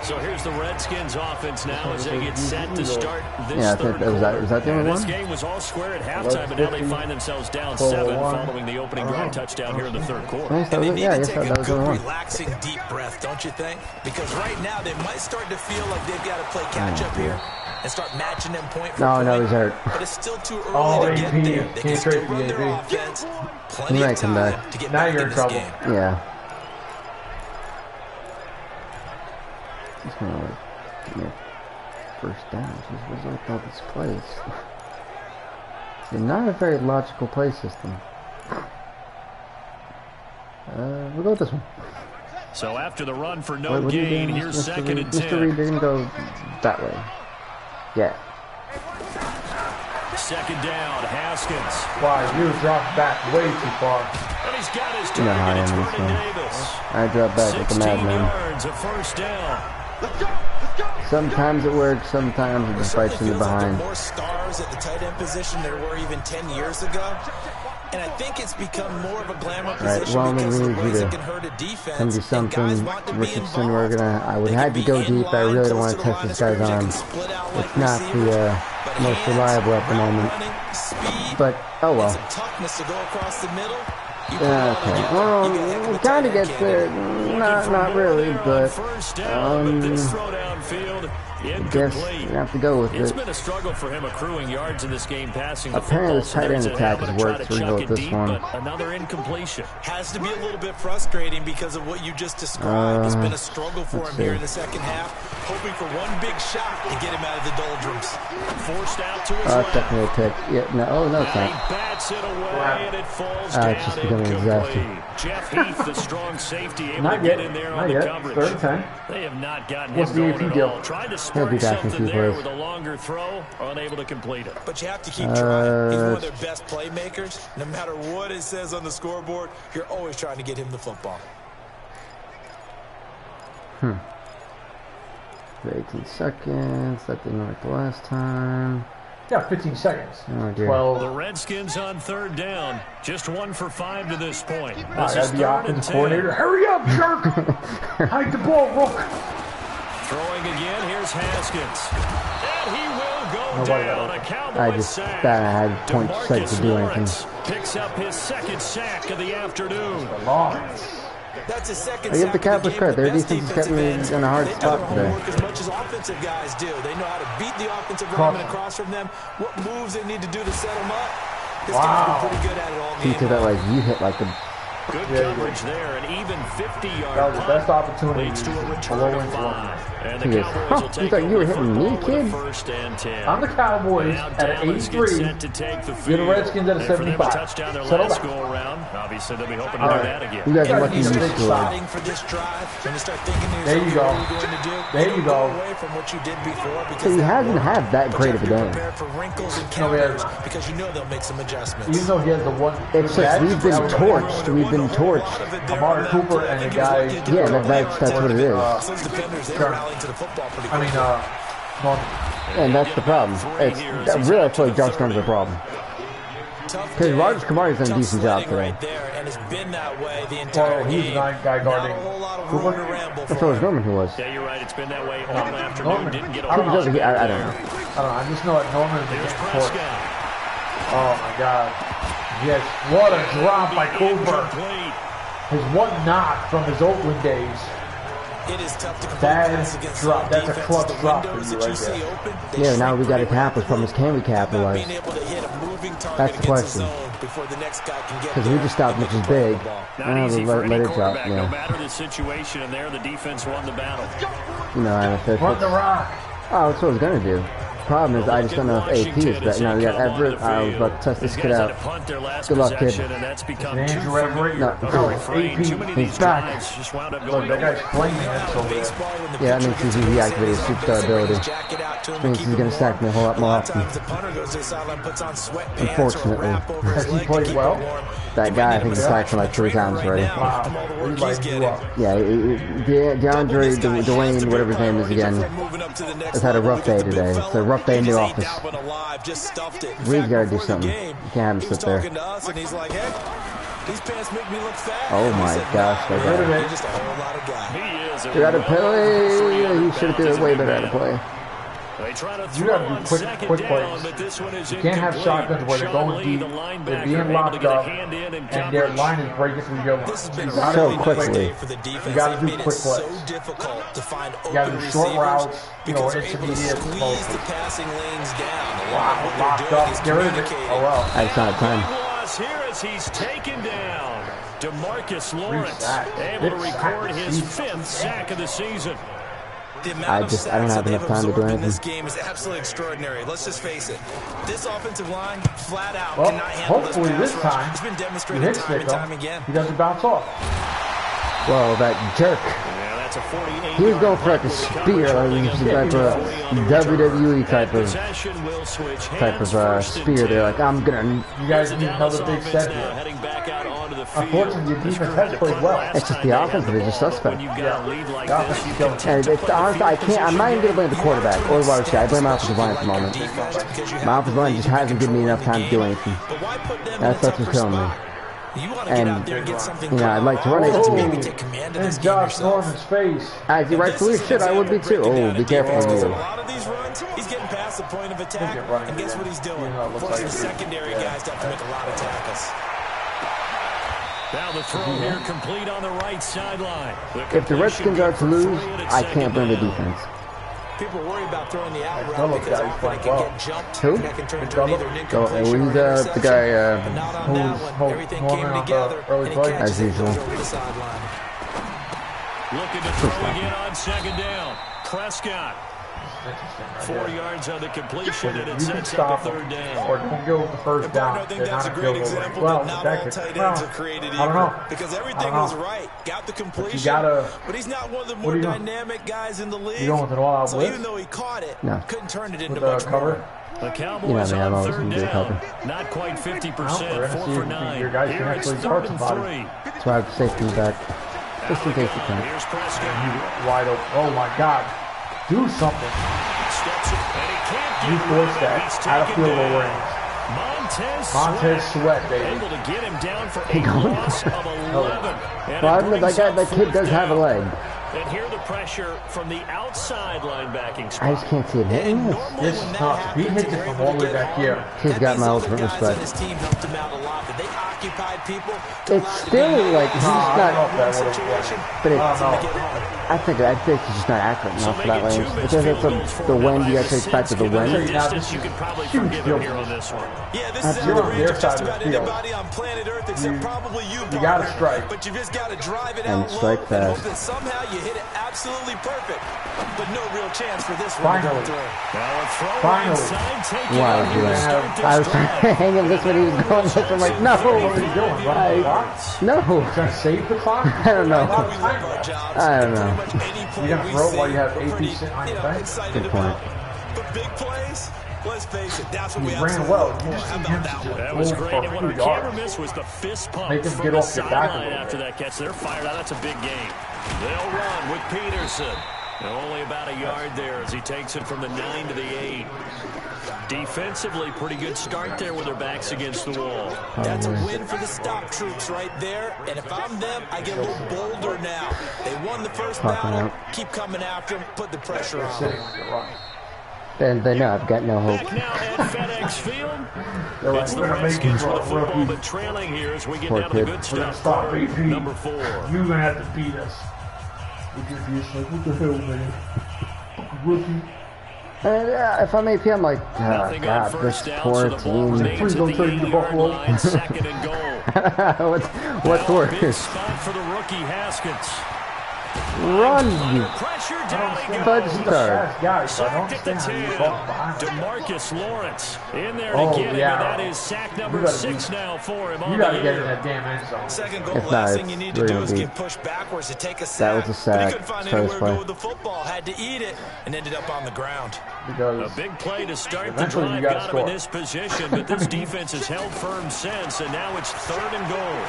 So here's the Redskins offense now as they get set to start this Yeah, I third think quarter. is that the only This one? game was all square at halftime, but now they find themselves down 7 following the opening drive touchdown here in the third quarter. Nice, that And was they it. need Yeah, I to guess take that a was the good, only one. relaxing, deep breath, don't you think? Because right now they might start to feel like they've got to play catch-up here and start matching them point for No, point. he's hurt. But it's still too early Oh, to get AP. there. They can Can't still trade for run their AP. offense. He Plenty might of come time back. to get Now back you're in in this trouble. game. Yeah. He's gonna like get me a first down. Jeez, what's up with all these plays? It's not a very logical play system. We'll go with this one. So after the run for no What are you gain, doing, here's Mr. second Reed? and Mr. 10. Reed didn't go that way. Yeah. Second down, Haskins. Wow, you dropped back way too far. And he's got his You know how I target. It's am, Vernon so. Davis. I dropped back like a 16 madman. yards, a first down. Sometimes it works, sometimes it just bites in the behind. More stars at the tight end position than there were even 10 years ago. And I think it's become more of a glamour position because of the ways it can hurt a defense. Come do something. Richardson, I would have to go deep. I really don't want to test this guy's arm. It's not the most reliable at the moment. But, oh well. Okay, well, we kind of get there. Not really, but I guess we have to go with it. It's been a struggle for him accruing yards in this game passing. Apparently, this tight end attack has worked. So we go with this one. Another incompletion. Has to be a little bit frustrating because of what you just described. It's been a struggle for him here in the second half. Hoping for one big shot to get him out of the doldrums. Forced out to his left. Definitely a pick. Yeah, no, oh no, it's not. He bats it away and it falls down. It's just becoming a disaster. Jeff Heath, the strong safety, able to get in there on the coverage. Third and 10. They have not gotten What's him the going AP at all. deal? Tried to He'll be spark back in something 2 there plays. with a longer throw, unable to complete it. But you have to keep trying. He's one of their best playmakers. No matter what it says on the scoreboard, you're always trying to get him the football. 18 seconds. That didn't work the last time. Yeah, 15 seconds. Oh, dear. 12. The Redskins on third down. Just 1 for 5 to this point. I This gotta is be 3rd and offensive 10. coordinator. Hurry up, jerk! Hide the ball, Rook. Throwing again, here's Haskins. And he will go down. A Cowboys I just sack. thought I had point six to do anything. Lawrence picks up his 2nd sack of the afternoon. Lawrence. That's his second I give the sack Cowboys of the credit. game. Their The best defense kept me defensive in a hard ends, spot they today. work as much as offensive guys do. They know how to beat the offensive lineman across from them, what moves they need to do to set them up. This guy's been pretty good at it all He game. said that like you hit like the. Good coverage there, and even 50-yard That was the best opportunity. leads to a return Below of and 5. And the He goes, Cowboys huh, will you take thought you were over hitting the me, football with kid? a 1st and 10. I'm the Cowboys Now at Dallas 83. gets set to take the You're the field. Redskins at a And for them to 75. touchdown their Settle last down. go around. Obviously, they'll be hoping to do that again. You guys are lucky you He's a big scored. shot. For this drive, when you start thinking to There yourself, you go. what are you going to do? There you don't go. away from what you did before because So he that hasn't worked. had that But great you of a have to be game. prepared for wrinkles and No, he counters hasn't. because you know they'll make some adjustments. Even though he has the one. It's just we've been torched. We've been torched. Amari Cooper and the guy. Yeah, that's what it is. Some defenders, they rallying to the football pretty I mean, quickly. Norman. And that's the problem. It's really I feel like Josh Gordon's the problem. Because Rogers Kamari's done a decent job today. Right there, and it's been that way the entire Well, he's game. the guy guarding Not a whole lot of Cooper. room to ramble That's for what was him. Norman who was. Yeah, you're right. It's been that way all afternoon. Norman. Didn't get a I don't lot know. of I don't know. I don't know. I just know that Norman is Here's against Court. Prescott. Oh my God. Yes, what a drop by Cooper. Incomplete. His one knock from his Oakland days. It is tough to That complete is passes against drop. some That's a defenses. clutch The drop for windows you that right see there. open, they Yeah, now shrink we got to pretty capitalize. Problem is, can we capitalize? Being able to hit a moving target That's the against question. the zone before the next guy can get Because we just stopped, which is big. Not easy for Let any it drop. quarterback, no Yeah. matter the situation, and there the defense won the battle. You know, and if Run the rock. oh, that's what I was gonna do. Problem is, I just don't know if AP is better. No, we got Everett. I was about to test this kid out. Good luck, kid. And that's become Andrew too Everett. No, No, refrain. Too many of he's these back. drives just wound up Look, going that guy's over. flaming us over there. baseball when the Yeah, that pitcher means gets he's a good reactivated his signal, superstar they say ability. raise jacket out to him to Means keep he's gonna him sack me a whole lot warm. more A lot often. of times the punter goes to the sideline, puts on sweatpants or a Unfortunately. wrap over Has his he leg played to keep well? him warm. That guy, I think, he sacked him like 3 times already. Wow. From all the work Everybody he's blew getting. up. Yeah, DeAndre, Dwayne, whatever his name is again, has had a rough day today. It's a rough day in the office. Reed's got to do something. You can't have him sit there. Oh my gosh, that guy. He's just a whole lot of guy. He is a They're out of play. He should have did it way better out of play. They try to You throw gotta on do quick second plays. down, but this one is You can't have incomplete. shotguns where they're Sean going Lee, deep, the they're linebacker, being able to locked get a up, hand in and their coverage. line is breaking through your line. This has been a gotta So really do nice quickly. day for the defense. You gotta They've do made quick it so plays. difficult to find You gotta open do short receivers routes, because they're able to intermediate, squeeze both. the passing lanes down. A lot of Wow, what locked they're up. doing is Get rid of it. communicating. Oh well. I just don't have time. Big loss here as he's taken down. DeMarcus Lawrence sack. able to Big sack. record his 5th sack of the season. The amount I of don't sacks have that enough they've time to do absorbed in anything. this game is absolutely extraordinary. Let's just face it. This offensive line, flat out, Well, cannot handle hopefully this this pass rush. time It's been he demonstrated hits time it and though. time again. He doesn't bounce off. Well, that jerk. Yeah, that's a 48. He was going for like a spear, like some type of WWE type of spear. They're like, I'm gonna. You guys need another big set here. Heading back out onto the the field. Unfortunately, your defense has played well. It's just the offense that is just suspect. When you've got a lead like The this, offense you is can killing. tend And to it's put the honestly, I field can't. I'm not even gonna blame the quarterback or the wide receiver. I blame my offensive line at the moment. My offensive line just hasn't given me enough time to do anything. That's what's killing me. You want to get out there and get something. I'd like to run it. Maybe take command of this And game Josh yourself. Norman's face. As he rightfully should, I would be too. Oh, be careful of A you. lot of these runs, he's getting past the point of attack, He's running and guess what he's doing? You know, it looks Forcing like the secondary guys to have to make a lot of tackles. Now the throw here complete on the right sideline. If the Redskins are to lose, I can't blame the defense. People worry about throwing the out route Double because guy often it playing can well. get jumped. Who? And that can turn into either an So, incompletion he's or an the interception. guy But not on that who's one. Everything came Norman on the together, early and he play? catches As it, usual. goes over the sideline. Looking to throw again on second down. Prescott. Interesting. 4 yards on the completion, and it You can sets up stop a third them, down. or don't go with the first down. I think They're that's not a a great field goal. example Well, that not that all could, tight well, ends are created I don't know. equal. Because I everything don't was know. right. Got the completion. gotta- But he's not one of the what more are you doing? dynamic guys in the league. You going with an all-out so blitz? even though he caught it, No. couldn't turn it into With the much cover? more. The Cowboys You know, man, I'm on always third gonna be a down. cover. Not quite Well, 50%, we're gonna 4 see for if 9. your guys Here can it's actually 3rd hurt and somebody. 3. That's why I have safety back. Just in case you can. Here's Prescott. You wide open. Oh my God. Do something. Steps it, and he can't get You rid forced of it. that He's out of taken field goal down. range. Montez Sweat, baby. able to get him down for a loss of 11. And Well, I it don't know, brings that up kid does 4th have a down. leg. And here the pressure from the outside linebacking I spot. just can't see it hitting this. Normally This when is that tough. happens He hits and it they're from able all to the way get back home, here. He's that got means my the ultimate other guys respect. on his team helped him out a lot. That they occupied people. It's still like he's I don't know not. if that would have situation. But I it's. don't know. I think he's just not accurate enough for that making range. two Because missed it's field goals for the him. wind. Now, You by have to expect sense, the given wind. the distance, you could probably Huge forgive him field here goal. on this one. Yeah, this That's is in the on range their of just side of about the field. anybody on planet Earth except probably you, You gotta partner. strike. But you just got to drive it And out low strike and fast. hope that somehow you hit it absolutely perfect. But no real chance for this one to go Finally. through. Now a throw Finally. inside, taken Wow, out here to dude. start I was this trying drive. to hang him this when he was going this. I'm like, no. What are you doing? Running the clock? No. Trying to save the clock? I don't know. We love our jobs. I don't know. Pretty much any play You're gonna we throw see, while you have we're AP pretty, sitting on your you know, bench? excited Good about. point. But big plays, let's face it, that's what we He ran absolutely well. look You for. just How see about him that one? That was move great. for And a what few our camera yards. missed was the fist pump Make him from get the off your back a sideline little after bit. that catch. They're fired out. That's a big game. They'll run with Peterson. And only about a yard there as he takes it from the 9 to the 8. Defensively, pretty good start there with their backs against the wall. That's a win for the stop troops right there. And if I'm them, I get a little bolder now. They won the first battle. Keep coming after them. Put the pressure on Sitting them. on the run. And they know I've got no hope. Back now at FedEx Field. They're like, It's the we're gonna make you Redskins for with a the football, rookie. but trailing here as we get Poor down to the kid. good We're gonna stuff. stop AP. Number 4. You're gonna have to beat us. We're just like, what the hell, man? Rookie. If I'm AP, I'm like, oh, Nothing on God, this first down, poor so the ball team. remains Please at don't the take the 8-yard Buffalo. line, 2nd and goal. What's Now a big worse? spot for the rookie Haskins. Run, you Under pressure, down he fudge goes. star. Fast guy, so I don't Sacked at the understand how 10. you walk behind him. DeMarcus Lawrence in there to Oh, get him, yeah. and that is sack number gotta 6 be- now for him You on gotta the get in year. that damn end zone. Second goal, It's last not. thing you need It's to do really is deep. get pushed backwards to take a That sack. was a But he sack. couldn't find First anywhere to play. go with the football. Had to eat it and ended up on the ground. Because A big play to start the Eventually you drive, gotta got him in score. this position, but this defense has held firm since, and now it's 3rd and goal.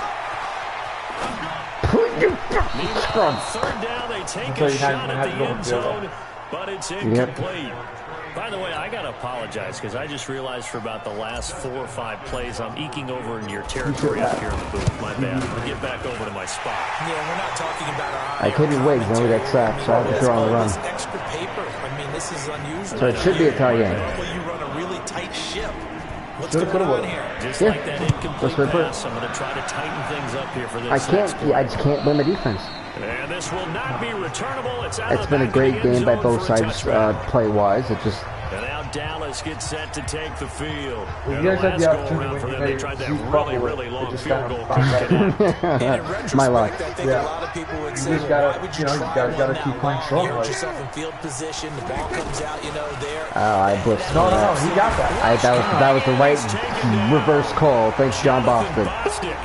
Meanwhile, on 3rd down, they take Until a you shot have at to the go end field goal. zone, but it's incomplete. By the way, I got to apologize because I just realized for about the last 4 or 5 plays, I'm eking over into your territory up here in the booth. My bad. I'll get back over to my spot. Yeah, we're not talking about our I couldn't wait when we got sacked, so I had to throw on the run. This extra paper. I mean, this is unusual. So it should be a tie game. Normally you run a really tight ship. What's Should've, going on could've, here? Just Yeah. like that incomplete That's what I put. pass, I'm going to try to tighten things up here for this I next can't. play. I just can't blame the defense. And this will not be returnable. It's out It's of been a the back of great the end game by zone both for a sides, touchback. play-wise. It just And now Dallas gets set to take the field. you And guys the had the last opportunity go-around for when them, you they made tried that Zeke really, Buffalo, really it long just field kind goal. of Couldn't get it. And in retrospect, My luck. I think Yeah. a lot of people would You say, just well, gotta- why would you know, you try guys gotta one keep now? playing strong, You hurt right? yourself in field position. The ball comes out, you know, there. I blitzed No, that. he got that. That was the right reverse call. Thanks, John Boston. Bostic.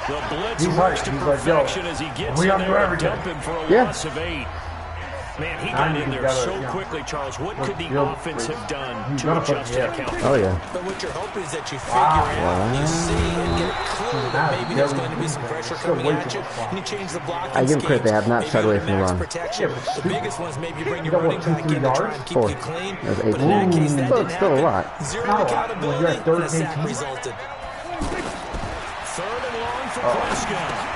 The blitz He's works right. to He's like, yo, perfection as he gets we in under there and everything. dump him for a Yeah. loss of 8. Man, he got in there so quickly, Charles. What could the offense have done to adjust to the counter? Oh, yeah. But what you're hoping is that you figure out, you see, and get a clue that maybe there's going to be some pressure coming at you, and you change the block. I give him credit, they have not shied away from the run. The biggest one is maybe you bring your running back in to try and keep you clean. That's But in that case, that didn't still a happen. lot. Zero accountability, and a sack resulted. Third and long for Prescott.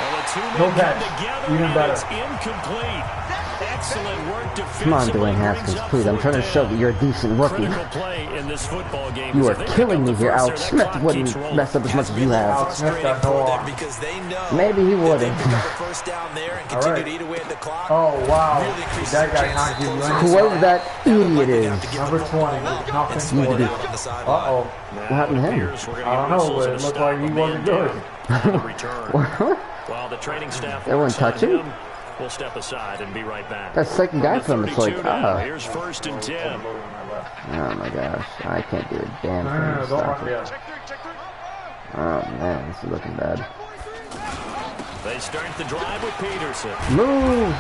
Well, the two No men catch. come together, Even and better. it's incomplete. Excellent work defensively. Come on, Dwayne Haskins, please. I'm trying to show that you're a decent rookie. Critical play in this football game. You are If they pick killing up me the here. first, Alex that Smith clock wouldn't keeps rolling. mess up as much as you have. Alex Smith got no arm. Because they know Maybe he if they wouldn't. pick up the first down there and continue to eat away at the clock. Oh, wow. Really increases That their guy chances not giving you of anything. Whoever that idiot is. Number 20. Nothing. You do. Uh-oh. What happened to him? I don't know, but it looked like he wasn't good. While the training staff Everyone works on touch him? We'll step aside and be right back. That second guy from him, it's like, 32 now. oh. Here's 1st and 10. Oh my gosh, I can't do a damn No, thing to don't stop run it. yet. Oh man, this is looking bad. They start the drive with Peterson. Move!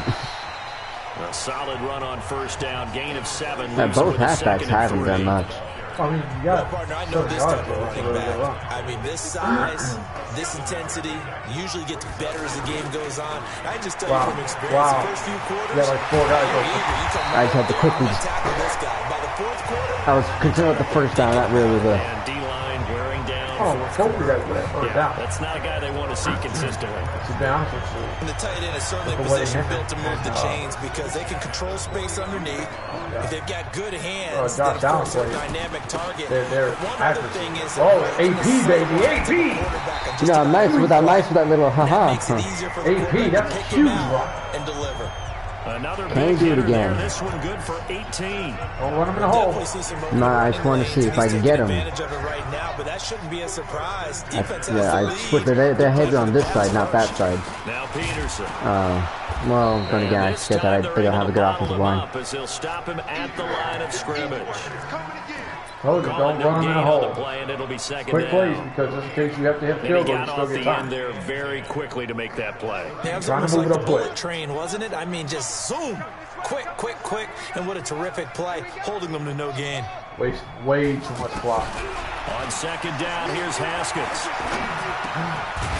A solid run on 1st down, gain of 7. Yeah, leaves them both with a halfbacks 2nd and haven't 3. done much. I mean, you got Partner, I know this type of running back. I mean, this size, this intensity usually gets better as the game goes on. I just tell you from experience, the first few quarters, You got like 4 guys open. I just had to quickly. tackle this guy. By the 4th quarter, I was concerned with the first down, not really the. And D-line wearing down. Oh, both you guys were Yeah, down. that's not a guy they want to see consistently. To be honest with you. and the tight end is certainly a Look at what he position hit. built to move the chains because they can control space underneath. If they've got good hands, Josh then of course Allen they're a plays. dynamic target. They're But one other accuracy. thing is Oh, AP, baby, AP! You know, I'm nice with that little haha. makes it easier for the AP, quarterback that's to pick huge, him out bro. and deliver. Another Can he big do it hitter there. again? This one good for 18. Don't run him in the hole. Definitely see some movement No, I running just want to lanes, see and if I he's can taking get him. advantage of it right now, but that shouldn't be a surprise. Defense has Yeah, the I lead. switched. They're heavy on this side, not that side. Now Peterson. Well, then again, I This forget that time I they're think I'll able have a to good bottle offensive him line. up as they'll stop him at the line of scrimmage. Told you, Calling don't no run him in gain the on the hole. play, and it'll be 2nd Quick plays, down. because just in case you have to hit And he field goal, you got still off get the time. end there very quickly to make that play. Yeah, it was Trying to almost move like it the up quick. bullet train, wasn't it? I mean, just zoom. Quick, quick, quick. And what a terrific play, holding them to no gain. Waste way too much clock. On 2nd down, here's Haskins.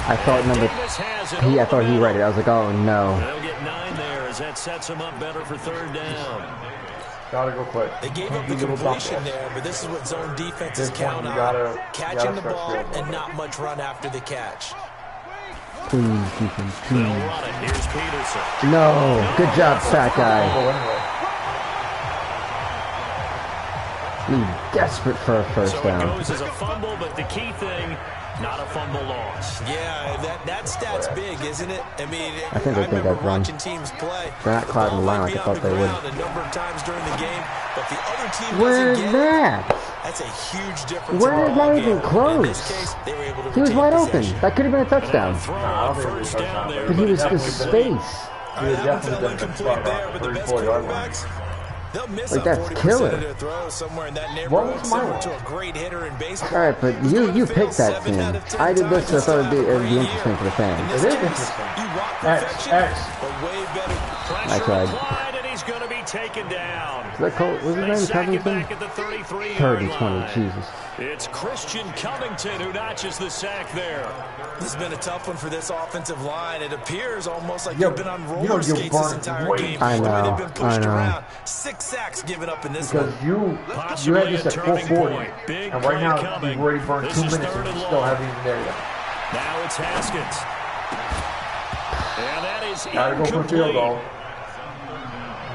I thought Davis has it. I thought he read it. I was like, oh no. They'll get 9 there as that sets him up better for 3rd down. Gotta go quick. They gave up the Little dump completion off. there, but this is what zone defenses This one, count you on. gotta Catching the stretch ball field goal. and not much run after the catch. Please, defense, They'll please. run it. Here's Peterson. No. Good job, fat guy. Oh, anyway. He's desperate for a first So it down. goes as a fumble, but the key thing, not a fumble loss. Yeah, that stat's big, isn't it? I mean, I think they think remember I've run. watching teams play. They're not clouding the line like I thought they would. A number of times during the game, but the other team Where's doesn't get it. that? That's a huge difference. Where in the is ball not even game. In close? this case, they were able to He was retain wide open. possession. That could have been a touchdown. Throw I on don't think it was 1st down touchdown. there, But he but was it's in incomplete. space. He was That one definitely fell been incomplete there, but the best 34-yard line. quarterbacks, they'll miss Like, on that's 40% killer. of their throws somewhere in that What neighborhood, was my similar one? to a great hitter in baseball. Alright, but Who's going you to fail picked that 7 out team. of 10 I did this, so I times thought and it'd still be have a great interesting for the year? fans. In It this is case, interesting. You want X, perfection, X. but way better. Pressure tried. applied, and he's going to be taken down. Is that Cole? Was his They name sack it Covington? back at the 33-yard 30, line. 20, Jesus. It's Christian Covington who notches the sack there. This has been a tough one for this offensive line. It appears almost like Yo, they've been on you know roller you're skates this burnt entire way game. I The way know, they've been pushed I know. around. 6 sacks given up in this Because one. you Possibly had this a at turning 440, point. Big and right play now coming. you've already burned This 2 is minutes 3rd and and you still long. haven't even there yet. Now it's Haskins. And that is Gotta go for a field goal.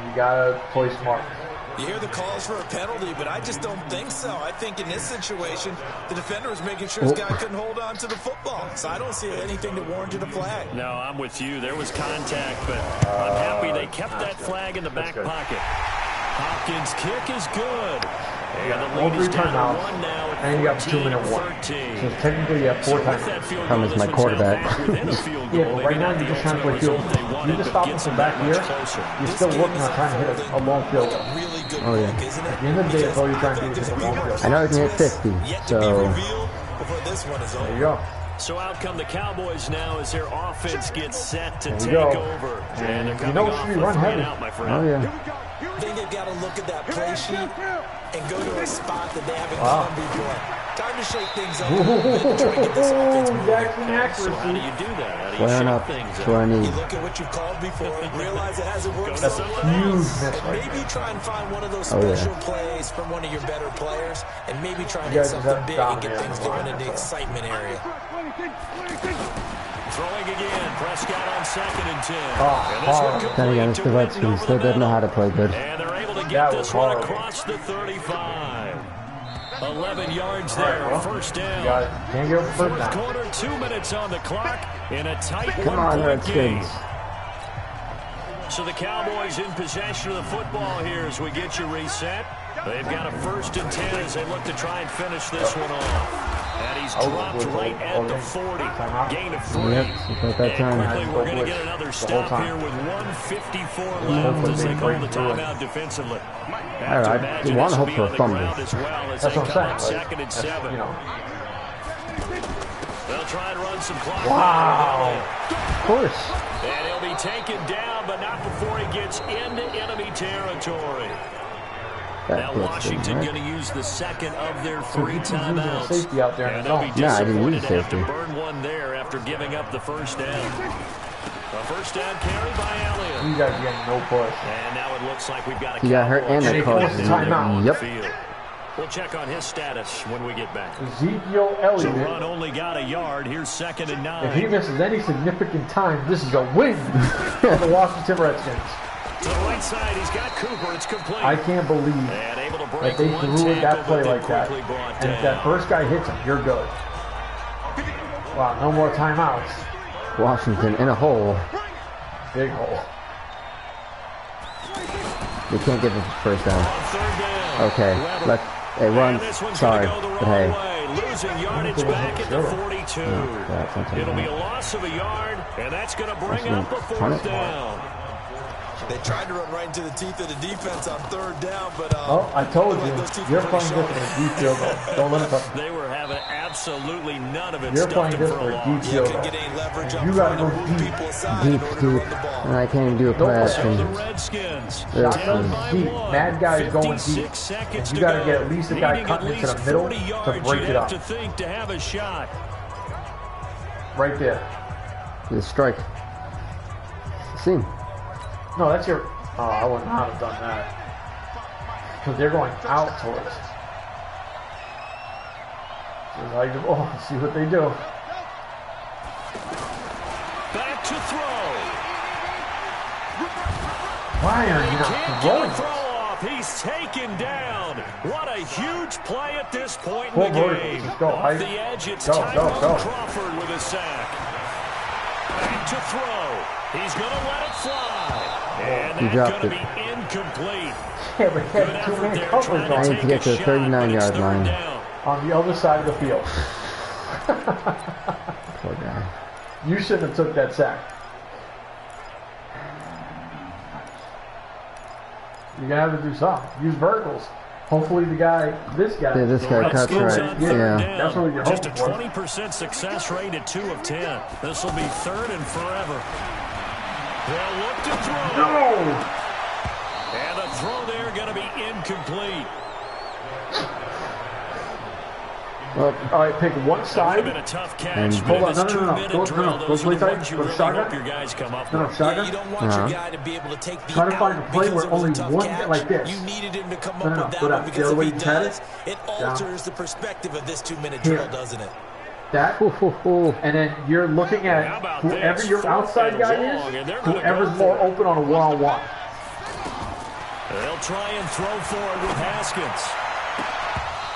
You gotta play smart. You hear the calls for a penalty, but I just don't think so. I think in this situation, the defender was making sure his guy couldn't hold on to the football. So I don't see anything that warranted a flag. No, I'm with you. There was contact, but I'm happy they kept that flag in the back pocket. Hopkins' kick is good. And the All lead 3 is down to timeouts, 1 now at and you got 2-minute warning. 14-13. So technically you have 4 With times. that field Problem goal, is my this one's now quarterback. back within a field goal. Yeah, but Maybe right now not you're the just trying to play ultimate field result goal. they wanted, You just but stop gets them them from back that here. much closer. You're still working on trying to hit a long field goal. Really good Oh, yeah. look, isn't it? At the end of the day, that's all you're trying to do is hit a long field I goal. know he can hit 50, Yet to be so revealed before this one is There over. you go. So out come the Cowboys now as their offense gets set to take go. over. And they're You coming know off we a run 3 heavy. and out, my friend. Oh yeah. I think they've got to look at that play sheet and go to a spot that they haven't gone before. Time to shake things up a little bit and try to get this offense moving. So how do you do that? How do you Squaring shake up. things That's what I up? need. You look at what you've called before, realize it hasn't worked. That's a huge miss And right maybe try and find one of those Oh, yeah. special plays from one of your better players, and maybe try and You hit guys something have big and get dominated things the going line, in the so. excitement area. Throwing again. Prescott on 2nd and 10. Oh, And this one horrible. Then again, it's the complete to Redskins. Whitten They over the didn't know how to middle. play good. And they're able to That get was this one horrible. across the 35. 11 yards All right, there, well, first you down. got it. Can't give up first Fourth down. quarter, 2 minutes on the clock in a tight Come on, one-point game. Redskins. So the Cowboys in possession of the football here as we get you reset. They've got a 1st and 10 as they look to try and finish this one off. And he's dropped right at the 40. Gain of 3. Yep, it's like that time. And quickly we're going to get another stop here with 1:54 left as they call the timeout defensively. All right, you want to hope for a fumble. As well as That's they what come I'm up saying. 2nd and That's, 7. you know. They'll try and run some clock. Wow. Of course. And he'll be taken down, but not before he gets into enemy territory. That Now feels Washington good, going to use the second of their So 3 he keeps using a timeouts. safety out there in And the they'll be zone. Nah, I didn't disappointed use to have to safety. burn one there after giving up the first down. A first down carry by Elliott. You guys are getting no push. And now it looks like we've got a He got hurt and Cowboys they called taking him. it down Timeout. on the Yep. field. We'll check on his status when we get back. Ezekiel So Elliott. run only got a yard. Here's 2nd and 9. If he misses any significant time, this is a win for the Washington Redskins. To the right side, he's got Cooper. It's complete. I can't believe And able to break that they one threw tackle, that play but like that. quickly brought And if down. that first guy hits him, you're good. Wow, no more timeouts. Washington in a hole. Big hole. They can't get the first down. On 3rd down. Okay, Weber. hey, run. And this one's Sorry, gonna go the but wrong hey. way. Losing yardage back at the 42. that's not It'll be bad. a loss of a yard, and that's going to bring Actually, up a punt 4th it. down. They tried to run right into the teeth of the defense on 3rd down, but Oh, I told looked you. like those teeth You're were playing showing. different with deep field goal. Don't let him touch. They were having absolutely none of it. You're Stuffed playing them for a different with loss. deep You field can goal. get any leverage up You gotta front and go move deep. people aside Deep, in order to deep. run the ball. And I can't even do a play Don't So action. the Redskins Yeah. down by Deep. 1. Mad guy is going 56 deep. seconds And you to gotta go. get at least a guy Needing cutting at into the least middle 40 to yards, break you'd it have up. to think to have a shot. Right there. The strike. See him. No, that's your... Oh, I would not have done that. Because they're going out towards. So like, oh, see what they do. Back to throw. Why are you Can't not get a throwing throw this? off. He's taken down. What a huge play at this point in Full the vertical. game. Just go. Off the edge, it's Go, Tyrone go. Crawford with a sack. Back to throw. He's going to let it fly. And He that's dropped going to it. be incomplete. Yeah, but he Good had two effort man there coverage trying on, I need to get to the take a shot, 39-yard but it's line. third down. on the other side of the field. Poor guy. You shouldn't have took that sack. You're going to have to do something. Use verticals. Hopefully this guy... Yeah, this guy cuts Redskins right. on third Yeah. down. That's what you're Just a hoping for. 20% success rate at 2 of 10. This will be 3rd and forever. They'll look to throw. No! And the throw there going to be incomplete. Well, All right, pick one That would side. have been a tough catch. And- but Hold in on, this no. 2-minute Go drill, those play are the tight. ones you Go really shotgun. hope your guys come up No, with. Yeah, shotgun. you don't want your guy to be able to take the Try to find out a play because where it was only a tough one catch. like this. You needed him to come No, up no, with that go one down. because The other if way he you had does, it. it alters the perspective of this 2-minute Here. drill, doesn't it? That. hoo, hoo, hoo. And then you're looking How at about whoever this? your 4th outside and guy long, and they're is, gonna whoever's go more for it. open on a one-on-one. They'll try and throw forward with Haskins.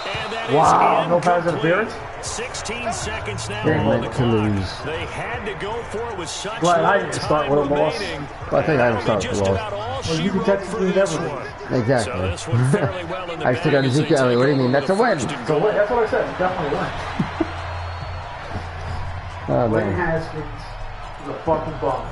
And that Wow, is no pass incomplete. interference? 16 seconds now They on meant the to clock. lose. They had to go for it with such Glad I little didn't start time with a loss. remaining. Well, I think I That'll would start be with just a loss. about all Well, she you can wrote technically for this never one. lose. Exactly. So this one fairly well in the I still got bag as they Ezekiel Elliott. What do you take mean? over That's a the win. first and So goal. that's what I said. Definitely win. Oh, Wayne man. Haskins is a fucking bum.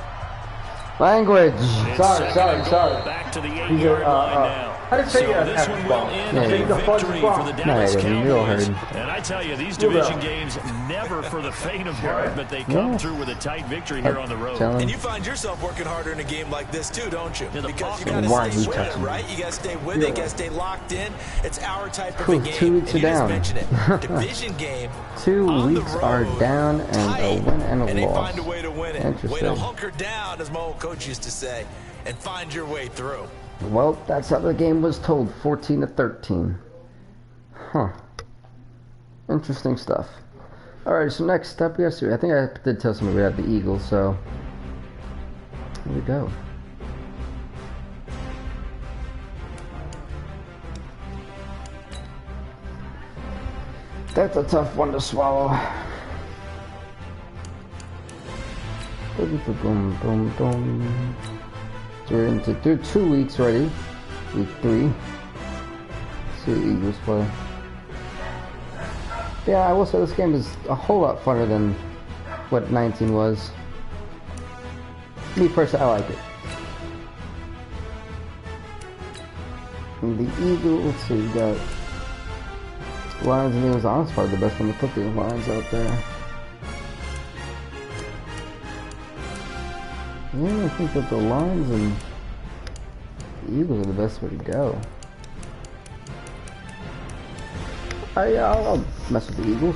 Language. It's Sorry. second and goal. Back to the He's 8-yard a, line now. didn't say So this one will end Yeah, a you victory for the Dallas No, you all Cowboys. heard. And I tell you, these division games never for the faint of heart, but they come through with a tight victory here on the road. And you find yourself working harder in a game like this too, don't you? Because you got to Why stay he with it, touching right? You got to stay with it, you got to stay locked in. It's our type of a Whew, game. 2 weeks and you are down. just mentioned it. Division game. 2 on the weeks are road, down and tight, a win and a and they loss. find a way to win it. Way to Interesting. hunker down, as my old coach used to say, and find your way through. Well, that's how the game was told, 14-13. Huh. Interesting stuff. Alright, so next up we have to, I think I did tell somebody we have the Eagles, so here we go. That's a tough one to swallow. Boom, boom, boom, boom. So we're into through 2 weeks already. Week 3. Let's see the Eagles play. Yeah, I will say this game is a whole lot funner than what 19 was. Me personally, I like it. And the Eagles, let's see, we got Lions and Eagles. Honestly, probably the best one to put the Lions out there. Yeah, I think that the Lions and the Eagles are the best way to go. I'll mess with the Eagles.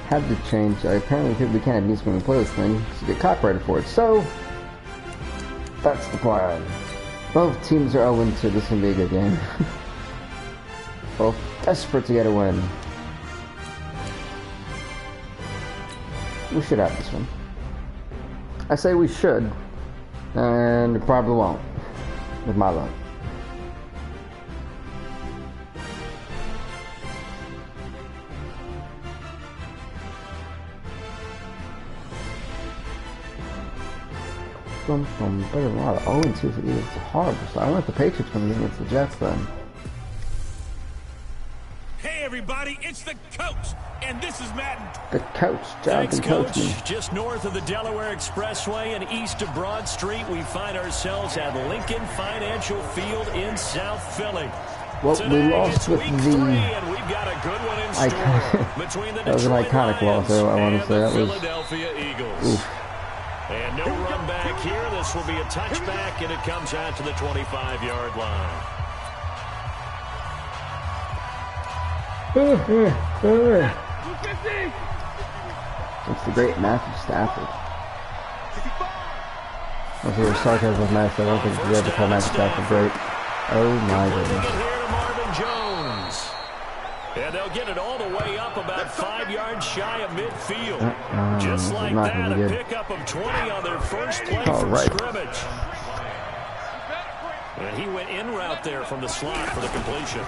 Had to change. Apparently, we can't have music when we play this thing to get copyrighted for it. So that's the plan. Both teams are 0-2. This is gonna be a good game. Both desperate to get a win. We should have this one. I say we should, and it probably won't, with my luck. But a lot of 0-2 for the Eagles. It's horrible. So I want the Patriots coming in against the Jets then. Hey everybody, it's the coach, and this is Madden. The coach, Thanks, Jonathan Coach. Coachman. Just north of the Delaware Expressway and east of Broad Street, we find ourselves at Lincoln Financial Field in South Philly. Well, Today, we lost with week the 3, and we've got a good one in store between the that was an Detroit iconic loss, Lions I want to and say. the That was Philadelphia Eagles. oof. And no run back here. This will be a touchback, and it comes out to the 25-yard line. It's the great Matthew Stafford. If we were sarcasm with Matthew, I don't think we ever call Matthew Stafford great. Oh my Bring goodness. it here to Marvin Jones. And they'll get it all the way up about 5 yards shy of midfield. Just like not that, gonna be a good. pickup of 20 on their first play All from right. scrimmage. And he went in route there from the slot for the completion.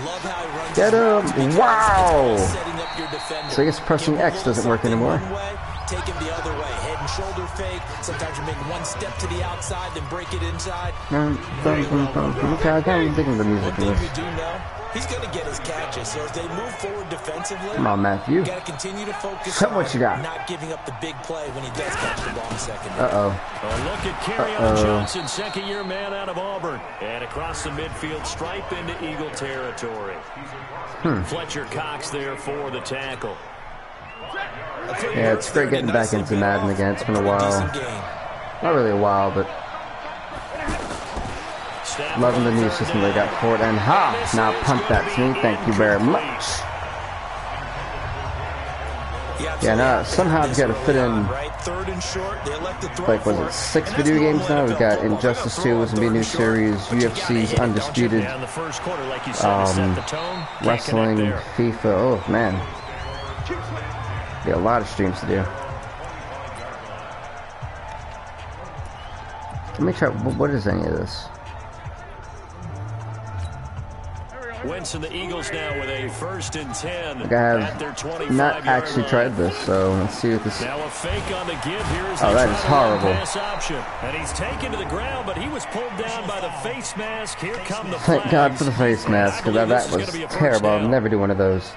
Love how he runs Get his routes him. because Wow. it's setting up your defender. So I guess pressing Give him a X doesn't little work anymore. something one way, take him the other way. Head and shoulder fake. Sometimes you make one step to the outside, then break it inside. Okay, I can't even think of the music One for thing this. you do know, he's going to get his catches. So as they move forward defensively, Come on, Matthew. you got to continue to focus Show on what you got. not giving up the big play when he does catch the ball in second. Uh-oh. A look at Kerryon Johnson, second-year man out of Auburn. And across the midfield stripe into Eagle territory. Fletcher Cox there for the tackle. Yeah, it's great getting back into Madden again. It's been a while. Decent game. Not really a while, but loving the new system they got for it. And ha! Now punt that to me. Thank you very much. Yeah, now somehow I've got to fit in, like, was it 6 video games now? We've got Injustice 2, was going to be a new series, UFC's Undisputed, wrestling, FIFA. Oh, man. Got a lot of streams to do. Let me try, what is any of this? Wentz and the Eagles now with a 1st and 10 Like I at their have 25-yard not actually line. tried this, so let's see what this... Now a fake on the give here as Oh, they that try is to run horrible. pass option. And he's taken to the ground, but he was pulled down by the face mask. Here come the Thank flags. God for the face mask, because that was terrible. I'll never do one of those.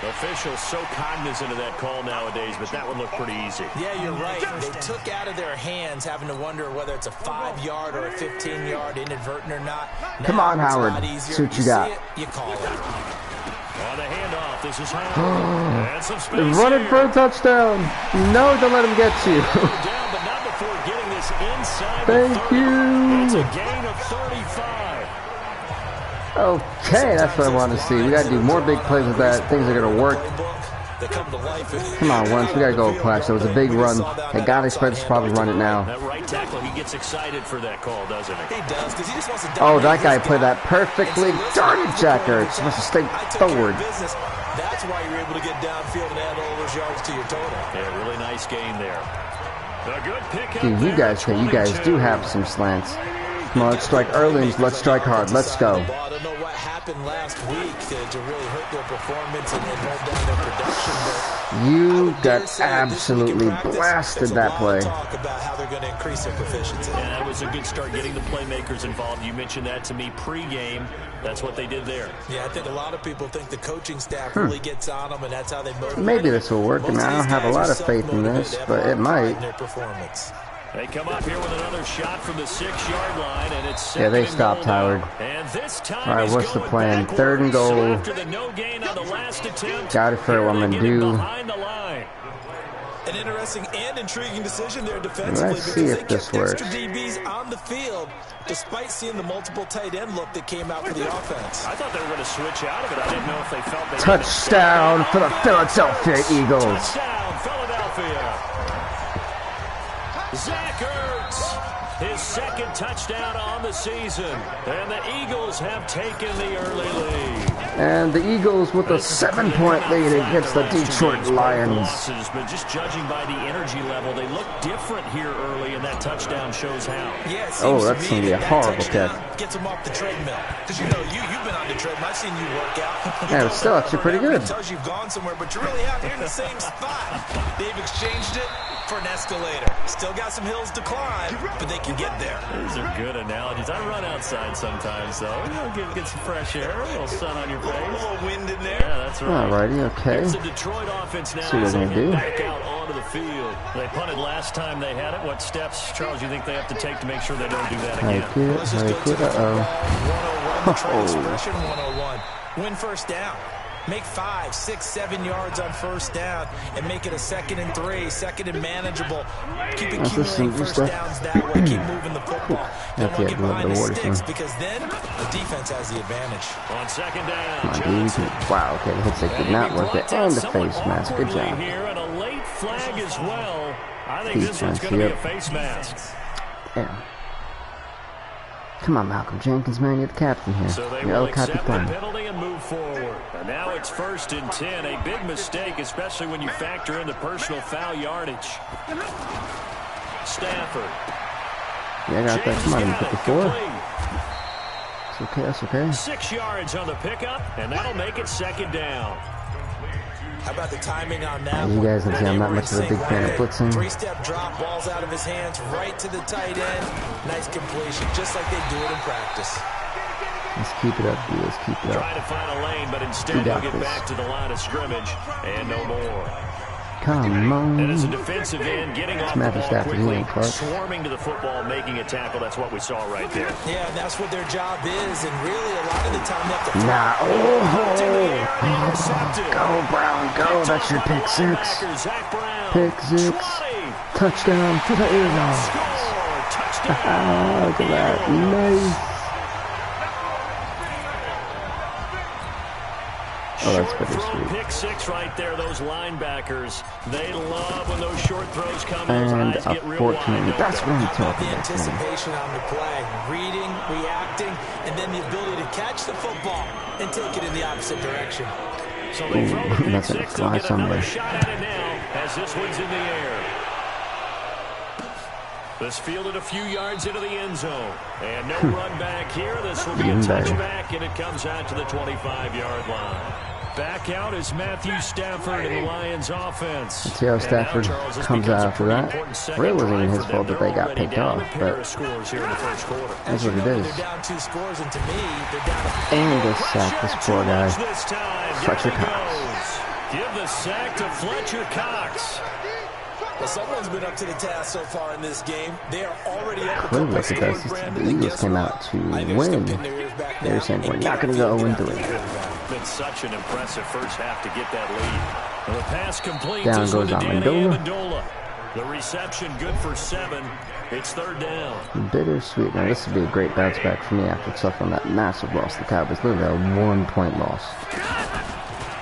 Officials so cognizant of that call nowadays, but that would look pretty easy. Yeah, you're right. They took out of their hands having to wonder whether it's a 5-yard or a 15-yard inadvertent or not. Come on, Howard. See what you got. You call it. On the handoff, this is Howard. And some space Running here. for a touchdown. No, don't let him get you. Down, but not before getting this inside Thank the 30. you. It's a gain of 35. Okay, that's what I want to see. We got to do more big plays with that. Things are going to work. Come on, once. We got to go Clash. That was a big run. I got to expect us to probably run it now. That right tackle, he gets excited for that call, doesn't he? He does, because he just wants to Oh, that guy played that perfectly. Darn it, Jacker. It's supposed to stay forward. That's why you're able to get downfield and add all those yards to your total. Yeah, really nice gain there. A good pick up Dude, you guys do have some slants. Come on, let's strike early. Let's strike hard. Let's go. I don't know what happened last week to really hurt their performance and hold down their production. But You got absolutely blasted that play. Talk about how they're going to increase their proficiency. Yeah, that was a good start getting the playmakers involved. You mentioned that to me pre-game. That's what they did there. Yeah, I think a lot of people think the coaching staff really gets on them, and that's how they motivate. Maybe this will work. I mean, I don't have a lot of faith in this, but it might. Their performance. They come up here with another shot from the 6-yard line, and it's Yeah, they second and stopped goal Howard. now. And this time All right, he's what's the going plan? backwards. 3rd and goal. So after the no gain on the last attempt, Got it for what I'm they're gonna getting do. behind the line. An interesting and intriguing decision there defensively. Let's see because if they this kept works. extra DBs on the field, despite seeing the multiple tight end look that came out for the offense. I thought they were going to switch out of it. I didn't know if they felt they Touchdown for the Philadelphia Eagles. Touchdown, Philadelphia. Zach Ertz, his 2nd touchdown on the season. And the Eagles have taken the early lead. And the Eagles with a 7-point lead against the Detroit Lions. Losses, but just judging by the energy level, they look different here early, and that touchdown shows how. Yeah, it Oh, seems that's to going to me be a that horrible touchdown catch. gets them off the treadmill. Because you've been on the treadmill. I've seen you work out. Yeah, it's still actually pretty good. It tells you've gone somewhere, but you're really out here in the same spot. They've exchanged it for an escalator. Still got some hills to climb, but they can get there. These are good analogies. I run outside sometimes, though. Get some fresh air, a little sun on your face. A little wind in there. Yeah, that's right. Alrighty, okay. Here's the Detroit offense now. See what they're as they gonna do. get back out onto the field. They punted last time they had it. What steps, Charles, you think they have to take to make sure they don't do that again? Hike it, Let's just go hike to it. the Uh-oh. 101, the trade Oh. expression 101. Win first down. Make 5, 6, 7 yards on first down and make it a 2nd and 3, 2nd and manageable. Keep accumulating first downs that way. Keep moving the football. Don't want to get behind the sticks because then the defense has the advantage. On 2nd down, Come on, dude. Johnson. Wow, okay, the hit stick did not work it. And the face mask. Good job. Here and a late flag as well. I think this one's Defense, going to be yep. a face mask. Yeah. Come on, Malcolm Jenkins, man. You're the captain here. So they You're will El accept the Capitan. penalty and move forward. And now it's 1st and 10. A big mistake, especially when you factor in the personal foul yardage. Stafford. Yeah, I got that. Come on, you put the 4. Complete. It's okay, that's okay. 6 yards on the pickup, and that'll make it 2nd down. How about the timing on that? You guys can see I'm not They were much of a in big sync fan of right there. blitzing. 3-step drop, balls out of his hands, right to the tight end. Nice completion, just like they do it in practice. Let's keep it up, dude. Let's keep it Trying up. to find a lane, but instead We they'll got get this. back to the line of scrimmage, and no more. Come And as a on. defensive end, getting off the Matthew ball Stafford, he quickly, ain't clutch. swarming to the football, making a tackle. That's what we saw right there. Yeah, and that's what their job is, and really a lot of the time they have to Nah. Oh, Intercepted. go, Brown, go. That's your pick 6. Backer, Zach Brown. Pick 6. 20. Touchdown for the Eagles. Score. Touchdown. Ah, look at that. Nice. Oh, that's Short throw, bittersweet. pick 6 right there. Those linebackers, they love when those short throws come. Those And eyes get real unfortunately, wide. that's what I'm How about talking the about. man. anticipation on the play, reading, reacting, and then the ability to catch the football and take it in the opposite direction. So they throw the pick That's gonna 6. They'll fly get another somewhere. shot at it now as this one's in the air. This fielded a few yards into the end zone. And no run back here. This will be a Even better. touchback, and it comes out to the 25-yard line. Back out is Matthew Stafford in the Lions offense. Let's see how Stafford comes out after that. Really wasn't even his fault that they got picked off, but that's what it is. And they sacked this poor guy, Fletcher Cox. Give the sack to Fletcher Cox. Well, someone's been up to the task so far in this game. They are already up. Look at this. The Eagles came out to win. They were saying we're not going to go 0-3. Been such an impressive first half to get that lead. The pass complete. Down goes Amendola. The reception good for 7. It's 3rd down. Bittersweet. Now this would be a great bounce back for me after suffering that massive loss to the Cowboys. Look at that 1-point loss.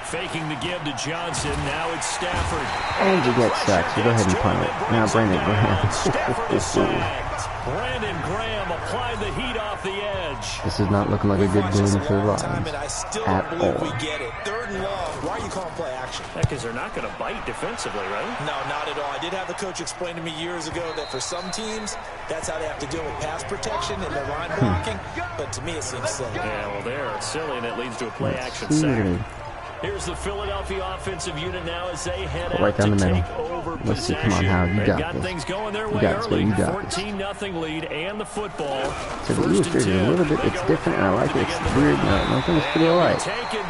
Faking the give to Johnson. Now it's Stafford. And you get sacked, so go ahead and punt it. Now Brandon Graham. Stafford is sacked. Brandon Graham applied the heat off the edge. This is not looking like a good game for the Lions at all. We get it. 3rd and long. Why are you calling play action? Because they're not going to bite defensively, right? No, not at all. I did have a coach explain to me years ago that for some teams, that's how they have to deal with pass protection and their line blocking. But to me, it seems silly. Yeah, well, there it's silly, and it leads to a play action sack. Here's the Philadelphia offensive unit now as they head out right down to the middle. take over Let's see, possession. come on, Howard, you got this. Things going their way You got this, early. you got this. 14-0 lead and the football. So the Eagles jersey is a little bit, it's different, and I like it. It's weird, but I think it's pretty alright.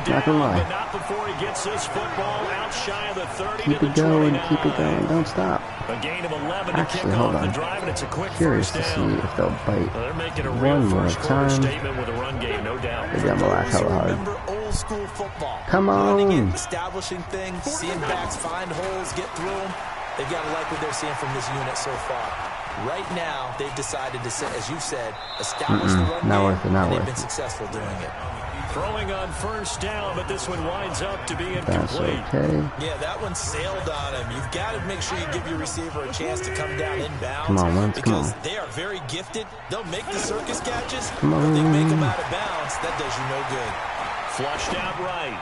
Not gonna lie. But not before he gets this football out shy of the 30 Keep to it the going, 29. keep it going, don't stop. A gain of 11 to Actually, kick hold off on. the drive, and it's a quick Curious first to see down. if they'll bite They're making a real one more first quarter time. statement with a run game, no doubt. Maybe I'm gonna laugh hella hard. Remember old school football. Come Running on. it, establishing things, seeing backs find holes, get through them. They've got to like what they're seeing from this unit so far. Right now, they've decided to, as you said, establish the run not game, worth it, not and they've worth been it. successful doing it. Throwing on first down, but this one winds up to be That's incomplete. okay. Yeah, that one sailed on him. You've got to make sure you give your receiver a chance to come down inbounds. Come on, Lance, come because on. they are very gifted. They'll make the circus catches, Come but if they make them on. out of bounds, that does you no good. Flushed out right.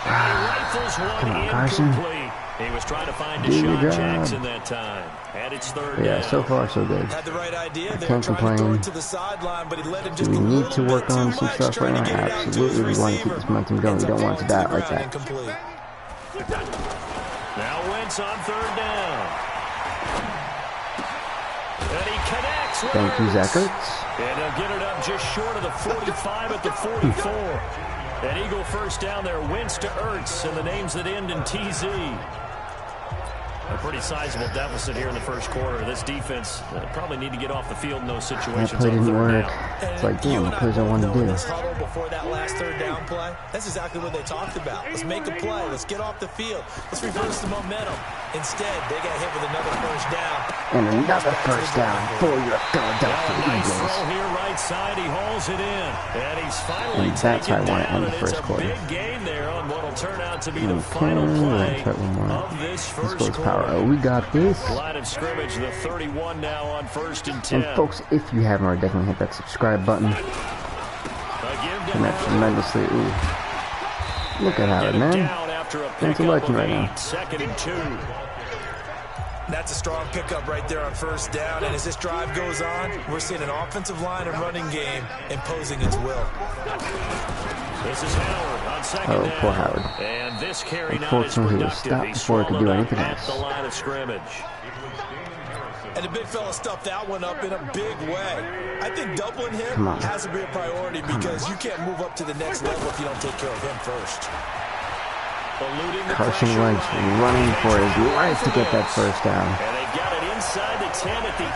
And he rifles one Come on, Carson. incomplete. He was trying to find Do your Deshaun job. Jackson that time. And it's 3rd Yeah, down. so far so good. Had the right idea. They Can't were trying to throw complain. it to the sideline, but he let him Do just we a need little to work bit on too some much, stuff trying right to now? get it out to his Absolutely, we want to keep receiver. this momentum going. Ends We up don't want to falling die like the ground that. incomplete. Now Wentz on 3rd down. And he connects with Thank you, Zach Ertz. Ertz. And he'll get it up just short of the 45 at the 44. An Eagle first down there. Wentz to Ertz, and the names that end in TZ. A pretty sizable deficit here in the first quarter. This defense probably need to get off the field in those That situations. play on didn't 3rd work. down. It's like, You damn, the and I plays I both wanted know to in do. this huddle before that last 3rd down play, that's exactly what they talked about. Let's make a play. Let's get off the field. Let's reverse the momentum. Instead, they got hit with another first down. And another first down for your Philadelphia Nice Eagles. throw here, right side. He hauls it in, and he's finally And that's how I taken want to down. end the And first it's a quarter. big gain there on what will turn out to be the Okay, final play let's try one more. of this Let's first go to power. quarter. Oh, we got this. Line of scrimmage, the 31 now on 1st and 10. And folks, if you haven't already, definitely hit that subscribe button. A give to And that Howard. tremendously. Ooh. Look at Howard, Get him man. down after a That's a pickup legend of right now. 8, 2nd and 2. That's a strong pickup right there on first down. And as this drive goes on, we're seeing an offensive line and running game imposing its will. This is Howard on 2nd Oh, down. poor Howard. And this carry not as Unfortunately, he was productive. stopped He before he could do swallowed anything up at else. the line of scrimmage. And the big fella stuffed that one up in a big way. I think doubling him Come on. has to be a priority because you can't move up to the next level if you don't take care of him first. Eluding the Carson pressure Wentz right. running for his life to get that first down. And they've got it inside the 10 at the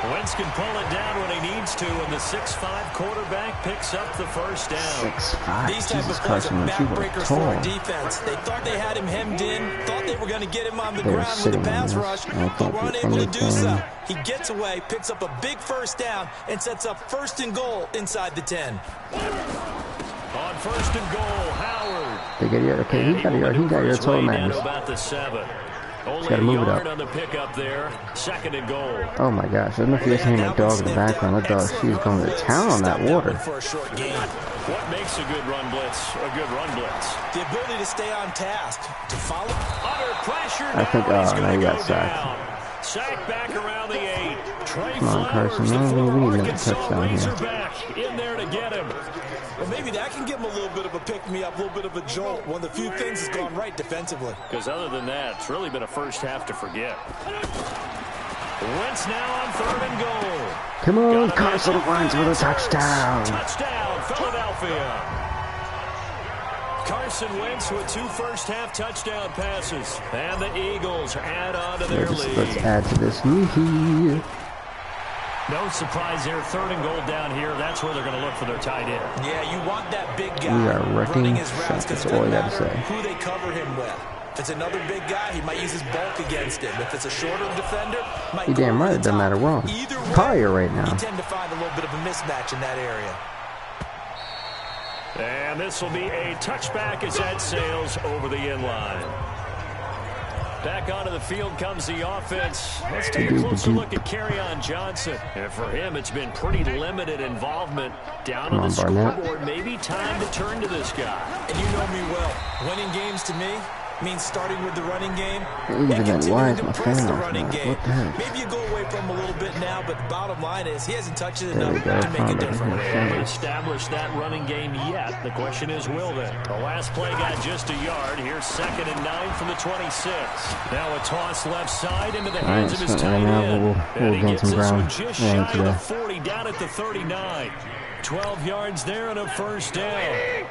8. Wentz can pull it down when he needs to, and the 6'5" quarterback picks up the first down. 6'5". These type Jesus, of plays are Carson Wentz, you were backbreakers for our tall. defense. They thought they had him hemmed in, thought they were going to get him on the They were ground with a sitting on pass this, rush, and I but can't were do unable to do so. anything. He gets away, picks up a big first down, and sets up 1st and goal inside the 10. On 1st and goal, Howard. They get you. Okay, he got a yard. He got a yard. That's all that matters. About the 7. Only gotta a move it yard up. on the pickup there. 2nd and goal. Oh my gosh! I don't know if you guys can hear my dog in the background. That dog, she's going to town on that water. For a short game. What makes a good run blitz a good run blitz? The ability to stay on task, to follow. Under pressure I think, now, he's now gonna you got go sacked. down. Sacked back around the 8. Come on, Carson. We need another touchdown here. Back in there to get him. Well, maybe that can give him a little bit of a pick-me-up, a little bit of a jolt. One of the few things that's gone right defensively. Because other than that, it's really been a first half to forget. Wentz now on 3rd and goal. Come on, Carson Wentz with a touchdown. Touchdown, Philadelphia. Carson Wentz with 2 first-half touchdown passes. And the Eagles add on to their lead. Let's add to this lead. No surprise there, 3rd and goal down here. That's where they're going to look for their tight end. Yeah, you want that big guy We are wrecking running his routes because that's it all doesn't I gotta matter say. who they cover him with. If it's another big guy, he might use his bulk against him. If it's a shorter defender, might You go damn over right, the it doesn't top. matter wrong. Either way, Fire right now. you tend to find a little bit of a mismatch in that area. And this will be a touchback as that sails over the inline. Back onto the field comes the offense. Let's take a closer look at Kerryon Johnson. And for him, it's been pretty limited involvement down on the scoreboard. Maybe time to turn to this guy. And you know me well. Winning games to me means starting with the running game Even and then, why continuing is to my press fan the off running now? game. What the heck? Maybe you go away from him a little bit now, but the bottom line is he hasn't touched it There we enough go. to make a difference. They haven't established that running game yet. The question is, will they? The last play got just a yard. Here's 2nd and 9 from the 26. Now a toss left side into the hands of his tight end. And he gain gets some this ground one just shy of the 40 down at the 39. 12 yards there and a first down.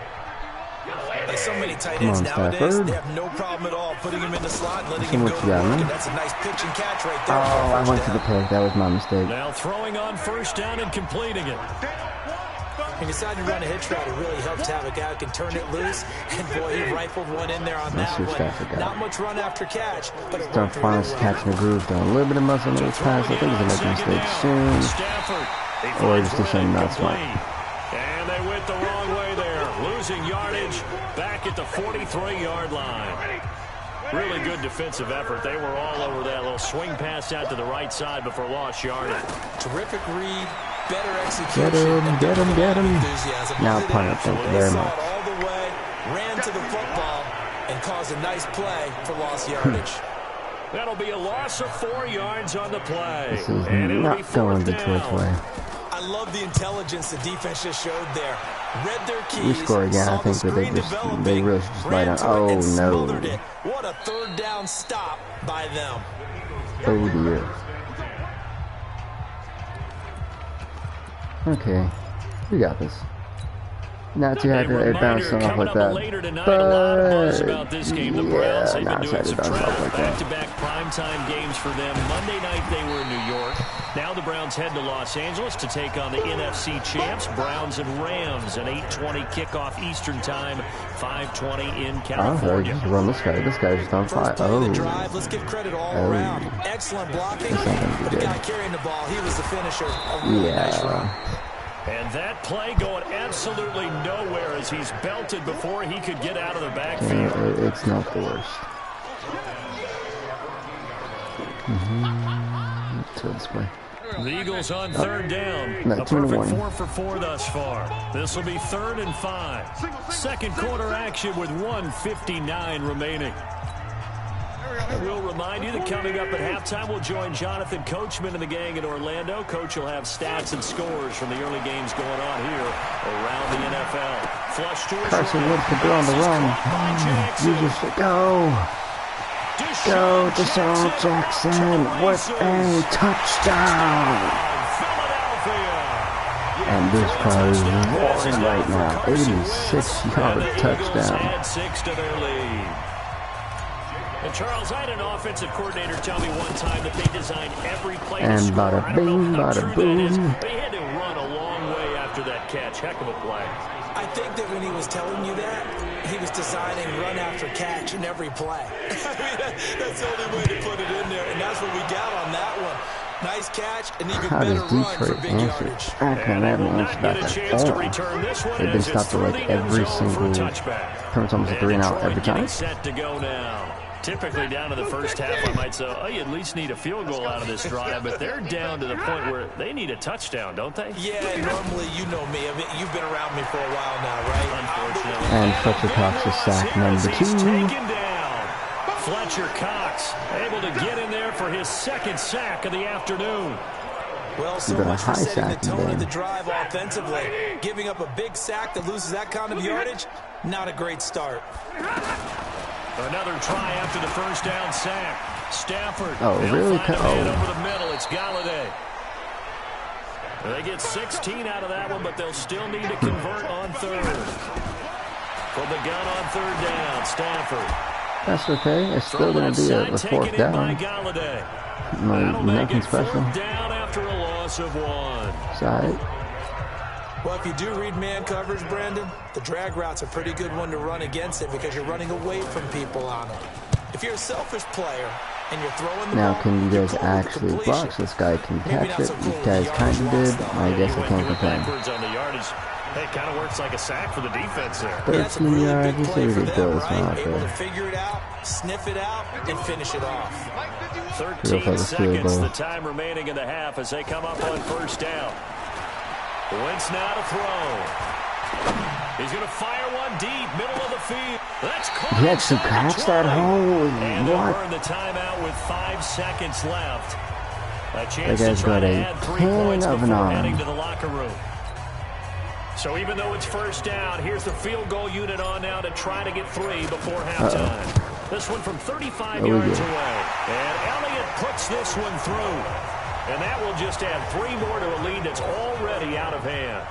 Like so many tight ends nowadays, Stafford. they have no problem at all putting him in the slot and letting So him what go you to got, work. man? And that's a nice pitch and catch right there. Oh, I went to the pick. That was my mistake. Now throwing on first down and completing it. He decided to run a hitch route. It really helped to have a guy who can turn it loose. And boy, he rifled one in there on that one. Not much run after catch, but it Start worked finally really well. catching the groove, though. A little bit of muscle in his pass. I think he's going to make a mistake soon. Stafford. Or just something not smart. And they went the wrong way there. Losing yardage back at the 43-yard line. Really good defensive effort. They were all over that little swing pass out to the right side before lost yardage. Terrific read, better execution. Get him. Enthusiasm. Now punt it. Thank you very Saw much. it all the way, ran to the football, and caused a nice play for lost yardage. That'll be a loss of 4 yards on the play. This is And it'll be not going 4th Detroit's down. way. I love the intelligence the defense just showed there. Read their keys. We score again. I think that they really should just lie down. Oh, no. What a 3rd down stop by them. Oh, dear. Okay. We got this. Not too happy that it bounced off like that. But, yeah, not excited to bounce off like that. Back-to-back primetime games for them. Monday night they were in New York. Now the Browns head to Los Angeles to take on the NFC champs, Browns and Rams. An 8:20 kickoff Eastern time, 5:20 in California. Just run this guy. This guy's just on fire. First play of the drive. Let's give credit all around. Excellent blocking. That's not gonna be But the good. guy carrying the ball, he was the finisher. A really nice run. And that play going absolutely nowhere as he's belted before he could get out of the backfield. It's not the worst. So this way. The Eagles on 3rd down. No, A 2 and perfect 1. 4 for 4 thus far. This will be 3rd and 5. Second quarter action with 1:59 remaining. We'll remind you that coming up at halftime, we'll join Jonathan Coachman and the gang in Orlando. Coach will have stats and scores from the early games going on here around the NFL. Flush to his Carson right. Wentz could go on the run. You just go. Go, Deshaun Jackson. What a touchdown. Philadelphia. And this crowd is roaring right now. 86-yard touchdown. Add 6 to their lead. And Charles, I had an offensive coordinator tell me one time that they designed every play to And score. bada I don't know bing, how bada true that is. boom. They had to run a long way after that catch. Heck of a play. I think that when he was telling you that, he was designing run after catch in every play. I mean, that's the only way to put it in there, and that's what we got on that one. Nice catch, and even How better does run for Detroit big answer? yardage. I can't have an answer back at all. They've been stopped at like every single, turns almost a 3 and out every time. Set to go now. Typically down to the first half, I might say, oh, you at least need a field goal out of this drive, but they're down to the point where they need a touchdown, don't they? Yeah, normally, you know me. I mean, you've been around me for a while now, right? Unfortunately. And Fletcher Cox is sack number He's 2. taken down. Fletcher Cox able to get in there for his 2nd sack of the afternoon. Well, so much for setting the tone of the drive offensively. Giving up a big sack that loses that kind of yardage, not a great start. Another try after the first down sack. Stafford. Oh, really? Over the middle, it's Galladay. They get 16 out of that one, but they'll still need to convert on third. From the gun on third down, Stafford. That's okay. It's still going to be a fourth down. Nothing special. Down after a loss of 1. Side. Well, if you do read man coverage, Brandon, the drag route's a pretty good one to run against it because you're running away from people on it. If you're a selfish player and you're throwing the now, ball, can you guys actually block? This guy can catch it. These guys kind of did. I guess I can't complain. It kind of works like a sack for the defense there. 13 yards. This is ridiculous. Able to figure it out, sniff it out, and finish it off. 13 seconds, the time remaining in the half as they come up on first down. Wentz now to throw. He's going to fire one deep, middle of the field. That's caught. He actually catch that hole. And What? burn the timeout with 5 seconds left. A chance That guy's to try got to a add 3 cannon points of an before arm. heading to the locker room. So even though it's first down, here's the field goal unit on now to try to get 3 before halftime. This one from 35 yards away. And Elliott puts this one through. And that will just add 3 more to a lead that's already out of hand.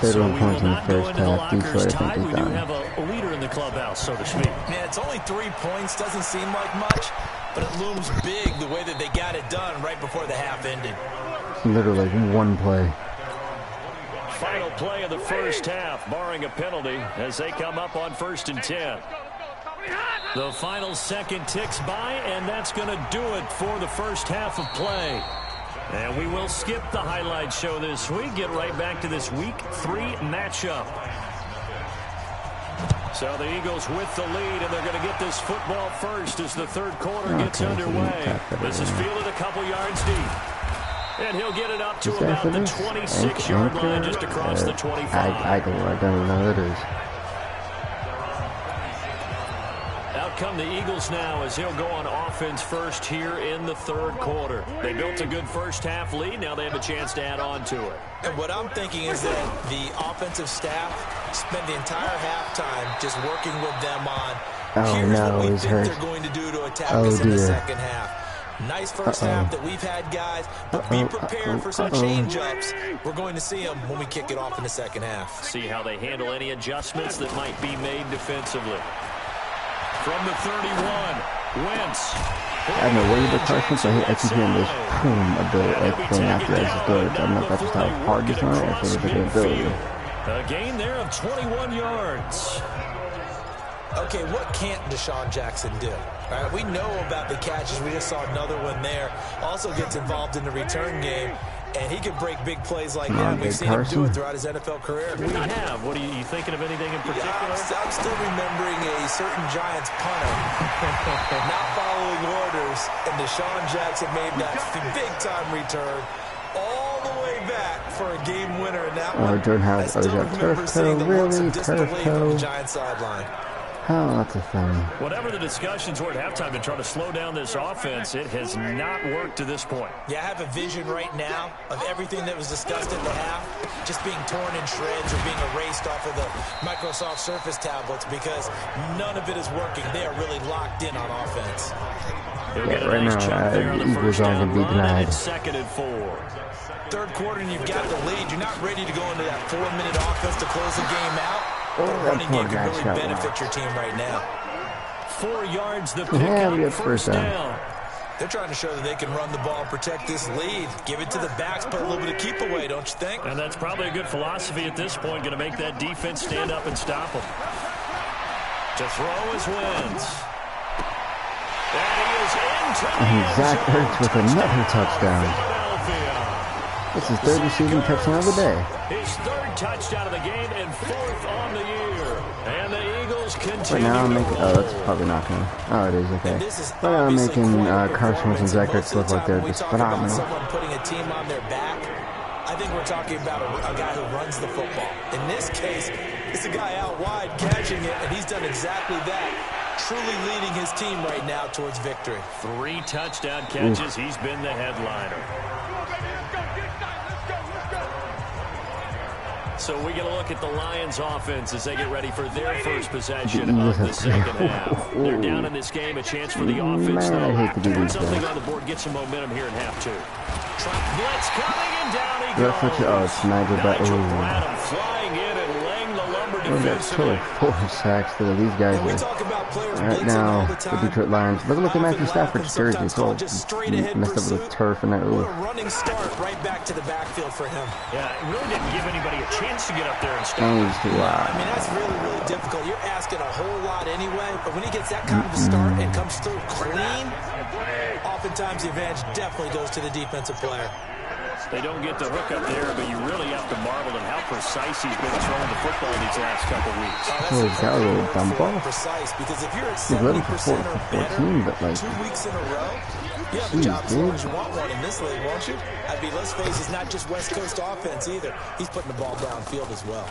31 points in the first half. Detroit, I think, is done. We do have a leader in the clubhouse, so to speak. Yeah, it's only 3 points. Doesn't seem like much, but it looms big the way that they got it done right before the half ended. Literally one play. Final play of the first half, barring a penalty, as they come up on 1st and 10. The final second ticks by, and that's going to do it for the first half of play. And we will skip the highlight show this week, get right back to this Week 3 matchup. So the Eagles with the lead, and they're going to get this football first as the third quarter gets underway. This is fielded a couple yards deep. And he'll get it up to about the 26-yard line, just across the 25. I don't know what it is. Out come the Eagles now as he'll go on offense first here in the third quarter. They built a good first half lead. Now they have a chance to add on to it. And what I'm thinking is that the offensive staff spent the entire halftime just working with them on here's what we think they're going to do to attack us in the second half. Nice first half that we've had, guys, but be prepared for some change-ups. We're going to see them when we kick it off in the second half. See how they handle any adjustments that might be made defensively. From the 31, Wentz. I don't know where the Carson, so I keep hearing this boom ability, like playing after as it goes. I don't know if that's just how hard it's on it, or if it's an ability. A gain there of 21 yards. Okay, what can't Deshaun Jackson do? All right, we know about the catches. We just saw another one there. Also gets involved in the return game, and he can break big plays like that. We've seen him do it throughout his NFL career. We have. What are you thinking of anything in particular? I'm still remembering a certain Giants punter not following orders, and Deshaun Jackson made that big-time return all the way back for a game winner in that one. Jordan Howard, I still remember seeing the looks of disbelief on the Giants sideline. Oh, that's a thing. Whatever the discussions were at halftime to try to slow down this offense, it has not worked to this point. Yeah, I have a vision right now of everything that was discussed at the half just being torn in shreds or being erased off of the Microsoft Surface tablets because none of it is working. They are really locked in on offense. Yeah, right now, Eagles aren't going to be denied. Second and 4. Third quarter and you've got the lead. You're not ready to go into that 4-minute offense to close the game out. The running game can really benefit your team right now. 4 yards the pickup, first down. They're trying to show that they can run the ball and protect this lead. Give it to the backs, put a little bit of keep away, don't you think? And that's probably a good philosophy at this point, going to make that defense stand up and stop them. To throw is Wentz. And he is into the end zone. Zach Ertz with another touchdown. This is third receiving touchdown of the day. His third touchdown of the game and 4th on the year. And the Eagles continue. Right now I'm making, oh, that's probably not going to, oh, it is, okay. Right now I'm making Carson Wentz and Zach Ertz look like they're just phenomenal. Someone putting a team on their back, I think we're talking about a guy who runs the football. In this case, it's a guy out wide catching it, and he's done exactly that. Truly leading his team right now towards victory. 3 touchdown catches. He's been the headliner. So we get a look at the Lions offense as they get ready for their first possession of the second half. They're down in this game, a chance for the offense, though, to put something on the board, get some momentum here in half 2. Blitz coming, and down he goes. Oh, it's Nigel Bradham flying in and laying the lumber defensively. 4 sacks to these guys. Right now, the Detroit Lions. Look at Matthew Stafford's jersey. It's all messed up with the turf and that. A running start right back to the backfield for him. Yeah, it really didn't give anybody a chance to get up there and stop. I mean, that's really, really difficult. You're asking a whole lot anyway, but when he gets that kind of a start and comes through clean, oftentimes the advantage definitely goes to the defensive player. They don't get the hook up there, but you really have to marvel at how precise he's been throwing the football these last couple of weeks. Oh, he's got a little dump off. Precise, because if you're at He's ready for 14, but like, 2 weeks in a row, you have a job as long as you want one in this league, won't you? I mean, let's face it, it's not just West Coast offense either. He's putting the ball downfield as well.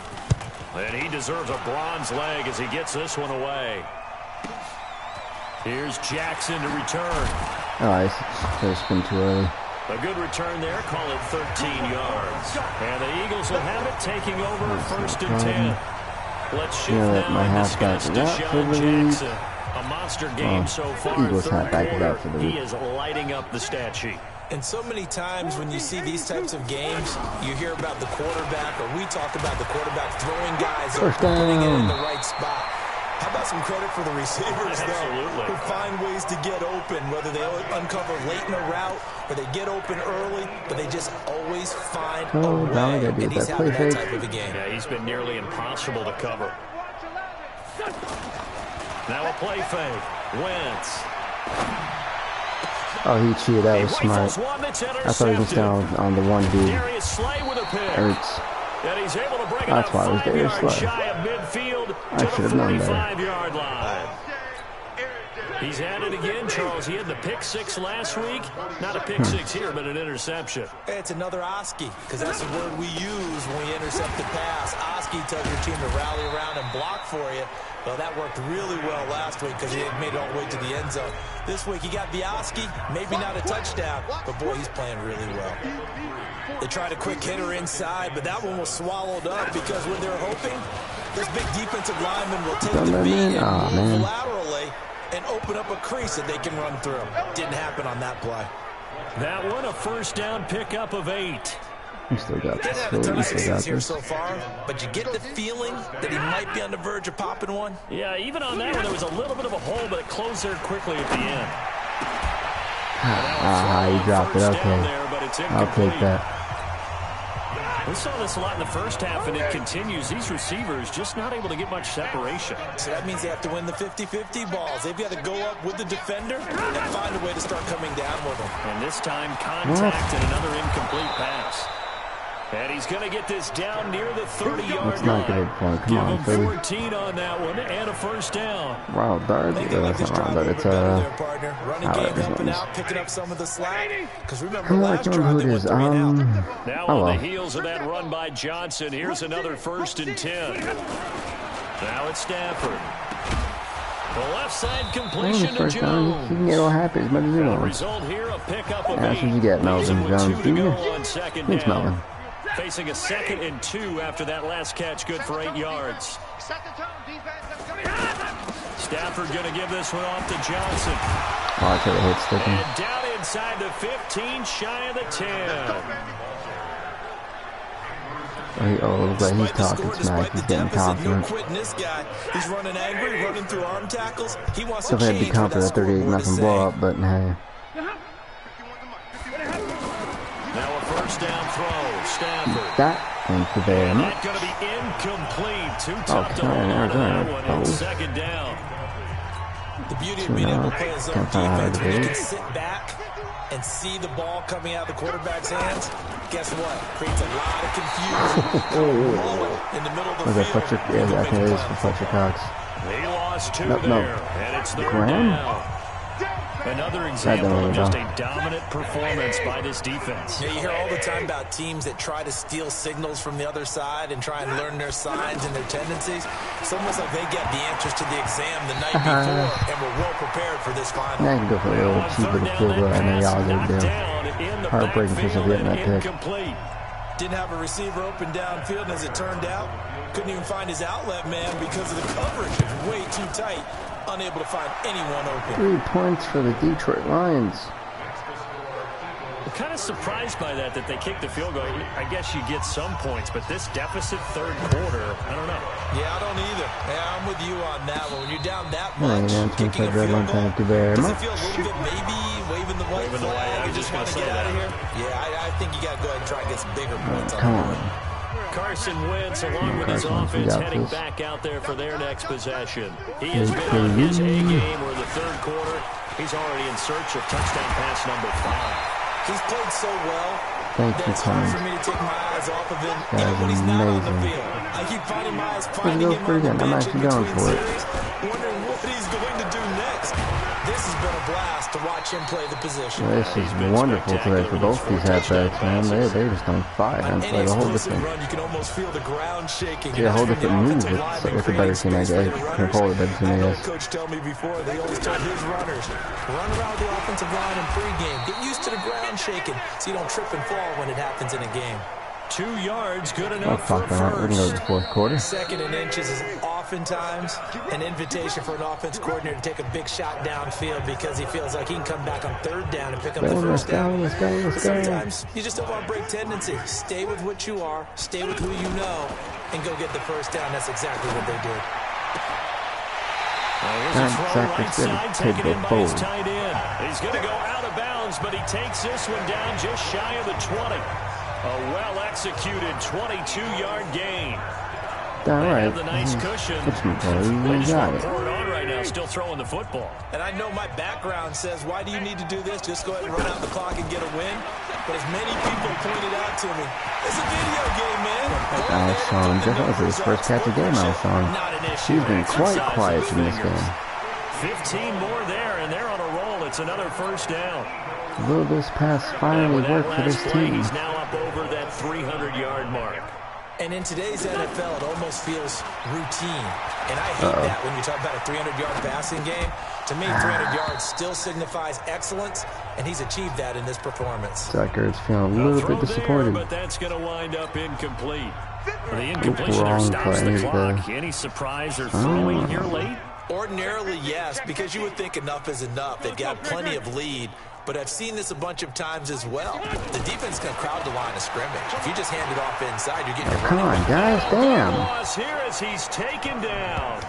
And he deserves a bronze leg as he gets this one away. Here's Jackson to return. Oh, it's been too early. A good return there, call it 13 yards. And the Eagles will have it, taking over 1st and 10. Let's shift now and discuss Deshaun Jackson. A monster game so far. Eagles have backed it up for the week. He is lighting up the stat sheet. And so many times when you see these types of games, you hear about the quarterback, or we talk about the quarterback throwing guys or putting it in the right spot. How about some credit for the receivers, though, who find ways to get open, whether they uncover late in a route or they get open early, but they just always find a way, and he's having that type of a game. Yeah, he's been nearly impossible to cover. Now a play fake. Wentz. Oh, he cheated. That was smart. I thought he was down on the one dude. Hurts. And he's able to bring it That's up why it was 5 there. yards shy of midfield I should have known better. 45-yard line. He's at it again, Charles. He had the pick 6 last week. Not a pick 6 here, but an interception. It's another Oski, because that's the word we use when we intercept the pass. Oski tells your team to rally around and block for you. Well, that worked really well last week because he had made it all the way to the end zone. This week he got the Oski, maybe not a touchdown, but boy, he's playing really well. They tried a quick hitter inside, but that one was swallowed up because when they're hoping, this big defensive lineman will take the beat and move laterally and open up a crease that they can run through. Didn't happen on that play. That one, a first down pickup of 8. He still got this. Didn't have a ton of success here so far, but you get the feeling that he might be on the verge of popping one. Yeah, even on that one, there was a little bit of a hole, but it closed there quickly at the end. He dropped it. Okay. I'll take that. We saw this a lot in the first half, and it continues. These receivers just not able to get much separation. So that means they have to win the 50-50 balls. They've got to go up with the defender and find a way to start coming down with them. And this time, contact and another incomplete pass. And he's going to get this down near the 30-yard line. It's not good point. Come on, Give him 14 on that one and a first down. Wow, Dart. That's not wrong, but it's running game helping out, picking up some of the slack. Because remember, I can't remember who it is. Now on the heels of that run by Johnson, here's another 1st and 10. Now it's Stafford. The left side completion to Jones. He can get all happy as much as he wants. The result here, a pickup of 8. That's what you get, Melvin Jones Jr. Thanks, Melvin. Facing a 2nd and 2 after that last catch, good for 8 yards. Stafford going to give this one off to Johnson. Oh, I could have hit sticking. And down inside the 15, shy of the 10. Oh, looks like he's talking smack. He's getting confident. No quitting this guy. He's running angry, running through arm tackles. He wants to change. Be confident that 38-0 blow up, but hey. Now a first down throw, Stafford. That into there. And that's going to be incomplete. Too tough to hold on to that one on 2nd down. The beauty of being able to play a zone defense, when you can sit back and see the ball coming out of the quarterback's hands, guess what? Creates a lot of confusion. In the middle of the field. Yeah, I think it is for Fletcher Cox. He lost 2 there, and it's 3rd down. Another example of just a dominant performance by this defense. Yeah, you hear all the time about teams that try to steal signals from the other side and try and learn their signs and their tendencies. It's almost like they get the answers to the exam the night before and were well prepared for this final. I can go for a little cheap little field goal. I know y'all are going to do. Heartbreaking because of getting that pick. Didn't have a receiver open downfield, and as it turned out, couldn't even find his outlet man because of the coverage. It's way too tight, unable to find anyone open. 3 points for the Detroit Lions. I'm kind of surprised by that they kicked the field goal. I guess you get some points, but this deficit third quarter, I don't know. Yeah, I don't either. Yeah, I'm with you on that one. When you're down that much, kicking a field goal, thank you very does much. it feel a little bit maybe waving the white flag? I was just going to say get out that. of here? Yeah, I think you got to go ahead and try and get some bigger points Come on the on. board. Carson Wentz, along with his Carson, offense, you got heading this. back out there for their next possession. He has been on his A game, where the third quarter, he's already in search of touchdown pass number 5. He's played so well Thank that you, it's hard Tom. for me to take my eyes off of him, That even is when he's not on the amazing. field. I keep finding my eyes It finding goes him pretty on the good. I'm bench in actually going between for it. series, wondering what he's going to do next. This has been a blast to watch him play the position. This is wonderful today for both these halfbacks, man. They're just on fire. On It's any like a whole explosive different, run, you can almost feel the ground shaking. yeah, a whole And that's different from move the offensive lineman with the better team, I creating guess. space for Can call it a better team, I I know guess. Coach told me before, they always told his runners, run around the offensive line in pregame. Get used to the ground shaking so you don't trip and fall when it happens in a game. 2 yards, good Oh, enough for fuck that. We're going to go to the first. fourth quarter. Second and inches is oftentimes an invitation for an offense coordinator to take a big shot downfield because he feels like he can come back on third down and pick up the Let's first go, down. let's go, let's But go. sometimes you just don't want to break tendency. Stay with what you are, stay with who you know, and go get the first down. That's exactly what they did. Here's a throw Zach right is good. side, Take taken the in by his forward. tight end. He's going to go out of bounds, but he takes this one down just shy of the 20. A well-executed 22-yard gain. All They right. have the nice cushion. It's my boy. They We just got want to it. pour it on right now, still throwing the football. And I know my background says, why do you need to do this? Just go ahead and run out the clock and get a win. But as many people pointed out to me, it's a video game, man. Alshon, just that was his first catch of the game, Alshon. Not an issue. He's been quite Exercise quiet his in this fingers. game. 15 more there, and they're on a roll. It's another first down. Will this pass And finally with that work for this last play, team? he's now up over that 300-yard mark. And in today's NFL, it almost feels routine. And I hate that when you talk about a 300-yard passing game. To me, 300 yards still signifies excellence, and he's achieved that in this performance. Sucker's feeling a little Throw bit there, disappointed. but that's going to wind up incomplete. The incompletion wrong there stops play the clock. there. Any surprise they're throwing here late? Ordinarily, yes, because you would think enough is enough. They've got plenty of lead, but I've seen this a bunch of times as well. The defense can crowd the line of scrimmage. If you just hand it off inside, you're getting your Come on, guys. Damn. Loss here as he's taken down.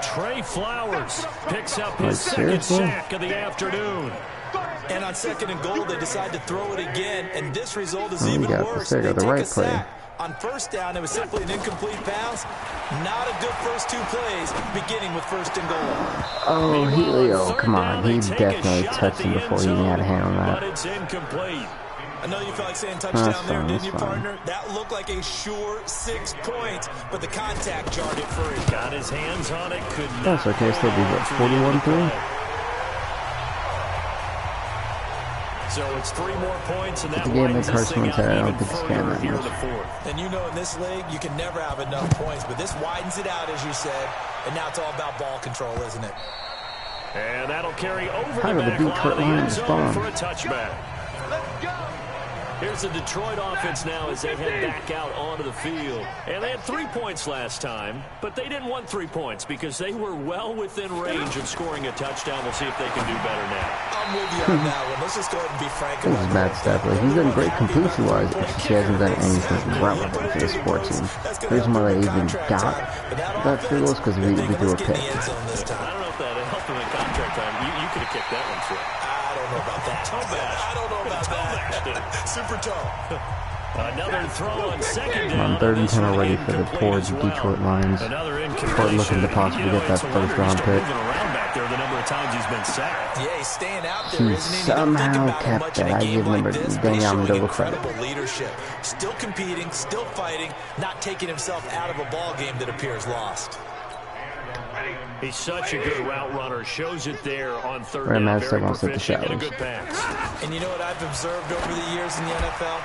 Trey Flowers picks up his Like, second seriously? sack of the afternoon. And on second and goal, they decide to throw it again, and this result is Oh, we even got worse. the They take right a play. sack. On first down, it was simply an incomplete pass. Not a good first two plays, beginning with first and goal. Oh, Meanwhile, oh, come on. He definitely touched him before he even had a hand on But that. it's incomplete. I know you felt like saying touchdown That's there, fine, didn't you, that's fine. partner? That looked like a sure 6 points, but the contact jarred it free. Got his hands on it, could not. That's okay. Still be, hold on what, through the end of the 41-3? play. So it's 3 more points, and that the game widens that this Carson thing went to, I out don't even think it's further scanning that here in much. the fourth. And you know in this league, you can never have enough points, but this widens it out, as you said, and now it's all about ball control, isn't it? And that'll carry over How the did the back line Detroit of the end Lions zone respond? for a touchback. Here's the Detroit offense now as they head back out onto the field. And they had 3 points last time, but they didn't want 3 points because they were well within range of scoring a touchdown. We'll see if they can do better now. I'm with you on that one. Let's just go ahead and be frank This about is Matt Stafford. He's done great completion-wise, but he hasn't done anything relevant for this sport team. The reason why they even got that field goal is because we do a pick. I don't know if that helped him in contract time. You could have kicked that one short. I don't know about that. I don't know about that. Super tall. Another throw on second down. On third and 10 already for the Incomplete poor as well. Detroit Lions. Another Or incompletion. looking to possibly get that it's a wonder first round he's still pick. moving around back there the number of times he's been sacked. Yeah, he's staying out there, He isn't he? You don't think somehow about it kept much in it. a I game give him like a this, but dang he's showing double credit. incredible leadership. Still competing, still fighting, not taking himself out of a ball game that appears lost. He's such a good route runner. Shows it there on third Right, down. Matt Very Stafford wants to take the proficient and a showers. good pass. And you know what I've observed over the years in the NFL?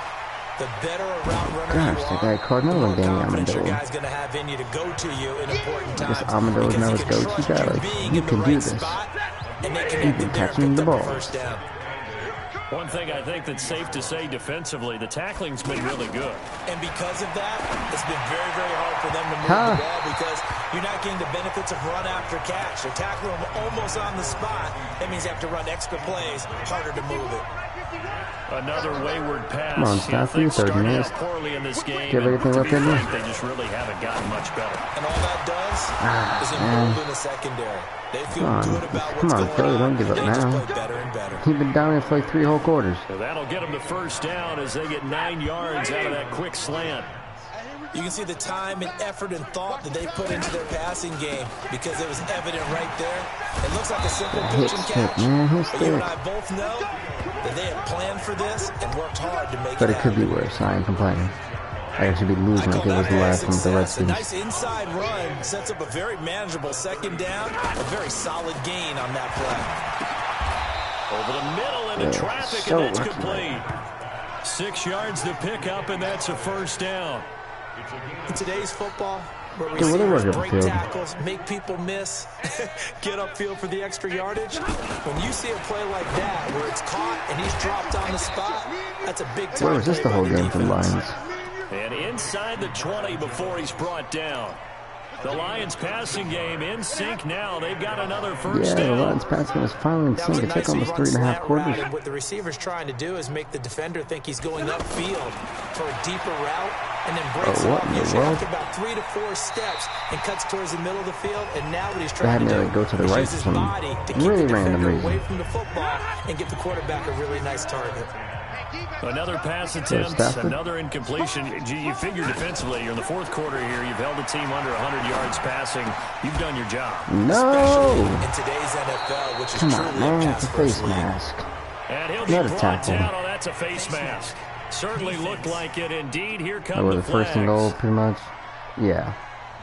The better a route runner Gosh, you that are, guy caught the another more Danny confidence your Amendola. guy's going to have in you to go to you in important I guess times. Amendola is because now he his can go-to trust guy. you Like, being you in the can do right this. spot, and they You've connected been there and catching picked the up ball. the first down. One thing I think that's safe to say defensively, the tackling's been really good. And because of that, it's been very, very hard for them to move the ball because you're not getting the benefits of run after catch. They're tackling them almost on the spot. That means you have to run extra plays, harder to move it. Another wayward pass. Come on, Stafford, 30 minutes. Poorly in this game. Do you have anything left in there? They just really haven't gotten much better. And all that does is embolden the secondary. They feel good about what's going Philly, on. don't give up They now. just play better and better. He's been down for like 3 whole quarters. So that'll get them the first down as they get 9 yards out of that quick slant. You can see the time and effort and thought that they put into their passing game because it was evident right there. It looks like a simple pitch and catch. But you and I both know that they had planned for this and worked hard to make But it it could be worse. I ain't complaining. I should be losing like it was the last one with the Redskins. A nice inside run sets up a very manageable second down. A very solid gain on that play. Over the middle into traffic, so and that's complete. 6 yards to pick up, and that's a first down. In today's football, where receivers break tackles, make people miss, get upfield for the extra yardage, when you see a play like that where it's caught and he's dropped on the spot, that's a big time. Where was this the whole game from Lions? And inside the 20 before he's brought down. The Lions passing game in sync now. They've got another first down. Yeah, the Lions passing game is finally in sync. It took almost 3.5 quarters. And what the receiver's trying to do is make the defender think he's going upfield for a deeper route and then breaks it up. Usually after about 3 to 4 steps and cuts towards the middle of the field. And now what he's trying to do go to the is right use his body to keep really the random defender reason. away from the football and give the quarterback a really nice target. Another pass attempt, another incompletion. You figure defensively, you're in the fourth quarter here. You've held the team under 100 yards passing. You've done your job. No! In today's NFL, which is Come on, man, it's a face mask. And he'll be brought down. Oh, that's a face mask. Certainly looked like it. Indeed, here comes the flags. First and goal, pretty much? Yeah.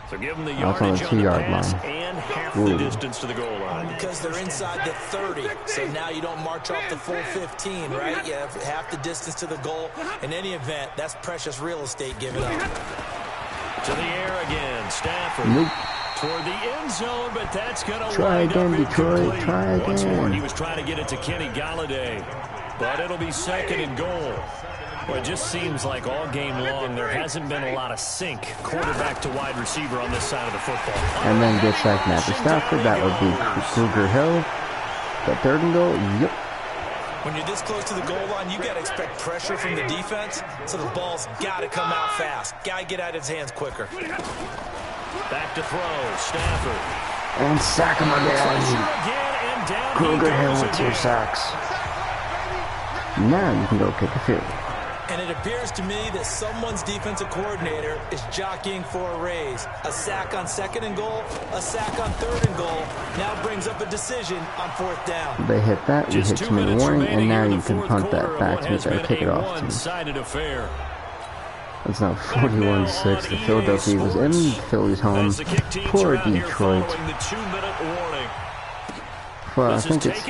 So give them the yardage on the pass and half the distance to the goal line. Because they're inside the 30, so now you don't march off the full 15, right? You have half the distance to the goal. In any event, that's precious real estate given up. To the air again, Stafford. Nope. Toward the end zone, but that's going to Try wind again, up Detroit. incomplete. Try again. Once more, he was trying to get it to Kenny Golladay, but it'll be second and goal. Well, it just seems like all game long there hasn't been a lot of sync quarterback to wide receiver on this side of the football. And then gets like Matthew Stafford. That would be Kruger Hill. The third and goal. Yep. When you're this close to the goal line, you got to expect pressure from the defense, so the ball's got to come out fast. Got to get out of his hands quicker. Back to throw, Stafford. And sack him again. Kruger Hill with 2 sacks. Now you can go kick a field. And it appears to me that someone's defensive coordinator is jockeying for a raise. A sack on second and goal, a sack on third and goal. Now brings up a decision on fourth down. They hit that, we hit 2 minute warning, and now you can punt that back to each other, kick it off. It's now 41-6. The Philadelphia Eagles in Philly's home. Poor Detroit. Well, I think it's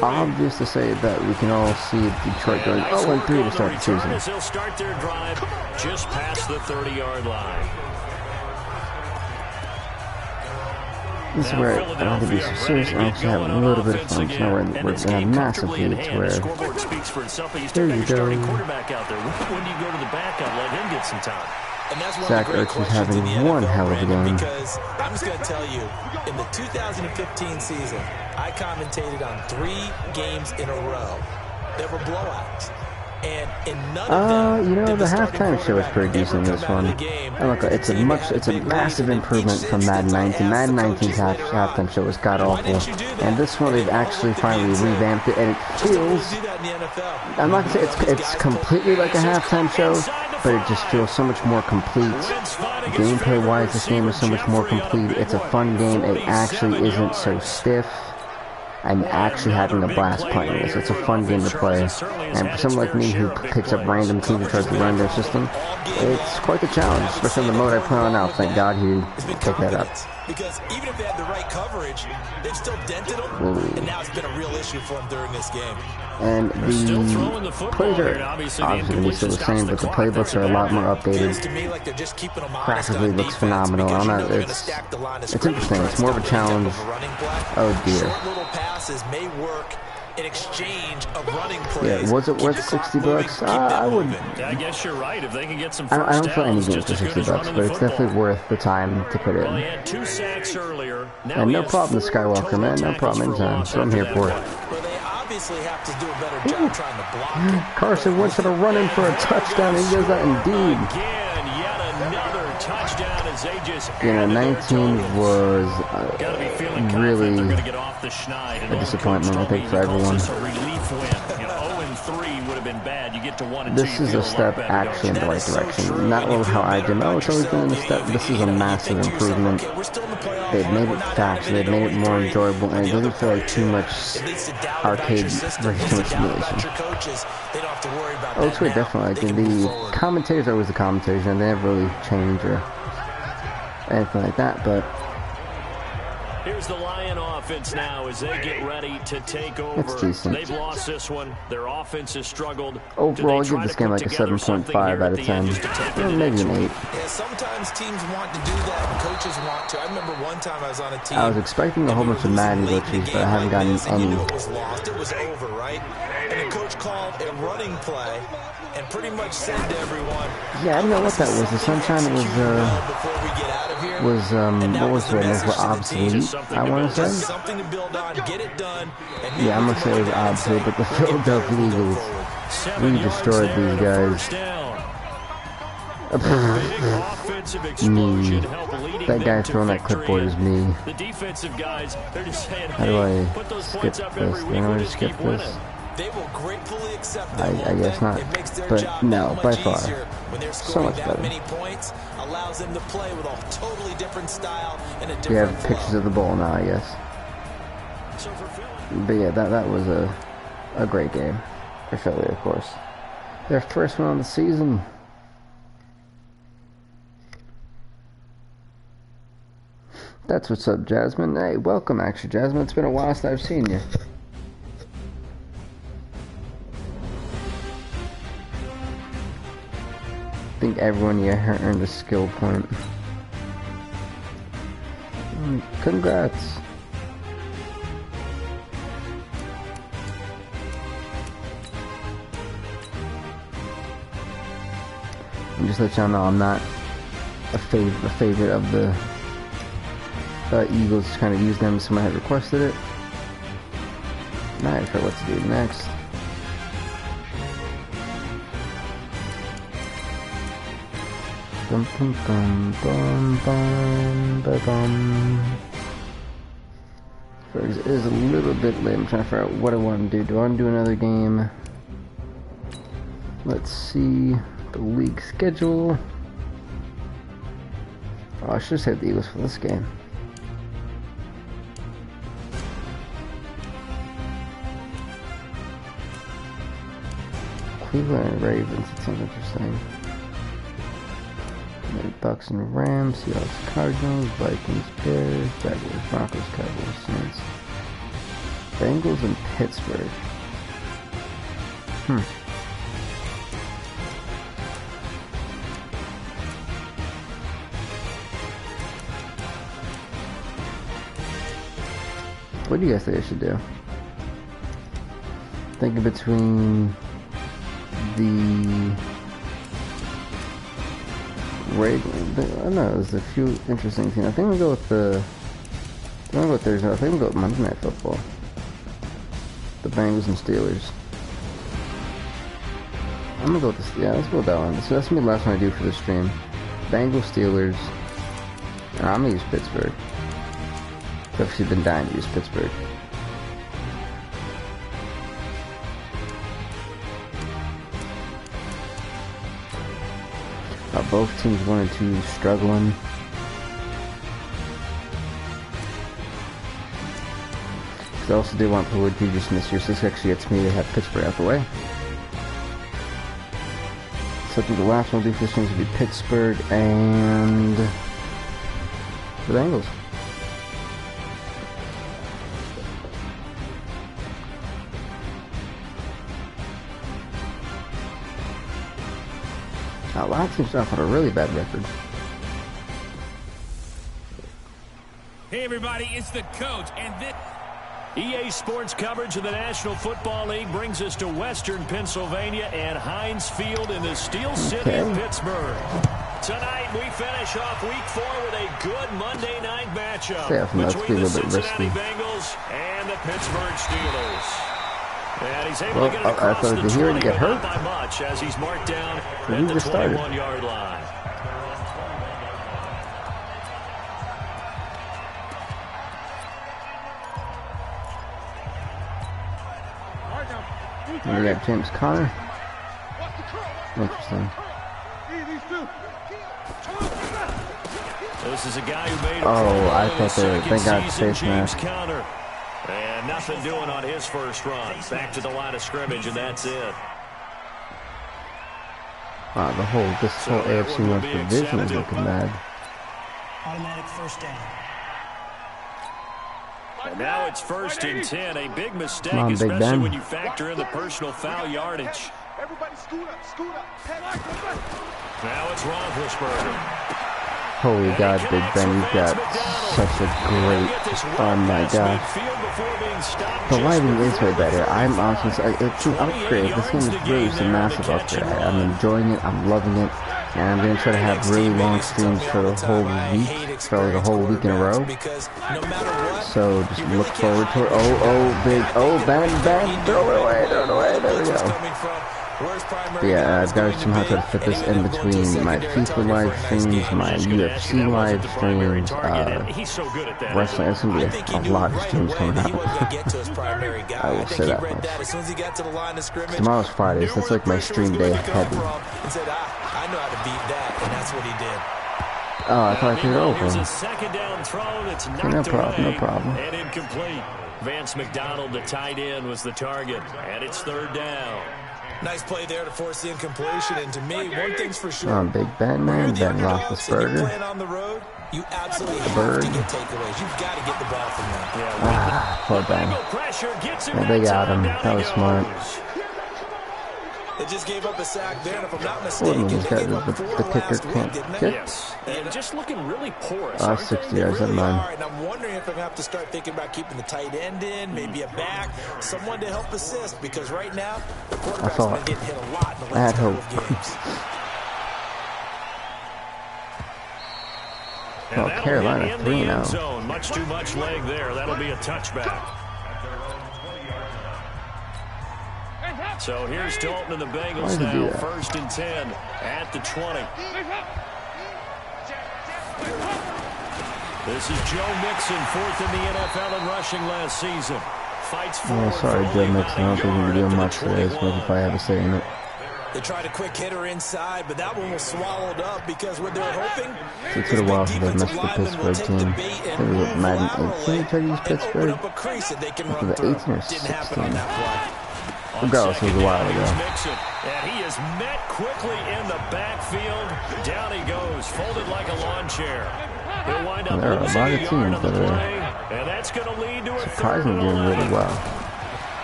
obvious to say that we can all see Detroit going 0-3 to start the season. They'll start their drive just past the 30-yard line. This is where I don't have to be so serious. I'm actually having a little bit of fun. So now we're in a massive lead to where there you go. When you go to the backup, let him get some time. And that's one Zach of the great Ertz is questions having in the one NFL, hell of a Brandon, game. because I'm just going to tell you, in the 2015 season, I commentated on 3 games in a row that were blowouts. And in none of them, you know, did the starting halftime show is pretty quarterback decent in ever this come out one. of the game And look, it's a massive improvement from Madden 19. Madden 19's halftime show was god awful, and this one they've actually finally revamped it, and it feels. I'm not gonna say it's completely like a halftime show, but it just feels so much more complete. Gameplay-wise, this game is so much more complete. It's a fun game. It actually isn't so stiff. I'm actually having a blast playing this. It's a fun game to play. And for someone like me who picks up random teams and tries to run their system, it's quite a challenge, especially in the mode I play on now. Thank God you picked that up. Because even if they had the right coverage, they've still dented them, and now it's been a real issue for them during this game. And the plays are obviously going to be still the same, but the playbooks are a lot more updated. Graphically looks phenomenal. It's interesting. It's more of a challenge. Oh dear. Short little passes may work in exchange of running plays. Yeah, was it worth 60 bucks? I would. I guess you're right. If they can get some I first don't play any downs, games just for as good 60 as bucks, running but the it's football. definitely worth the time to put Well, he in. had 2 sacks earlier. Now And he no has problem, 4 Skywalker, total man. No tackles problem for anytime. loss So I'm after here that for it. play. Well, they obviously have to do a better job trying to block it. Carson Wentz had a run-in for a touchdown. He does that indeed. Again, yet another touchdown as they just 19 was Gotta be feeling really they're gonna get off the schneid. And a disappointment, I think, for everyone. This a relief win. You know, 0-3 would have been bad. You get to 1-2. This is a step actually in the right direction. Not how I did. Oh, it's always been a step. This is a massive improvement. They've made it faster. They've made it more enjoyable, and it doesn't feel like too much arcade versus too much simulation. Oh, it's great, definitely. Like, the commentators are always the commentators, and they never really change or anything like that, but here's the Lion offense now as they get ready to take over. it's decent. They've lost this one. Their offense has struggled. Overall, I give this game like a 7.5 out of 10. Maybe an 8. Yeah, sometimes teams want to do that and coaches want to. I remember one time I was on a team. I was expecting a whole bunch of Madden glitches, but I haven't gotten any. You knew it was lost. It was over, right? And the coach called a running play and pretty much said to everyone, Yeah, I don't know what that was. The sunshine was, before we get out of here. what was the word for obsolete, I want to say? Something to build on, get it done. And Yeah, I'm going to say it was obsolete, but the Philadelphia Eagles, we destroyed these guys. Me. That guy throwing that clipboard is me. The defensive guys, they're just saying, How do I put those skip points up this? every Do week. I know We'll to just skip keep winning. this? they will gratefully accept I guess not. It makes their But job no, that by much far. easier when they're So scoring much that better. many points, allows them to play with a totally different style and a We different have pictures of the ball now, I guess. So for Philly, But yeah, that was a great game for Philly, of course. Their first one on the season. That's what's up, Jasmine. Hey, welcome, actually, Jasmine. It's been a while since I've seen you. I think everyone here earned a skill point. Congrats. And just let y'all know, I'm not a favorite of the Eagles. Just kind of use them. Somebody had requested it. Now I forgot what to do next. Bum, bum, bum, bum, bum, bum, bum. It is a little bit late. I'm trying to figure out what I want to do. Do I want to do another game? Let's see the league schedule. Oh, I should have saved the Eagles for this game. Cleveland and Ravens. That sounds interesting. And then Bucks and Rams, Seahawks, Cardinals, Vikings, Bears, Jaguars, Broncos, Cowboys, Saints, Bengals, and Pittsburgh. What do you guys think I should do? Thinking between the Ravens. I don't know. There's a few interesting things. I think we'll go with the. I'm gonna go with Thursday. I think we'll go with Monday Night Football. The Bengals and Steelers. I'm gonna go with this. Yeah, let's go with that one. So that's gonna be the last one I do for the stream. Bengals, Steelers. And I'm gonna use Pittsburgh. I've actually been dying to use Pittsburgh. Both teams 1 and 2 struggling. I also do want to play with Juju Smith-Schuster. This actually gets me to have Pittsburgh out the way. So I think the last one I'll do for this one will be Pittsburgh and the Bengals. A lot of teams off on a really bad record. Hey, everybody, it's the coach, and this... EA Sports coverage of the National Football League brings us to Western Pennsylvania and Heinz Field in the Steel City of Pittsburgh. Tonight, we finish off Week 4 with a good Monday night matchup between the Cincinnati Bengals and the Pittsburgh Steelers. And he's able to get it across the 20, but not by much, as he's marked down at the 21-yard line. We got James Conner. Interesting. This is a guy who made I thought they got face mask. And nothing doing on his first run. Back to the line of scrimmage, and that's it. Wow, this whole AFC North division is looking bad. Automatic first down. And now it's 1st and 10. A big mistake, on, especially Ben. when you factor in the personal foul yardage. Everybody scoot up. Now it's Roethlisberger. Holy God, Big Ben, you've got such a great, oh my God. The lighting is way better. I'm honestly, it's an upgrade. This game is really a massive upgrade. I'm enjoying it, I'm loving it, and I'm going to try to have really long streams for the whole week, for like a whole week in a row. So just look forward to it. Ben, throw it away, there we go. Yeah, I've got to somehow try to fit this in between my FIFA live streams, my UFC live streams, wrestling. It's going to be a lot of streams coming out. I will say that much. Tomorrow's Friday, so it's like my stream day heavy. Oh, I thought I cleared over. No problem. And incomplete. Vance McDonald, the tight end, was the target, and it's 3rd down. Nice play there to force the incompletion, and to me, one thing's for sure. Big Ben, man, Ben Roethlisberger. You absolutely have to get takeaways. You've got to get the ball from them. Poor Ben. Yeah, they got him. That was smart. They just gave up a sack there, and if I'm not mistaken, the kicker can't kick. Yes, and just looking really porous. 60 yards, never mind. And I'm wondering if I'm going to have to start thinking about keeping the tight end in, maybe a back, someone to help assist, because right now, the quarterback's been getting hit a lot in the last couple of games. Carolina 3-0. Much too much leg there. That'll be a touchback. So here's Dalton and the Bengals now, 1st and 10 at the 20. This is Joe Mixon, 4th in the NFL in rushing last season. Fights forward. Sorry, Joe Mixon. I don't think we're doing much today, as much if I have a say in it. They tried a quick hitter inside, but that one was swallowed up because what they were hoping. It took a while for them to mess with the Pittsburgh team. It was at Madden 18 to use Pittsburgh. Was it 18 or 16? Regardless, it was a while ago. And he is met quickly in the backfield. Down he goes, folded like a lawn chair. He'll wind up there are a lot of teams that are and that's going to lead to a surprisingly doing really well.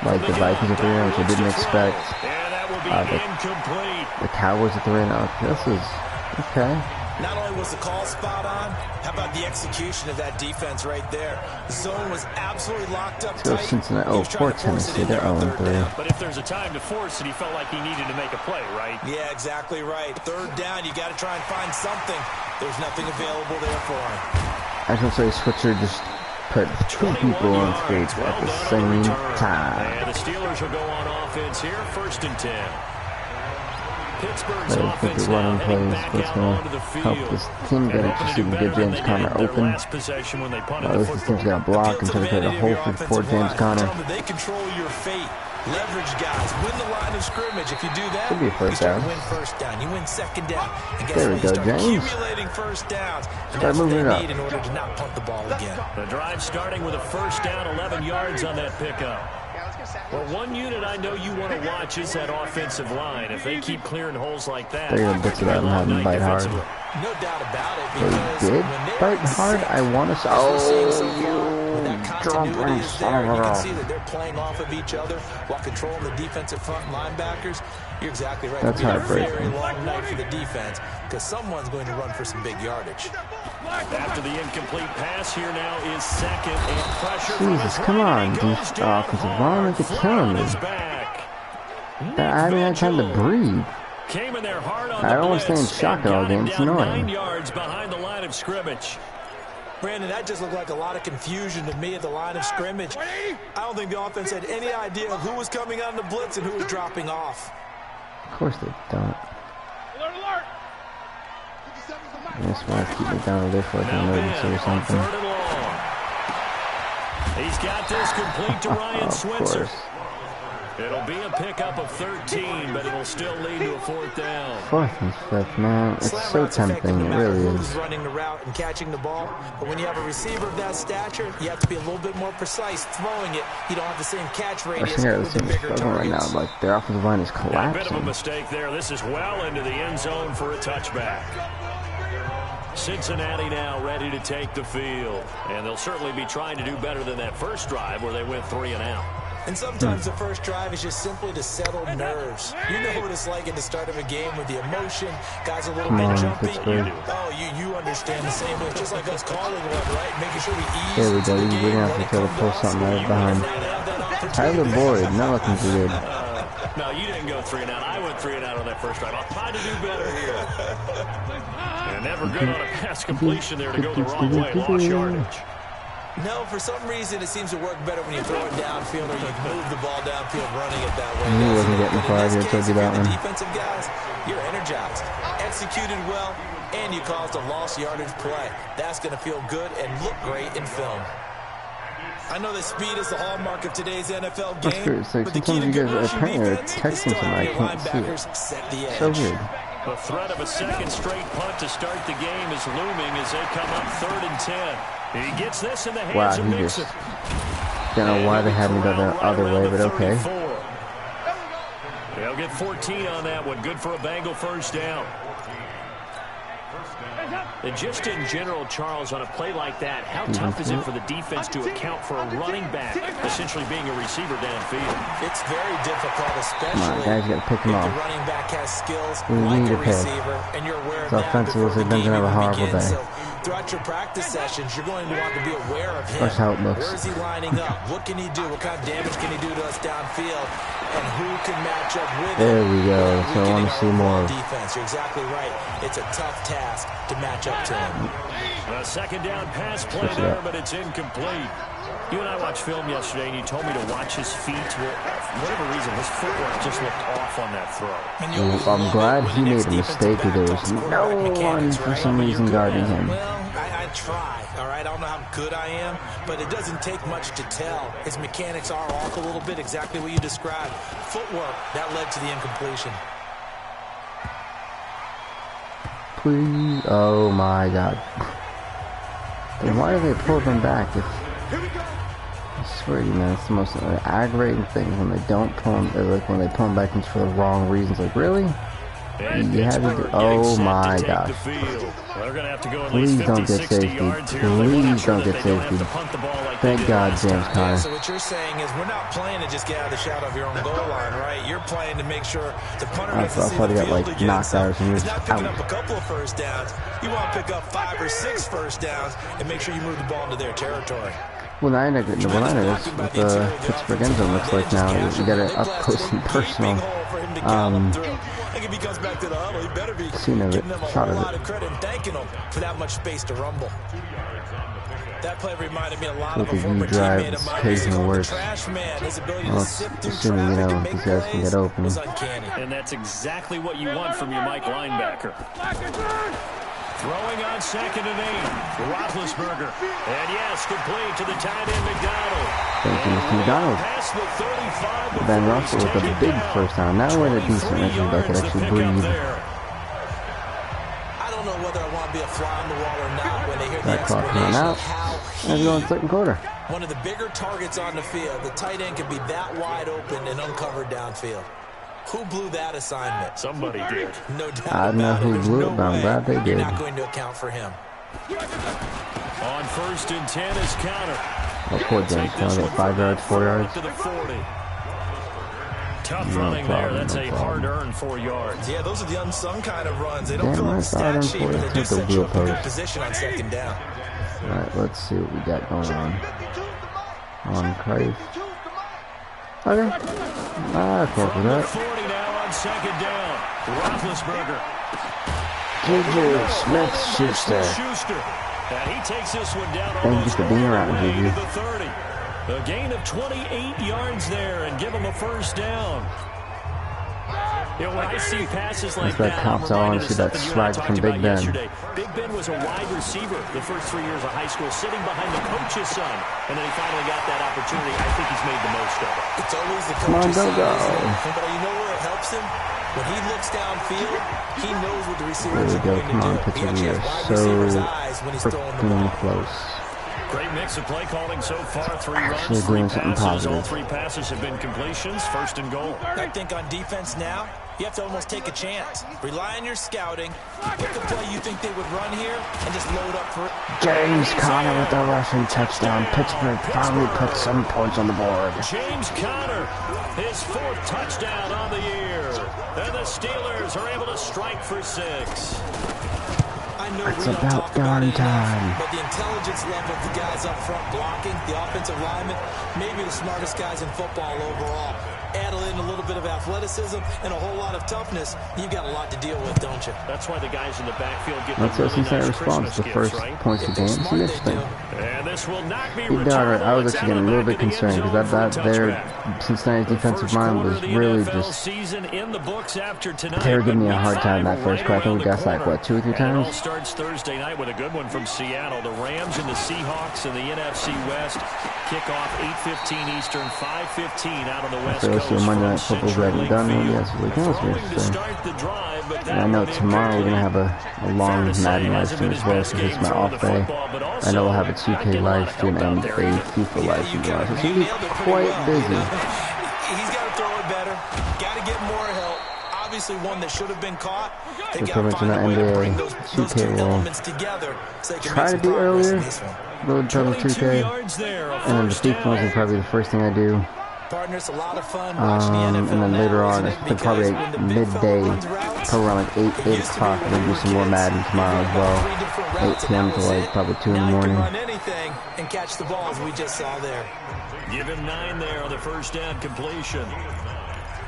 Like the Vikings at 3-0, which I didn't expect. And that will be incomplete. The Cowboys at 3-0. This is okay. Not only was the call spot on, how about the execution of that defense right there? The zone was absolutely locked up tight. Cincinnati. Poor Tennessee. They're 0-3. But if there's a time to force it, he felt like he needed to make a play, right? Yeah, exactly right. 3rd down, you got to try and find something. There's nothing available there for him. I can say Switzer just put 2 people on stage at the same time. And the Steelers will go on offense here, 1st and 10. Pittsburgh's the running plays, what's going to help this team get it just so you can get James Conner open. This team's going to block and try to create a hole for James Conner. They control your fate. Leverage guys. Win the line of scrimmage. If you do that, could be a first down. You win 1st down. You win 2nd down. And there we go, James. Accumulating 1st downs. Start moving it up. In order to not punt the ball again. The drive starting with a 1st down, 11 yards on that pickup. Well, one unit I know you want to watch is that offensive line. If they keep clearing holes like that, they're going to get to that and have them bite hard. No doubt about it. They did bite hard. I want to say, continuity is there. You can see that they're playing off of each other while controlling the defensive front linebackers. You're exactly right. That's heartbreaking. Very long night for the defense because someone's going to run for some big yardage. After the incomplete pass, here now is second and pressure. Jesus, come on, offensive line, look at killing me. I haven't had time to breathe. Came in there hard on I don't want to stay in shotgun all game. It's annoying. 9 yards behind the line of scrimmage. Brandon, that just looked like a lot of confusion to me at the line of scrimmage. I don't think the offense had any idea of who was coming on the blitz and who was dropping off. Of course they don't. I just want to keep it down there for like an emergency or something. He's got this complete to Ryan Switzer. Course. It'll be a pickup of 13, but it'll still lead to a 4th down. 4th and 5th, man. It's so tempting. It really is. Running the route and catching the ball, but when you have a receiver of that stature, you have to be a little bit more precise throwing it. You don't have the same catch radius with the bigger targets. Right now, like their offensive line is A collapsing. bit of a mistake there. This is well into the end zone for a touchback. Cincinnati now ready to take the field, and they'll certainly be trying to do better than that first drive where they went 3 and out. And sometimes the first drive is just simply to settle nerves. You know what it's like at the start of a game with the emotion. Guys a little bit jumpy. You understand the same way. It's just like us calling one, right? Making sure we ease. There we go. We're going to have to try to pull something right behind. Tyler Boyd, not looking too good. No, you didn't go 3 and out. I went 3 and out on that first drive. I'll try to do better here. And never good on a pass completion there to go the wrong way. Lost yardage. No, for some reason it seems to work better when you throw it downfield or you move the ball downfield running it that way. He wasn't getting far here, told you that one. Defensive guys, you're energized, executed well, and you caused a lost yardage play. That's going to feel good and look great in film. I know that speed is the hallmark of today's NFL game. That's true. So sometimes you guys apparently are texting somebody. I can't see it. So weird. The threat of a second straight punt to start the game is looming as they come up 3rd and 10. He gets this in the hands of Mixon. Don't know why they had me go the other way, but okay. They'll get 14 on that one. Good for a Bengal first down. And just in general, Charles, on a play like that, how tough is it for the defense to account for a running back essentially being a receiver downfield? It's very difficult, especially Come on, guys, got to pick him if off. the running back has skills We like need a a pick. receiver, and you're aware of So that offensively, before the they're game going to have a even horrible begins. day. So throughout your practice sessions, you're going to want to be aware of him. That's how it looks. Where is he lining up? What can he do? What kind of damage can he do to us downfield? And who can match up with him? There we go. So I want to see more of. Defense. You're exactly right. It's a tough task to match up to him. A second down pass play there, but it's incomplete. You and I watched film yesterday, and you told me to watch his feet. For whatever reason, his footwork just looked off on that throw. I'm glad he made a mistake because there was no one for some reason guarding him. Well, I try, all right? I don't know how good I am, but it doesn't take much to tell. His mechanics are off a little bit, exactly what you described. Footwork, that led to the incompletion. Please, oh my God. Then why do they pull them back? I swear to you, man, it's the most aggravating thing when they don't pull them, like when they pull them back into for the wrong reasons. Like, really? You had to do, oh my gosh. Please don't get safety. Please don't get safety. Thank God, James Conner. So what you're saying is we're not playing to just get out of the shadow of your own goal line, right? You're playing to make sure the punter gets to see the field like again. knocked out or something. It's not picking up a couple of first downs. You want to pick up 5 or 6 first downs and make sure you move the ball into their territory. Well, I know what the Pittsburgh end zone looks like now. You got it up close and personal. If he comes back to the huddle, he better be giving them a whole lot of credit and thanking them for that much space to rumble. That play reminded me a lot of a former teammate of mine. He's a trash man. His ability to sift through traffic and make plays was uncanny. And that's exactly what you want from your Mike linebacker. Throwing on 2nd and 8. Roethlisberger. And yes, complete to the tight end McDonald. Thank you, Mr. McDonald. Ben Russell with a big first down. Now we're in a decent range where I could actually breathe. I don't know whether I want to be a fly on the wall or not when they hear the That clock explanation ran out. of how Let's go in the second quarter. one of the bigger targets on the field, the tight end can be that wide open and uncovered downfield. Who blew that assignment? Somebody did. No doubt. I don't know who blew it, but I'm glad they did. You're not going to account for him. On 1st and 10 is counter. Oh, poor James. Can I get 5 yards, 4 yards? To the 40. Tough running there. That's a hard-earned 4 yards. Yeah, those are the unsung kind of runs. They don't feel like stat sheet, but they do set you up in good position on second down. Alright, let's see what we got going on. On Crave. Okay. I can't do that. 40 now on second down. Roethlisberger. Juju Smith-Schuster. And he takes this one down Thank you for being around, to Juju. the 30. A gain of 28 yards there and give him a first down. You know, when I see passes like that, I'm reminded of something you and I talked about yesterday. Big Ben was a wide receiver the first 3 years of high school, sitting behind the coach's son, and then he finally got that opportunity. I think he's made the most of it. It's always the coach's son, but you know where it helps him? When he looks downfield, he knows what the receivers are going to do. He actually has wide receiver's eyes when he's throwing the ball. Close. Great mix of play calling so far. 3 runs, 3 passes. All 3 passes have been completions. First and goal. I think on defense now, you have to almost take a chance. Rely on your scouting. Pick a play you think they would run here and just load up for it. James Conner with the rushing touchdown. Pittsburgh finally put some points on the board. James Conner, his 4th touchdown on the year. And the Steelers are able to strike for 6. I know it's we don't about talk about it time. enough, but the intelligence level of the guys up front blocking, the offensive linemen, maybe the smartest guys in football overall. Add in a little bit of athleticism and a whole lot of toughness, you've got a lot to deal with, don't you? That's why the guys in the backfield get That's the a really nice response to Christmas first gifts, right? points of the game. It's interesting. And this will not be I was actually getting a little bit concerned because that their Cincinnati's defensive line was really just. They were giving me a hard time that first quarter. I think we got like what, 2 or 3 times. It all starts Thursday night with a good one from Seattle. The Rams and the Seahawks in the NFC West. Kickoff 8:15 Eastern, 5:15 out on the West Coast. So Monday Night Football we haven't done one yet, so we can also and I know tomorrow we're gonna have a long Madden live stream as well because it's my off day. I know we'll have a 2K live stream and a FIFA live stream. So it's gonna be quite busy. He's got to throw it better. Got to get more help. Obviously, one that should have been caught. They got to find a way to bring those 2 elements together. So they can try to be earlier. Load trouble 2K, and then the FIFA is probably the first thing I do. Partners, a lot of fun watching the NFL and then later on, it's probably like midday, probably around like 8 o'clock. We'll do some more Madden tomorrow as well. 8 p.m. to like probably 2 in the morning. Run anything and catch the balls we just saw there. Give him 9 there on the first down completion.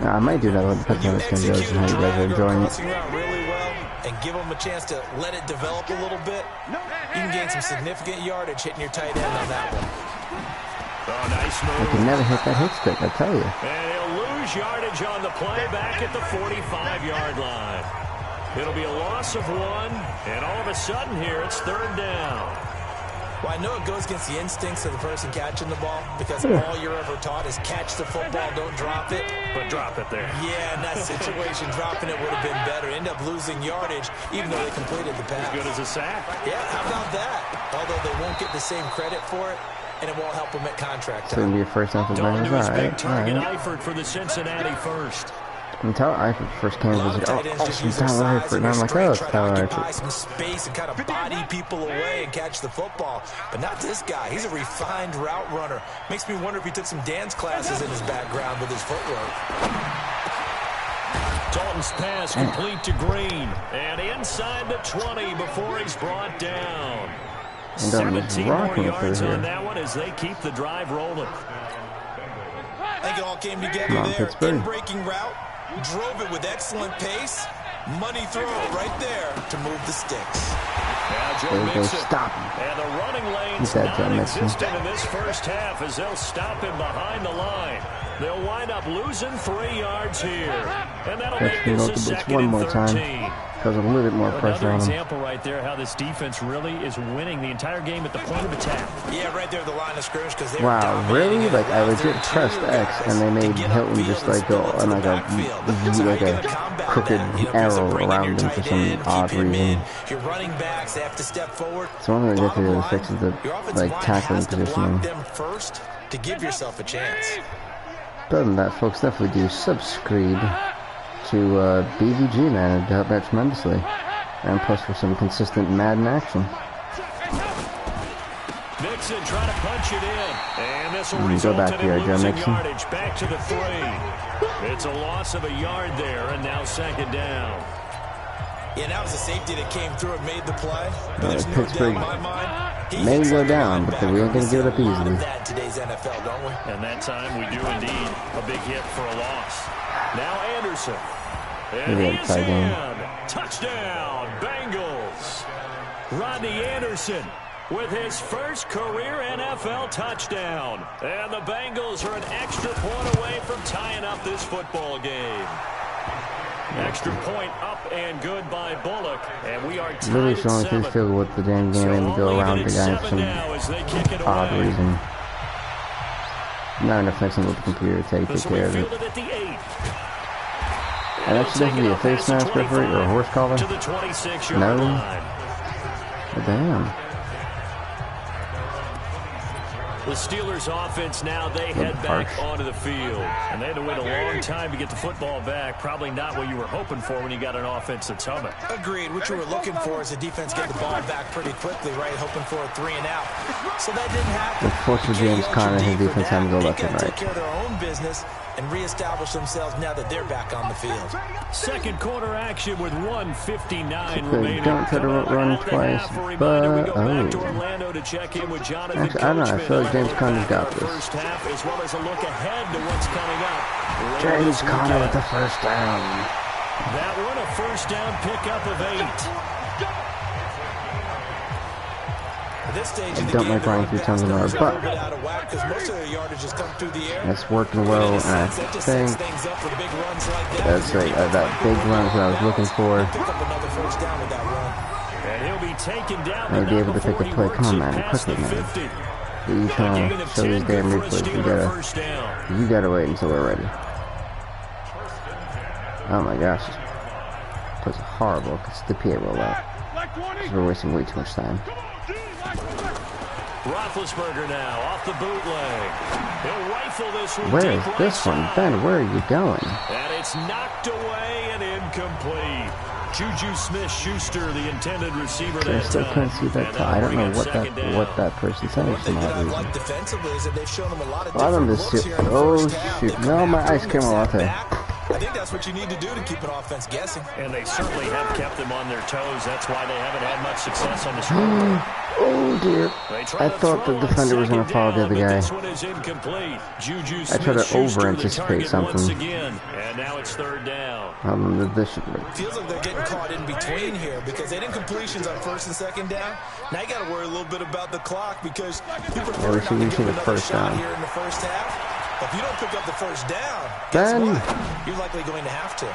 I might do that one, depending on how this game goes and how you guys are enjoying it. Really well, and give them a chance to let it develop a little bit. You can gain some significant yardage hitting your tight end on that one. Oh, nice move. I can never hit that hit stick, I tell you. And he'll lose yardage on the play back at the 45-yard line. It'll be a loss of 1, and all of a sudden here it's 3rd down. Well, I know it goes against the instincts of the person catching the ball because all you're ever taught is catch the football, don't drop it. But drop it there. Yeah, in that situation, dropping it would have been better. End up losing yardage, even though they completed the pass. As good as a sack. Yeah, how about that? Although they won't get the same credit for it, and it won't help them at contract time. So it'll be a first down for the Niners. All right. Eifert for the Cincinnati first. Until Eifert first came, it was like, oh, awesome, Tyler Eifert. And I'm like, oh, it's Tyler Eifert. Some space and kind of body people away and catch the football. But not this guy. He's a refined route runner. Makes me wonder if he took some dance classes in his background with his footwork. Dalton's pass complete to Green. And inside the 20 before he's brought down. 17 more yards on that one as they keep the drive rolling. I think it all came together there. In-breaking route. Drove it with excellent pace. Money throw right there to move the sticks. They stop him. And the running lane's non-existent in this first half as they'll stop him behind the line. They'll wind up losing 3 yards here. And that'll make this a 2nd and 13. Because a little bit more pressure on him. Another example right there how this defense really is winning the entire game at the point of attack. Yeah, right there at the line of scrimmage because they wow, really? Like I legit pressed X and they made Hilton just like go on like a crooked arrow around him for some odd reason. Your running backs have to step forward. So one of the things to fix is the like tackling positioning. Them first to give yourself a chance. Other than that, folks, definitely do subscribe to BVG, man. It'd help that tremendously. And plus for some consistent Madden action. Big Mixon trying to punch it in. And this will Go result back in here, him Joe losing Mixon. yardage. Back to the 3. It's a loss of a yard there, and now 2nd down. Yeah, that was a safety that came through and made the play. But there's no Pittsburgh doubt in my mind, he may hits go like a down, but we ain't going to give it up We see a lot easily. of that in today's NFL, don't we? And that time we do indeed a big hit for a loss. Now Anderson. And Maybe he's upside in. down. Touchdown, Bengals. Rodney Anderson with his first career NFL touchdown. And the Bengals are an extra point away from tying up this football game. Extra point up and good by Bullock. And we are tied Really at showing his 7. field with the damn game and to go around the guy for some odd reason. Not enough messing with the computer to take care of it. At the 8. And that should definitely be a face mask referee or a horse collar. To the 26-yard No. line. But damn. The Steelers offense now, they head back onto the field. And they had to wait a long time to get the football back. Probably not what you were hoping for when you got an offense that's humming. Agreed. What you were looking for is the defense get the ball back pretty quickly, right? Hoping for a 3 and out. So that didn't happen. Unfortunately, James Conner and his defense having to go left and right. Take care of their own business and reestablish themselves now that they're back on the field. Second quarter action with 1:59 remaining. Don't try to run twice, but Orlando to check in with Jonathan actually, I don't know. I feel like James Conner's got this. First half, as well as a look ahead to what's coming up. James Conner with the first down. That one a first down pickup of 8. At this stage I don't like running through tons of yards, but that's working well, and I think that's right. That big run is what I was looking for. And he'll be taken down. I'll be able to pick a play. Come on, man, quickly, man. You trying to show these damn replays? You gotta wait until we're ready. Oh my gosh, this plays horrible. It's the PA rollout. We're wasting way too much time. Roethlisberger now off the bootleg. He'll rifle this one. Where is this one? Ben, where are you going? And it's knocked away and incomplete. Juju Smith-Schuster, the intended receiver. I still couldn't see that. I don't know what that person said for some odd reason. A lot of this shit. Oh shoot! No, my ice cream latte. I think that's what you need to do to keep an offense guessing. And they certainly have kept them on their toes. That's why they haven't had much success on the scoreboard. Oh dear. I thought the defender was going to follow the other guy. I tried to over-anticipate something. And now it's 3rd down. This should work. Feels like they're getting caught in between here because they didn't completions on 1st and 2nd down. Now you got to worry a little bit about the clock because you prefer not to give them another shot here in the first half. If you don't pick up the first down, guess what? You're likely going to have to.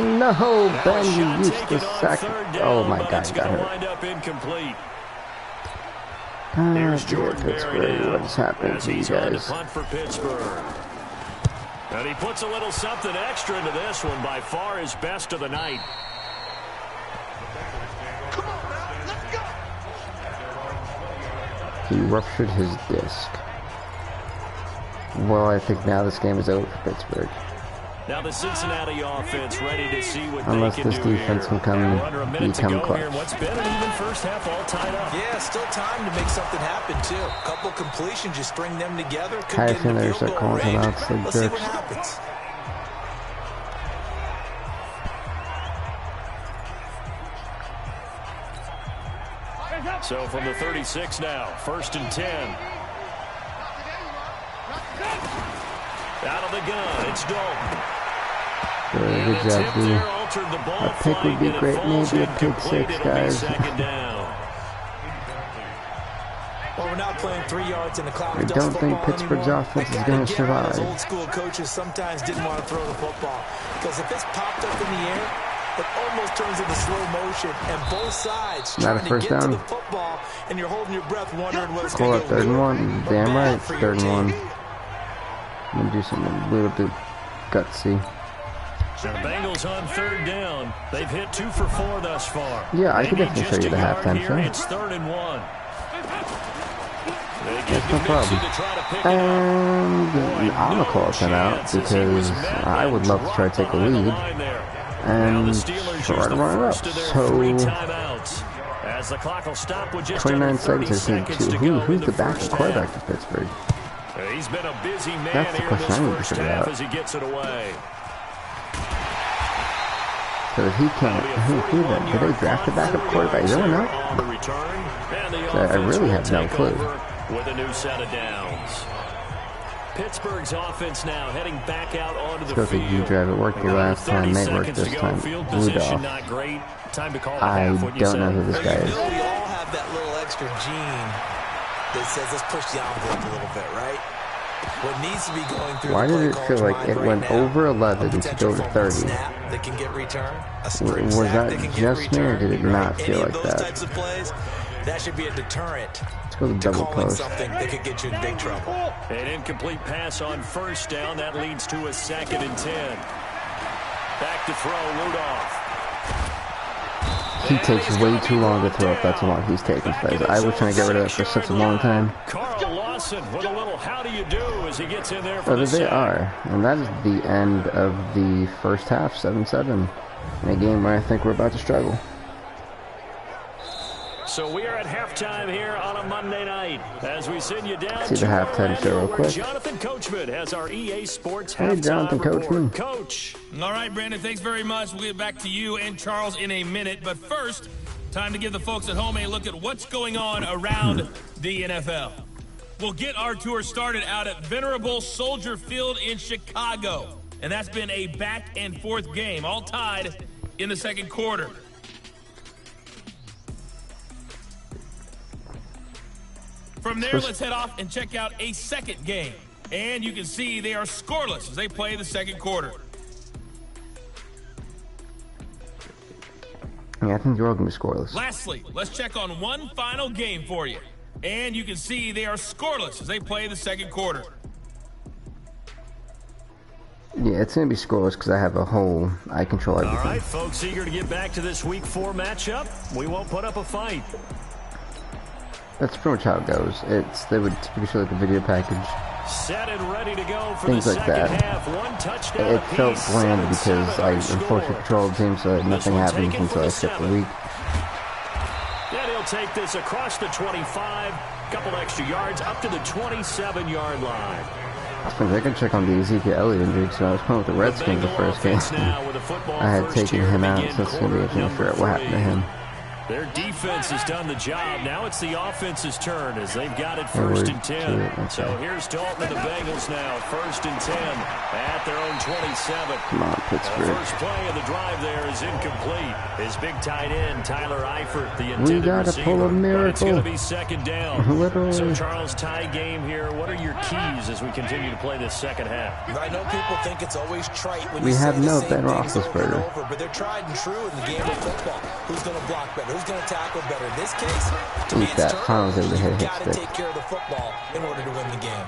No, Ben, you used the second. Oh my God, got hurt. Here's Jordan Pittsburgh, what's happening to you guys? And he puts a little something extra into this one, by far his best of the night. Come on, man, let's go. He ruptured his disc. Well, I think now this game is over for Pittsburgh. Now the Cincinnati offense ready to see what unless they can this do defense here. can become clutch. Here. What's been an even first half all tied up. Yeah, still time to make something happen too. A couple completions, you string them together. I think they're so calling him out like Let's see what jerks. happens. So from the 36 now, 1st and 10. Out of the gun, it's Dalton. Good job, D. A pick would be great, maybe a pick 6, guys. Well, we're not playing 3 yards in the cloud. I don't think Pittsburgh's offense is going to survive. Old school coaches sometimes didn't want to throw the football because if it's popped up in the air, it almost turns into slow motion, and both sides Not a trying first to get down. to the football, and you're holding your breath, wondering what's Call going it to 3rd and 1. Damn bad right, for 3rd your and 1. team. I'm going to do something a little bit gutsy. So the Bengals on 3rd down. They've hit 2 for 4 thus far. Yeah, I could definitely show you the halftime show. It's 3rd and 1. That's no problem. And I'm going to call a timeout because I would love to try to take a lead and try to run it up. So As the clock will stop with just 29 under 30 seconds seconds to go who's in the the backup first quarterback half. to Pittsburgh? He's been a busy man That's the here in question this I need to first figure half out. as he gets it away. So he can't. Who did they draft a backup quarterback? You don't know. On the return, and the So I really have no clue. with a new set of downs. Pittsburgh's offense now heading back out onto the Let's go to field. U-Drive. It worked your last time. May work this time. Field position Rudolph. not great. Time to call it I half, wouldn't you don't know say? who this guy You is. know, we all have that little extra gene that says let's push the envelope a little bit, right? What needs to be going through Why the did play it feel caller's like mind it right went now, over a 11 to potential go to fumble 30? snap that can get returned, a strip Was sack that that can get just me, or returned, did it not right? feel Any like of those that? types of plays, that should be a deterrent Let's go to to double calling post. something that could get you in big trouble. An incomplete pass on first down. That leads to a 2nd and 10. Back to throw, Rudolph. He takes way too long to throw up. That's how long he's taking plays. I was trying to get rid of that for such a long time. Carl Lawson with a little how do you do as he gets in there for But the they sack. are. And that is the end of the first half, 7-7. In a game where I think we're about to struggle. So we are at halftime here on a Monday night as we send you down See the to halftime show real Orlando, where quick. Jonathan Coachman has our EA Sports Hey, halftime Jonathan report. Coachman. Coach. All right, Brandon, thanks very much. We'll get back to you and Charles in a minute. But first, time to give the folks at home a look at what's going on around the NFL. We'll get our tour started out at Venerable Soldier Field in Chicago. And that's been a back-and-forth game, all tied in the second quarter. From there, let's head off and check out a second game. And you can see they are scoreless as they play the second quarter. Yeah, I think they're all going to be scoreless. Lastly, let's check on one final game for you. And you can see they are scoreless as they play the second quarter. Yeah, it's going to be scoreless because I have a hole. I control All everything. right, folks, eager to get back to this Week 4 matchup. We won't put up a fight. That's pretty much how it goes. They would typically show like a video package. Set and ready to go for Things the like second that. half. One touchdown It felt apiece, bland 7-7 because I our score. unfortunately controlled the team, so that nothing one happens taken for until I the skip the 7. week. And he'll take this across the 25, couple extra yards, up to the 27-yard line. I can check on the Ezekiel Elliott injury, so I was playing with the Redskins the first game. Now with a football I had first taken here to him out, begin so it's going to be quarter interesting to figure out what happened to number him. Their defense has done the job. Now it's the offense's turn as they've got it Yeah, first we're and 10. to it, okay. So here's Dalton and the Bengals now. First and 10 at their own 27. Come on, The Pittsburgh. first play of the drive there is incomplete. His big tight end, Tyler Eifert, the We intended gotta receiver. pull a But it's going to miracle. be second down. Literally. So, Charles, tie game here. What are your keys as we continue to play this second half? I know people think it's always trite when We you say have the no same Ben things over and Roethlisberger. over, but they're tried and true in the game of football. Who's going to block better? Who's going to tackle better? In this case, to me, Eat it's that. turnovers. Finals able to hit You've hit got to stick. take care of the football in order to win the game.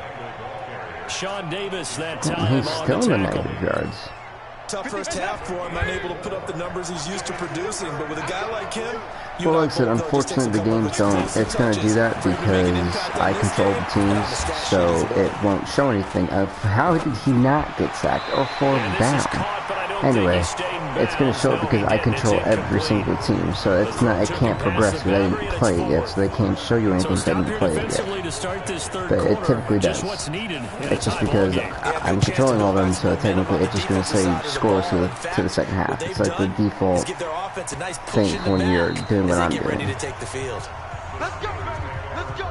Sean Davis that time He's on still the in the tackle. negative yards. Tough first half for him, unable to put up the numbers he's used to producing, but with a guy like him, Well, like I said, unfortunately the games don't, it's going to do that because I control the teams, so it won't show anything of how did he not get sacked or fall And this is down. caught, but I don't think Anyway, he stayed in it's going to bounds. show it No, because he I didn't. It's control every incomplete. single team, so it's not, it can't progress because I didn't play it yet, so they can't show you anything So because I stop didn't here play it yet. defensively to start this third But it quarter. typically Just does. what's needed in It's a just tie because ball game. I'm controlling all of them, so technically it's just going to say scores to the second half. It's like the default give their offense a nice push thing in the when back you're doing what as they I'm get ready doing. to take the field. Let's go, baby. Let's go.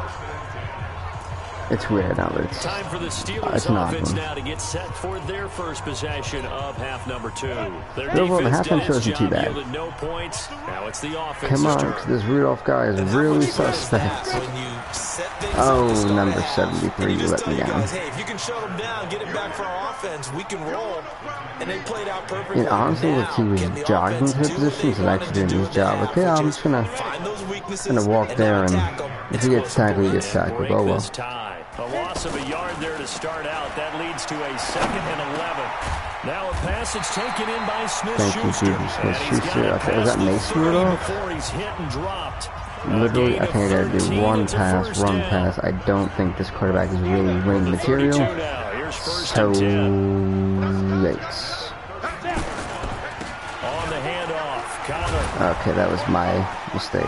It's weird now, but it's Time for the Steelers it's not offense one. now to get set for their first possession of half number 2. Their The overall defense halftime did show its isn't too job, bad. yielded no points. Now it's the offense's Come on, turn. 'cause this Rudolph guy is And how really much fun is that suspect. when you set things Oh, up to start number a half, 73, and you you just let tell me your down. guys, hey, if you can shut them down, get it back for our offense, we can roll. And they played out perfectly. And honestly, Now, if he was can the jogging offense to the do what position, they he's wanted actually to doing do his in job. the Okay, half, I'm which just is gonna find those weaknesses walk and there not and attack 'em. if he gets tackled, he gets And tackled. break Oh well. this tie. A loss of a yard there to start out. That leads to a 2nd and 11. Now a passage taken in by Thank you, Smith-Schuster. Jesus. And he's got Smith-Schuster. it Okay, is that past the Mason 30 Rudolph? before he's hit and dropped. Literally, A I gain think I of gotta do 13. one It's a pass, first run down. pass. I don't think this quarterback is really winning material. 32 now. Here's first So, and 10. yikes. On the handoff, Connor. Okay, that was my mistake.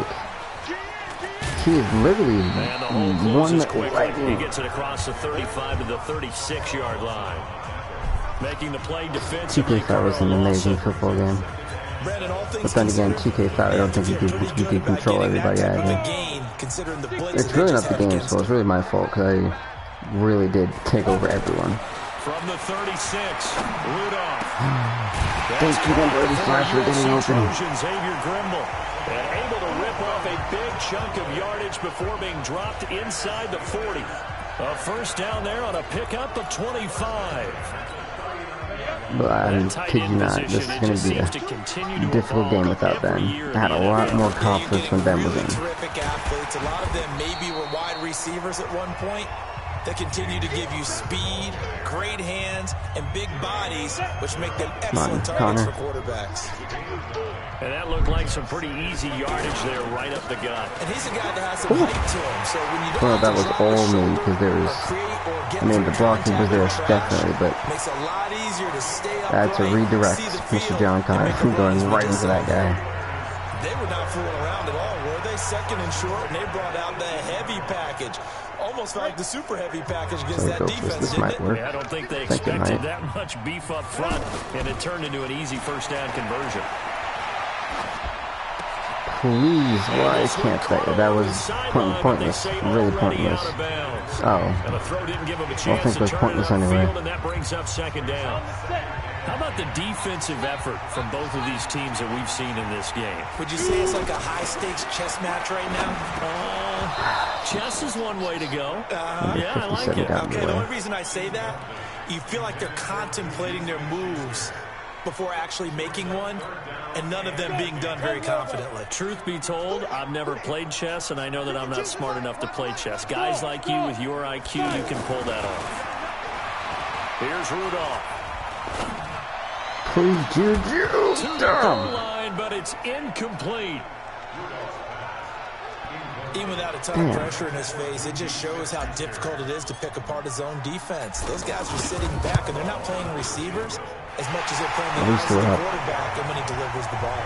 he is literally And the hole one closes quickly. He lightning. gets it across the 35 to the 36-yard line. Making the play defensively. 2K5 was an amazing football game. But then again, 2K5, I don't think you could control everybody either. It's really not the game's fault, it's really my fault, because I really did take over everyone. From the 36, Rudolph. Thanks to them, Brady Flash, for getting open. Xavier Grimble. And able to rip off a big chunk of yardage before being dropped inside the 40. A first down there on a pickup of 25. But I'm kid you not, this is going to be a difficult game without Ben. I had a lot more confidence when Ben was in. Terrific athletes. A lot of them maybe were wide receivers at one point. They continue to give you speed, great hands, and big bodies, which make them excellent targets for quarterbacks. And that looked like some pretty easy yardage there right up the gut. And he's a guy that has some height to him. So when you don't Well, that was all me, because there was, I mean, the blocking was there definitely, but makes it a lot easier to stay up. that's a redirect, Mr. John Connor, from going right into that guy. They were not fooling around at all, were they? Second and short, and they brought out the heavy package. Almost like the super heavy package against So that defense, this might work. Yeah, I don't think they Think it expected might. that much beef up front, and it turned into an easy first down conversion. Please, why can't that was pointless, really pointless. Oh, And the throw didn't give him a I chance think to it was turn pointless it anyway. upfield, and that brings up second down. How about the defensive effort from both of these teams that we've seen in this game? Would you say it's like a high-stakes chess match right now? Chess is one way to go. Yeah, I like 57 it. down Okay, the the way. only reason I say that, you feel like they're contemplating their moves before actually making one, and none of them being done very confidently. Truth be told, I've never played chess, and I know that I'm not smart enough to play chess. Guys like you with your IQ, you can pull that off. Here's Rudolph. Please, Juju, To the goal damn. line, but it's incomplete. Even without a ton of pressure in his face, it just shows how difficult it is to pick apart his own defense. Those guys are sitting back, and they're not playing receivers as much as they're playing the eyes of the quarterback and when he delivers the ball.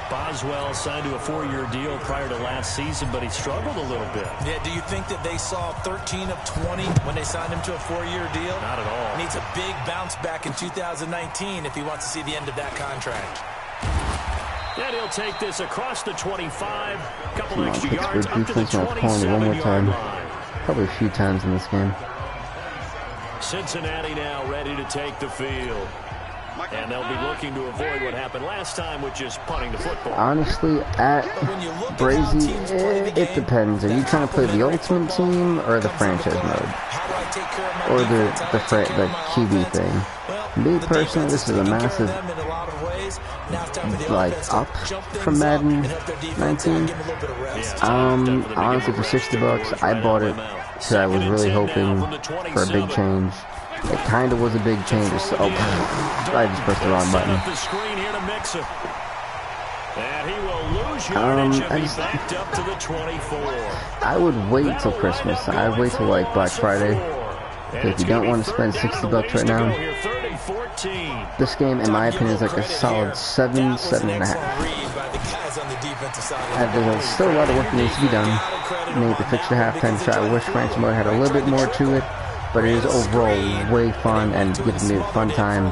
Boswell signed to a 4-year deal prior to last season, but he struggled a little bit. Yeah, do you think that they saw 13 of 20 when they signed him to a 4-year deal? Not at all. Needs a big bounce back in 2019 if he wants to see the end of that contract. And he'll take this across the 25, couple Come on, extra Pittsburgh yards up to the defense not pulling it one more 27-yard time. line. Probably a few times in this game. Cincinnati now ready to take the field. And they'll be looking to avoid what happened last time, which is punting the football. Honestly, at Brazy, it depends. Are you trying to play the ultimate team or the franchise mode? Or the QB thing? Me personally, this is a massive like up from Madden 19. Honestly, for $60, I bought it because I was really hoping for a big change. It kind of was a big change. So, I just pressed the wrong button. I would wait till Christmas. I'd wait till like Black Friday. If you don't want to spend $60 right now, this game, in my opinion, is like a solid 7, 7.5. There's still a lot of work that needs to be done. Maybe to fix the halftime shot. I wish franchise mode had a little bit more to it, but it is overall way fun and gives me a fun time.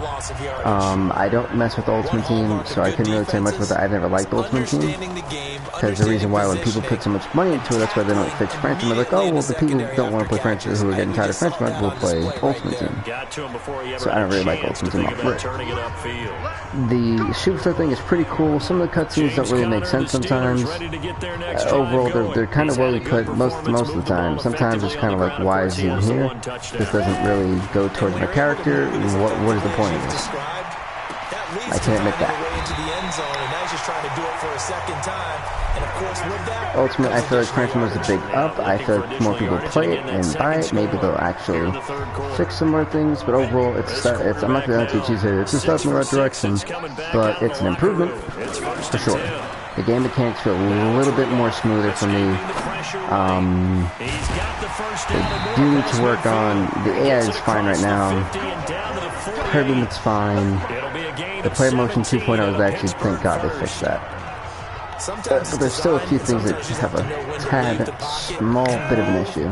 I don't mess with the Ultimate Team, so I couldn't really say much about that. I've never liked the Ultimate Team, because the reason why when people put so much money into it, that's why they don't fix franchise mode. Like, oh, well, the people who don't want to play franchise, who are getting tired of franchise mode, will play Ultimate Team. So I don't really like Ultimate Team off rip. The Superstar thing is pretty cool. Some of the cutscenes don't really make sense sometimes. Overall, they're kind of well put most of the time. Sometimes it's kind of like, why is he here? This doesn't really go towards my character. What is the point of this? I can't admit that. Ultimately, I feel like franchise mode is a big up. I feel like more people play it and buy it. Maybe they'll actually fix some more things. But overall, I'm not going to cheese here. It's a step in the right direction, but it's an improvement for sure. The game mechanics feel a little bit more smoother for me. They do need to work on the AI is fine right now. Turbulence fine. The player motion 2.0 is actually, thank God they fixed that. But there's still a few things that have a tad small bit of an issue.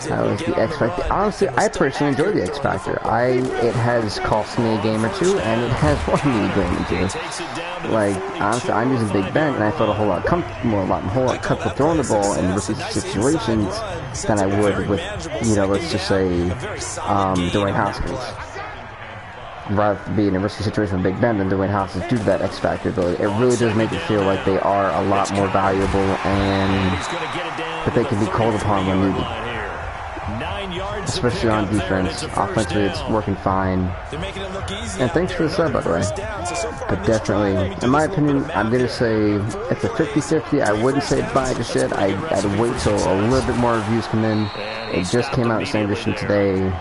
That was the X Factor. Honestly, I personally enjoy the X Factor. It has cost me a game or two, and it has won me a game or two. Like, honestly, I'm using Big Ben, and I felt a whole lot comfortable throwing the ball in risky situations than I would with, let's just say, Dwayne Haskins. Rather be in a risky situation with Big Ben than Dwayne Haskins due to that X Factor ability. It really does make it feel like they are a lot more valuable and that they can be called upon when needed. Especially on defense. Offensively, it's working fine. And thanks for the sub, by the way. But definitely, in my opinion, I'm going to say it's a 50-50. I wouldn't say buy the shit. I'd wait till a little bit more reviews come in. It just came out in the same edition today.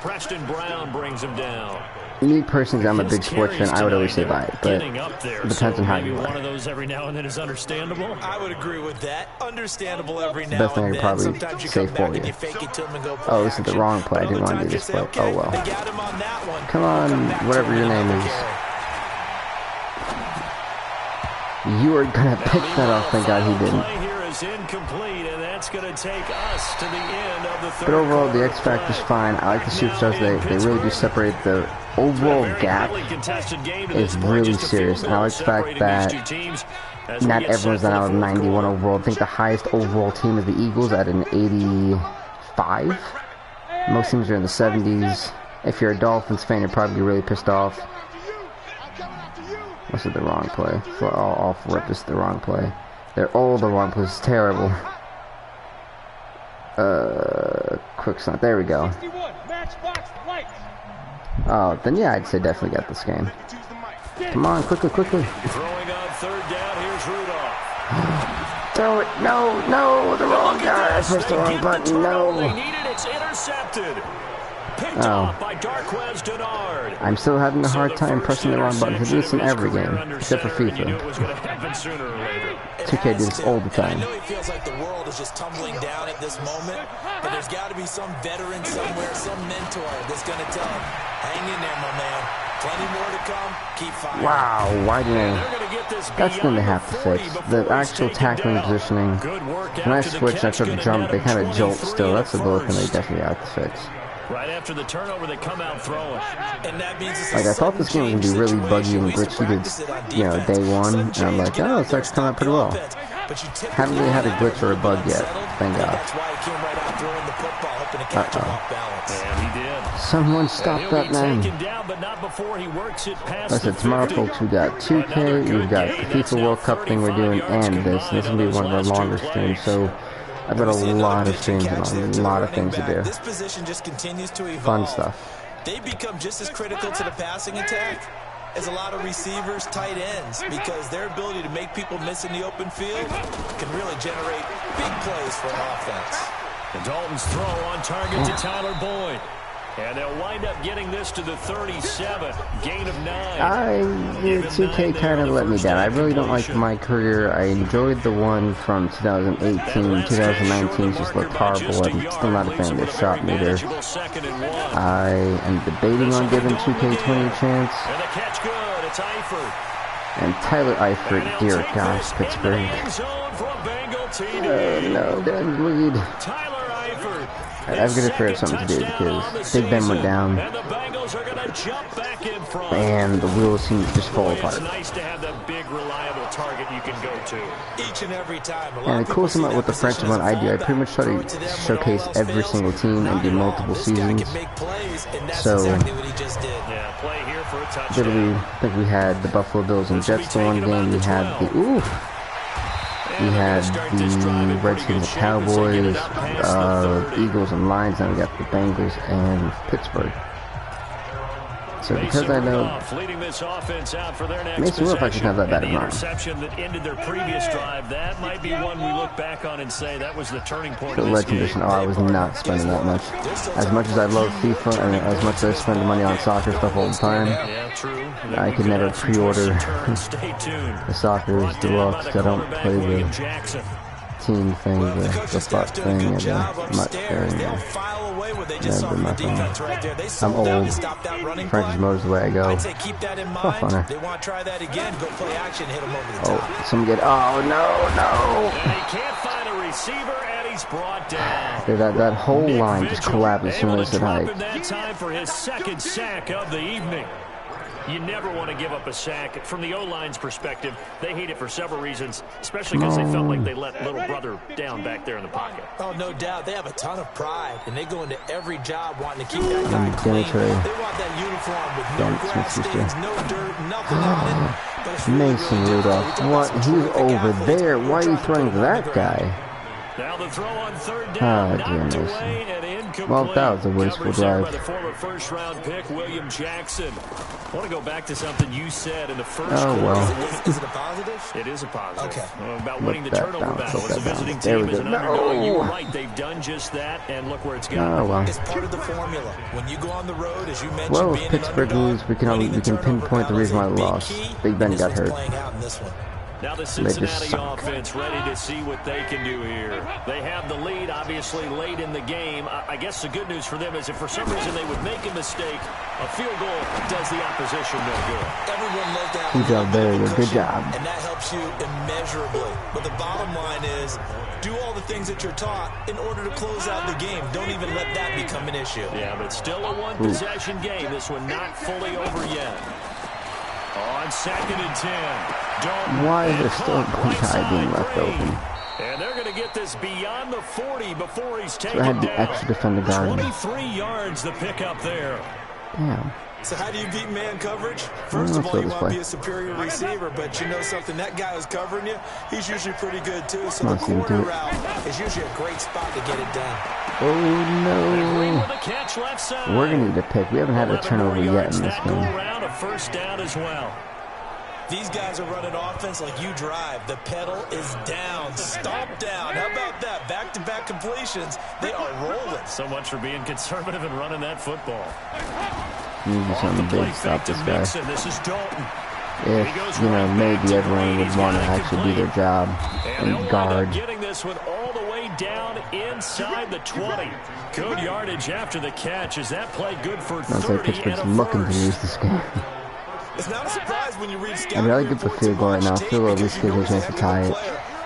Preston Brown brings him down. Me personally, I'm a big sports fan. I would always say buy it, but it depends on how you are. One of those every now and then is understandable. I would agree with that. Understandable every now Best thing I could probably say for you. Oh, this is the wrong play. I didn't want to do this play. Oh well. Come on, whatever your name is. You are gonna pick that off. Thank God he didn't. Incomplete, and that's going to take us to the end of the third. But overall, the X Factor's fine. I like the superstars. They really do separate. The overall gap is really serious, and I like the fact that not everyone's not out of 91 overall. I think the highest overall team is the Eagles at an 85. Most teams are in the 70s. If you're a Dolphins fan, you're probably really pissed off. This is the wrong play. For all four of this is the wrong play. They're all the wrong place. It's terrible. Quick snap. There we go. Oh, then yeah, I'd say definitely got this game. Come on, quickly. Throwing on third down, here's Rudolph. Throw it. No, the wrong guy. I pressed the wrong button. No. It's intercepted. Picked off by Darquez Denard. I'm still having a hard time pressing the wrong button. I do this in every game, except for FIFA. 2K does this all the time. I know it feels like the world is just tumbling down at this moment, but there's got to be some veteran somewhere, some mentor that's going to tell him, hang in there, my man. Plenty more to come. Keep firing. Wow, why didn't that's going to have to fix. The actual tackling positioning. When I switch, I try to jump, they kind of jolt still. That's the little thing they definitely have to fix. Right after the turnover, they come out throwing. And that means like, I thought this game was going to be really buggy and glitchy day one. And I'm like, oh, it's actually coming out pretty well. Haven't really had a glitch or a bug yet. Thank God. Someone stop that man. Like I said, tomorrow, folks, we got 2K, we've got the FIFA World Cup thing we're doing, and this. And this will be one of our longer streams, so I've got a lot of streams and a lot of things to do. This position just continues to evolve. Fun stuff. They become just as critical to the passing attack as a lot of receivers, tight ends, because their ability to make people miss in the open field can really generate big plays for an offense. The Dalton's throw on target to Tyler Boyd. And they'll wind up getting this to the 37. Gain of 9. 2K kind of let me down. I really don't like my career. I enjoyed the one from 2018. 2019 just looked horrible. I'm still not a fan of the shot meter. I am debating on giving 2K20 a chance. And the catch good. It's Eifert. And Tyler Eifert, dear gosh, Pittsburgh. No, don't lead. I've got to figure out something to do because Big Ben went down and the wheels seem to just fall apart. And the coolest thing about with the French one I do, I pretty much try to showcase every single team and do multiple seasons. So, literally, I think we had the Buffalo Bills and Jets the one game, we had the we had the Redskins and Cowboys, Eagles and Lions, and we got the Bengals and Pittsburgh. So because I know Mason Wolf actually have that bad of an arm. That ended their previous drive. That might be one we look back on and say that was the turning point. The legend edition. Oh, I was not spending that much. As much as I love FIFA and as much as I spend money on soccer stuff all the time, I could never pre-order the soccer's deluxe. I don't play the 15 thing, the butt thing, and the mutt thing. Never my phone. I'm old. French's motor's the way I go. Tough funner. Oh, some get. Oh no! And he can't find a receiver, and he's brought down. Dude, that whole line just collapsed as soon as it hiked. That time for his second sack of the evening. You never want to give up a sack. From the O-line's perspective, they hate it for several reasons, especially because they felt like they let little brother down back there in the pocket. Oh, no doubt. They have a ton of pride, and they go into every job wanting to keep that guy clean. They want that uniform with no grass stains, no dirt, nothing on it. But Mason Rudolph, what? He's over there. Why are you throwing to that guy? Now the throw on third down, knocked away and incomplete. Well, that was a wasteful drive. By the former first-round pick, William Jackson. I want to go back to something you said in the first quarter. Well. Is it a positive? It is a positive. Okay. About winning the turnover battle. As a visiting team, as an underdog, you were right. They've done just that, and look where it's gone. Oh, well. It's part of the formula. When you go on the road, as you mentioned, well, being if Pittsburgh lose, we can pinpoint the reason why they lost. Big Ben got hurt. Now the Cincinnati offense ready to see what they can do here. They have the lead, obviously, late in the game. I guess the good news for them is if for some reason they would make a mistake, a field goal does the opposition no good. Everyone loves that. Good job, very good. Good job. And that helps you immeasurably. But the bottom line is, do all the things that you're taught in order to close out the game. Don't even let that become an issue. Yeah, but still a one-possession game. This one not fully over yet. On 2nd and 10. Dalton. Why is there still one guy being left open? And they're going to get this beyond the 40 before he's taken So I had the down. extra defender guard. 23 yards the pickup there. Damn. So how do you beat man coverage? First of all, you want to be a superior receiver, but you know something, that guy who's covering you, he's usually pretty good too. So the corner route is usually a great spot to get it done. Oh no. We're going to need a pick. We haven't had a turnover yet in this game. A first down as well. These guys are running offense like you drive. The pedal is down, stomp down. How about that? Back-to-back completions. They are rolling. So much for being conservative and running that football. Need something big to stop this guy. This is Dalton. If, you know, maybe everyone would want to actually do their job and guard. Getting this one all the way down inside the 20. Good yardage after the catch. Is that play good for 30 I'd say Pittsburgh's looking to lose this game. It's not a surprise when you read I mean, I get the field goal right now. Field goal at least gives me a chance to tie it.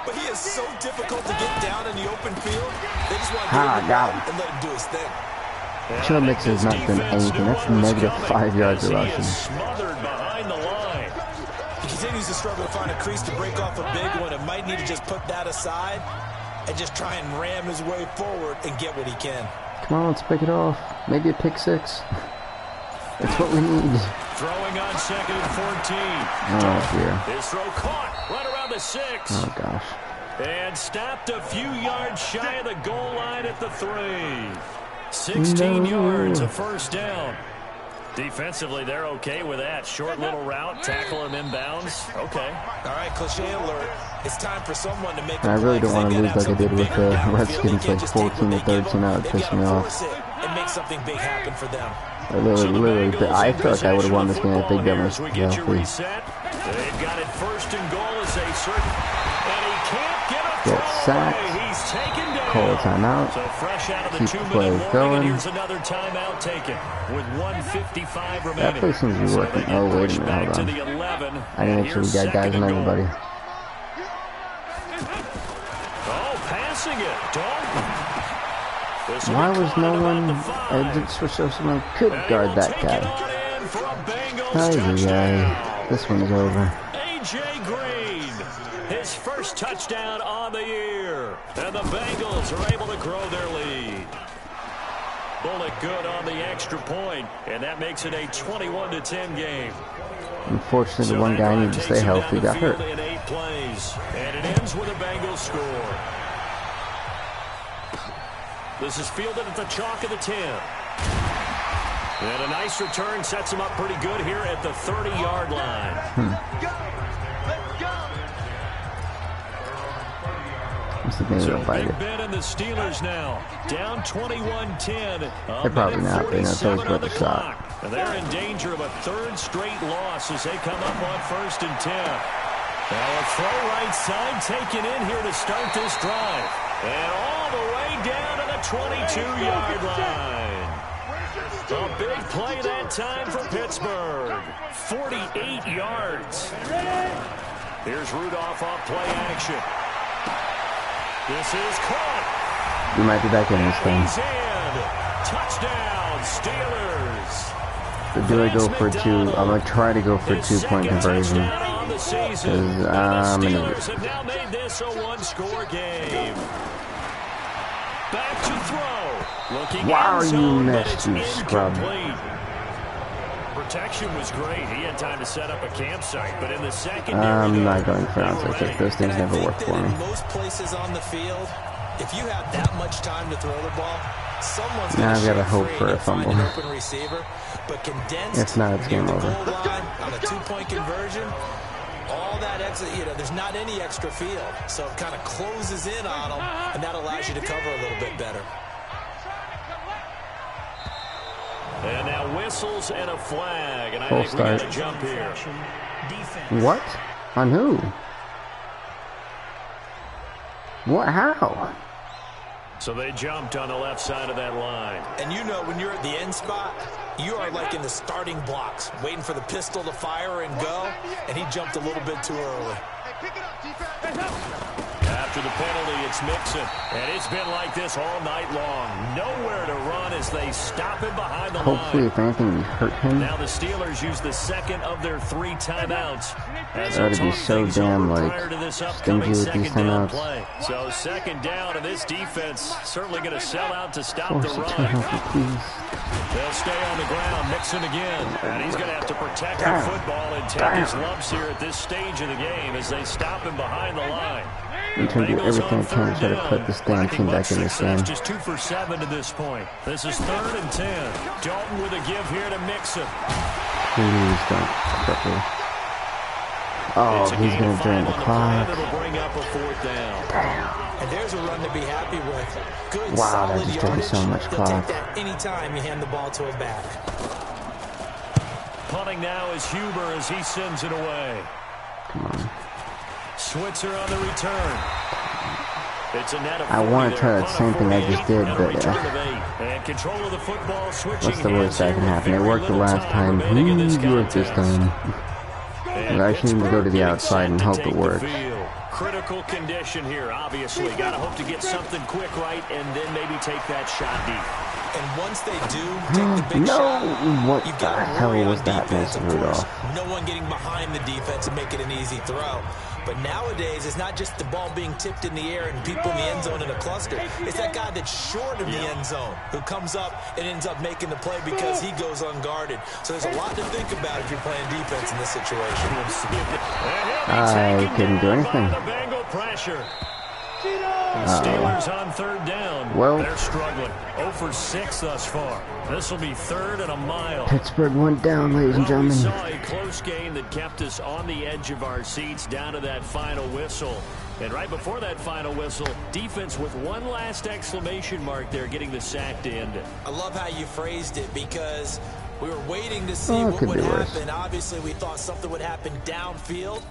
But he is so difficult to get down in the open field. They just want to got him. and let him do his thing. Joe Mixon has not done anything. That's negative 5 yards of rushing. Smothered behind the line. He continues to struggle to find a crease to break off a big one and might need to just put that aside and just try and ram his way forward and get what he can. Come on, let's pick it off. Maybe a pick six. That's what we need. Throwing on 2nd and 14. Oh, dear. His throw caught right around the 6. Oh, gosh. And stopped a few yards shy of the goal line at the 3. 16 yards, a first down. Defensively, they're okay with that. Short little route, tackle him inbounds. Okay. All right, cliche alert. It's time for someone to make I really don't want to lose like I did with the Redskins, like 14 to 13. That would piss me off. And make something big happen for them. Literally, I feel like I would have won this game if Big Ben was They've healthy. got it first and goal as they certain. And he can't get a Get sacked. He's taken down. Call a timeout. So fresh out of the Keep 2-minute play warning, going. and here's another timeout taken with 1:55 remaining. That play seems to be working. Oh, wait a minute, hold on. I need to make sure we got guys on everybody. Oh, passing it. Dalton. Why was no one... I did switch so someone could guard that guy. Ay, this one's over. A.J. Green, his first touchdown on the year. And the Bengals are able to grow their lead. Bullet good on the extra point, and that makes it a 21-10 game. Unfortunately, the one guy needed to stay healthy got hurt. In 8 plays, and it ends with a Bengals score. This is fielded at the chalk of the 10. And a nice return sets him up pretty good here at the 30-yard line. So Big Ben and the Steelers now down 21-10. They're probably not. They know it's always worth a shot. And they're in danger of a 3rd straight loss as they come up on 1st and 10. Now a throw right side taken in here to start this drive. And all the way down to the 22-yard line. A big play that time for Pittsburgh. 48 yards. Here's Rudolph off play action. This is caught. We might be back in this thing. He's in. Touchdown, Steelers. So do I go for two? I'm going to try to go for a 2-point conversion. Because I'm an idiot. Have now made this a one-score game. Back to throw. Looking Wow, end you zone, but missed, it's you scrub. incomplete. Protection was great. He had time to set up a campsite, but in the secondary, I'm not going for onside kick. Those things never work for me. In most places on the field, if you have that much time to throw the ball, someone's Now I've got to to hope for a fumble. An open receiver, but condensed If not, it's game near the over. goal line on a 2-point conversion, all that extra, there's not any extra field, so it kind of closes in on them, and that allows you to cover a little bit better. And now whistles and a flag, and I Full think we got start. to jump here. What? On who? What? How? So they jumped on the left side of that line. And you know, when you're at the end spot, you are like in the starting blocks, waiting for the pistol to fire and go, and he jumped a little bit too early. After the penalty, it's Mixon. And it's been like this all night long. Nowhere to run as they stop him behind the Hopefully, line. if anything, we hurt him. Now the Steelers use the second of their 3 timeouts. As Ought to be talk so things damn, over like, prior to this stingy upcoming with these second down timeouts. play. So second down, and this defense certainly going to sell out to stop Force the a run. turnover, please. They'll stay on the ground, Mixon again. And he's going to have to protect the football and take his lumps here at this stage of the game as they stop him behind the line. I'm trying to do everything I can to try to put this damn team back in this game. Just 2 for 7 to this point. This is 3rd and 10. Dalton with a give here to Mixon. Please don't. Quickly. Oh, he's going to drain the clock. It'll bring up a 4th down. And there's a run to be happy with. Good, Wow, that solid just took me yardage. so much They'll clock. take that anytime you hand the ball to a back. Punting now is Huber as he sends it away. Come on. Switzer on the return. It's a net of I want to 40 try there. that same thing I just did, And a but return of 8. And control of the football, switching what's the worst that can hands happen? It here with worked the very last little time. remaining in this Who worked this contest. time? And I shouldn't even go to the Pittsburgh outside and getting hope set it to take the works. field. Critical condition here, obviously. Got to hope to get something quick right and then maybe take that shot deep. And once they do take the big No! shot, What you've the got to hell worry was on that, defense, Mr. of course. Rudolph? No one getting behind the defense and make it an easy throw. But nowadays, it's not just the ball being tipped in the air and people in the end zone in a cluster. It's that guy that's short of the end zone who comes up and ends up making the play because he goes unguarded. So there's a lot to think about if you're playing defense in this situation. I couldn't do anything. The Bengal pressure. Steelers on 3rd down. Well, they're struggling. 0 for 6 thus far. This will be 3rd and a mile. Pittsburgh went down, ladies and We gentlemen. saw a close game that kept us on the edge of our seats down to that final whistle. And right before that final whistle, defense with one last exclamation mark there, getting the sack to end it. I love how you phrased it because we were waiting to see Oh, it what could would be worse. happen. Obviously, we thought something would happen downfield.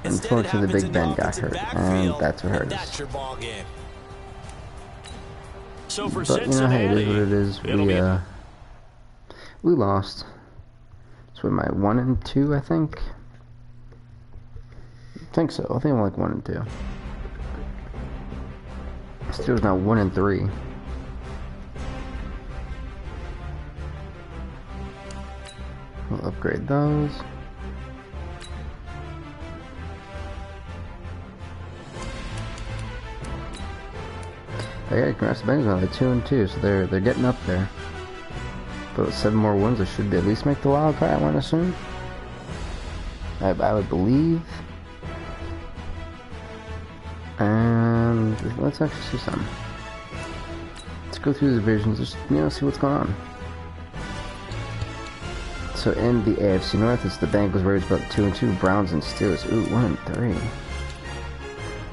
Instead, it Unfortunately, the happens Big in Ben the got offensive hurt, and backfield, that's what hurt and us. that's your ball game. So for But, you know, hey, Cincinnati, it is what it is. We lost. So am I 1 and 2, I think? I think so. I think I'm like 1 and 2. Steelers now 1 and 3. We'll upgrade those. Oh yeah, congrats to Bengals now. They're 2 and 2, so they're getting up there. But with 7 more wins, they should at least make the wild card, I want to assume. I would believe. And let's actually see some. Let's go through the divisions, just see what's going on. So in the AFC North, it's the Bengals, Raiders, about 2 and 2, Browns and Steelers. Ooh, 1 and 3.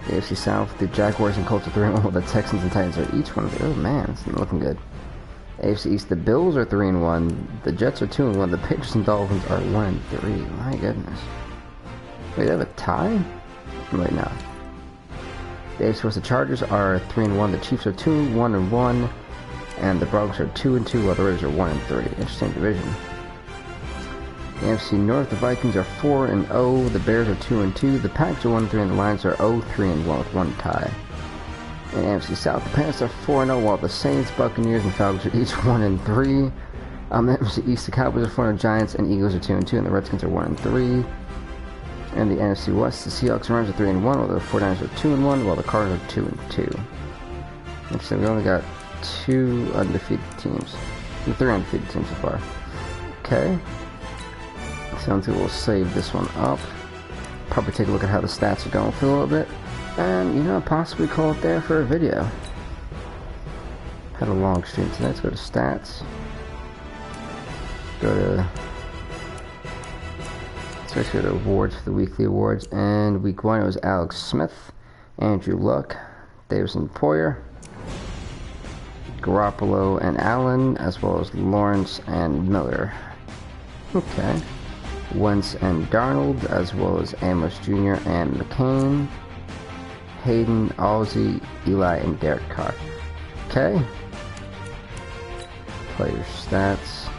The AFC South, the Jaguars and Colts are 3 and 1, while the Texans and Titans are each 1 and 3. Oh man, it's not looking good. AFC East, the Bills are 3 and 1, the Jets are 2 and 1, the Patriots and Dolphins are 1 and 3. My goodness. Wait, they have a tie? right now. The AFC West, the Chargers are 3-1. The Chiefs are 2-1-1, and the Broncos are 2-2, while the Raiders are 1-3. Interesting division. The NFC North, the Vikings are 4-0. The Bears are 2-2. The Packers are 1-3, and the Lions are 0-3-1 with one tie. In the NFC South, the Panthers are 4-0, while the Saints, Buccaneers, and Falcons are each 1-3. The NFC East, the Cowboys are 4-0, Giants and Eagles are 2-2, and the Redskins are 1-3. And the NFC West, the Seahawks and Rams are 3-1, while the 49ers are 2-1, while the Cardinals are 2-2. Interesting, we only got 2 undefeated teams. 3 undefeated teams so far. Okay. So I think we'll save this one up. Probably take a look at how the stats are going for a little bit. And, you know, possibly call it there for a video. Had a long stream today. Let's go to stats. Let's go to awards for the weekly awards. And week 1 it was Alex Smith, Andrew Luck, Davison Poyer, Garoppolo and Allen, as well as Lawrence and Miller. Okay. Wentz and Darnold, as well as Amos Jr. and McCain, Hayden, Halsey, Eli, and Derek Carr. Okay. Player stats.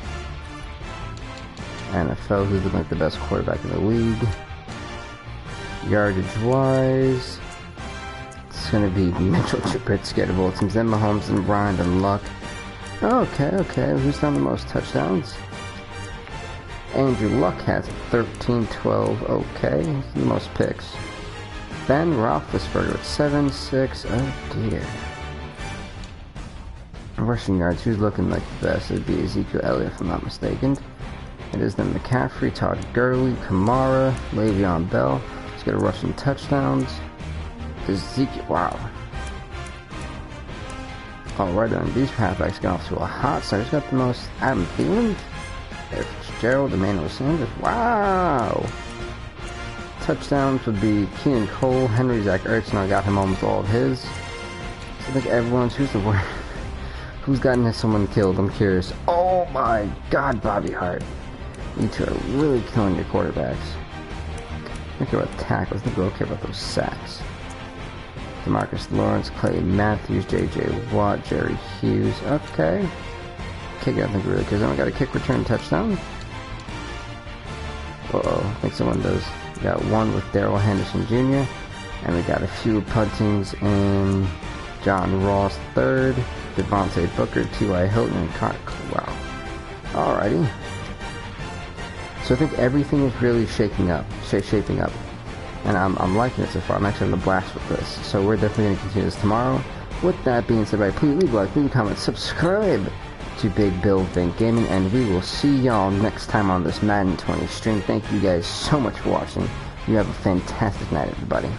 NFL, who's looking like the best quarterback in the league. Yardage-wise, it's going to be Mitchell Trubisky of all teams. Then Mahomes and Bryant and Luck. Okay. Who's done the most touchdowns? Andrew Luck has 13-12. Okay, the most picks. Ben Roethlisberger with 7-6. Oh dear. Rushing yards, who's looking like the best? It'd be Ezekiel Elliott, if I'm not mistaken. It is then McCaffrey, Todd Gurley, Kamara, Le'Veon Bell. Let's get a rushing touchdowns. Ezekiel, wow. Alright then, these halfbacks got off to a hot start. He's got the most. Adam Thielen, Eric Fitzgerald, Emmanuel Sanders. Wow. Touchdowns would be Keenan Cole, Henry, Zach Ertz, and I got him almost all of his. So I think everyone's, who's gotten someone killed? I'm curious. Oh my God, Bobby Hart. You two are really killing your quarterbacks. I don't care about tackles, I think we don't care about those sacks. DeMarcus Lawrence, Clay Matthews, J.J. Watt, Jerry Hughes. Okay. Kick, I think really cares. I got a kick return touchdown. Uh-oh, I think someone does. We got one with Darrell Henderson Jr. And we got a few puntings in John Ross III, Devontae Booker, T.Y. Hilton, and Connor. Wow. Alrighty. So I think everything is really shaping up. And I'm liking it so far. I'm actually having a blast with this. So we're definitely going to continue this tomorrow. With that being said, please leave a like, leave a comment, subscribe to Big Bill Vink Gaming, and we will see y'all next time on this Madden 20 stream. Thank you guys so much for watching. You have a fantastic night, everybody.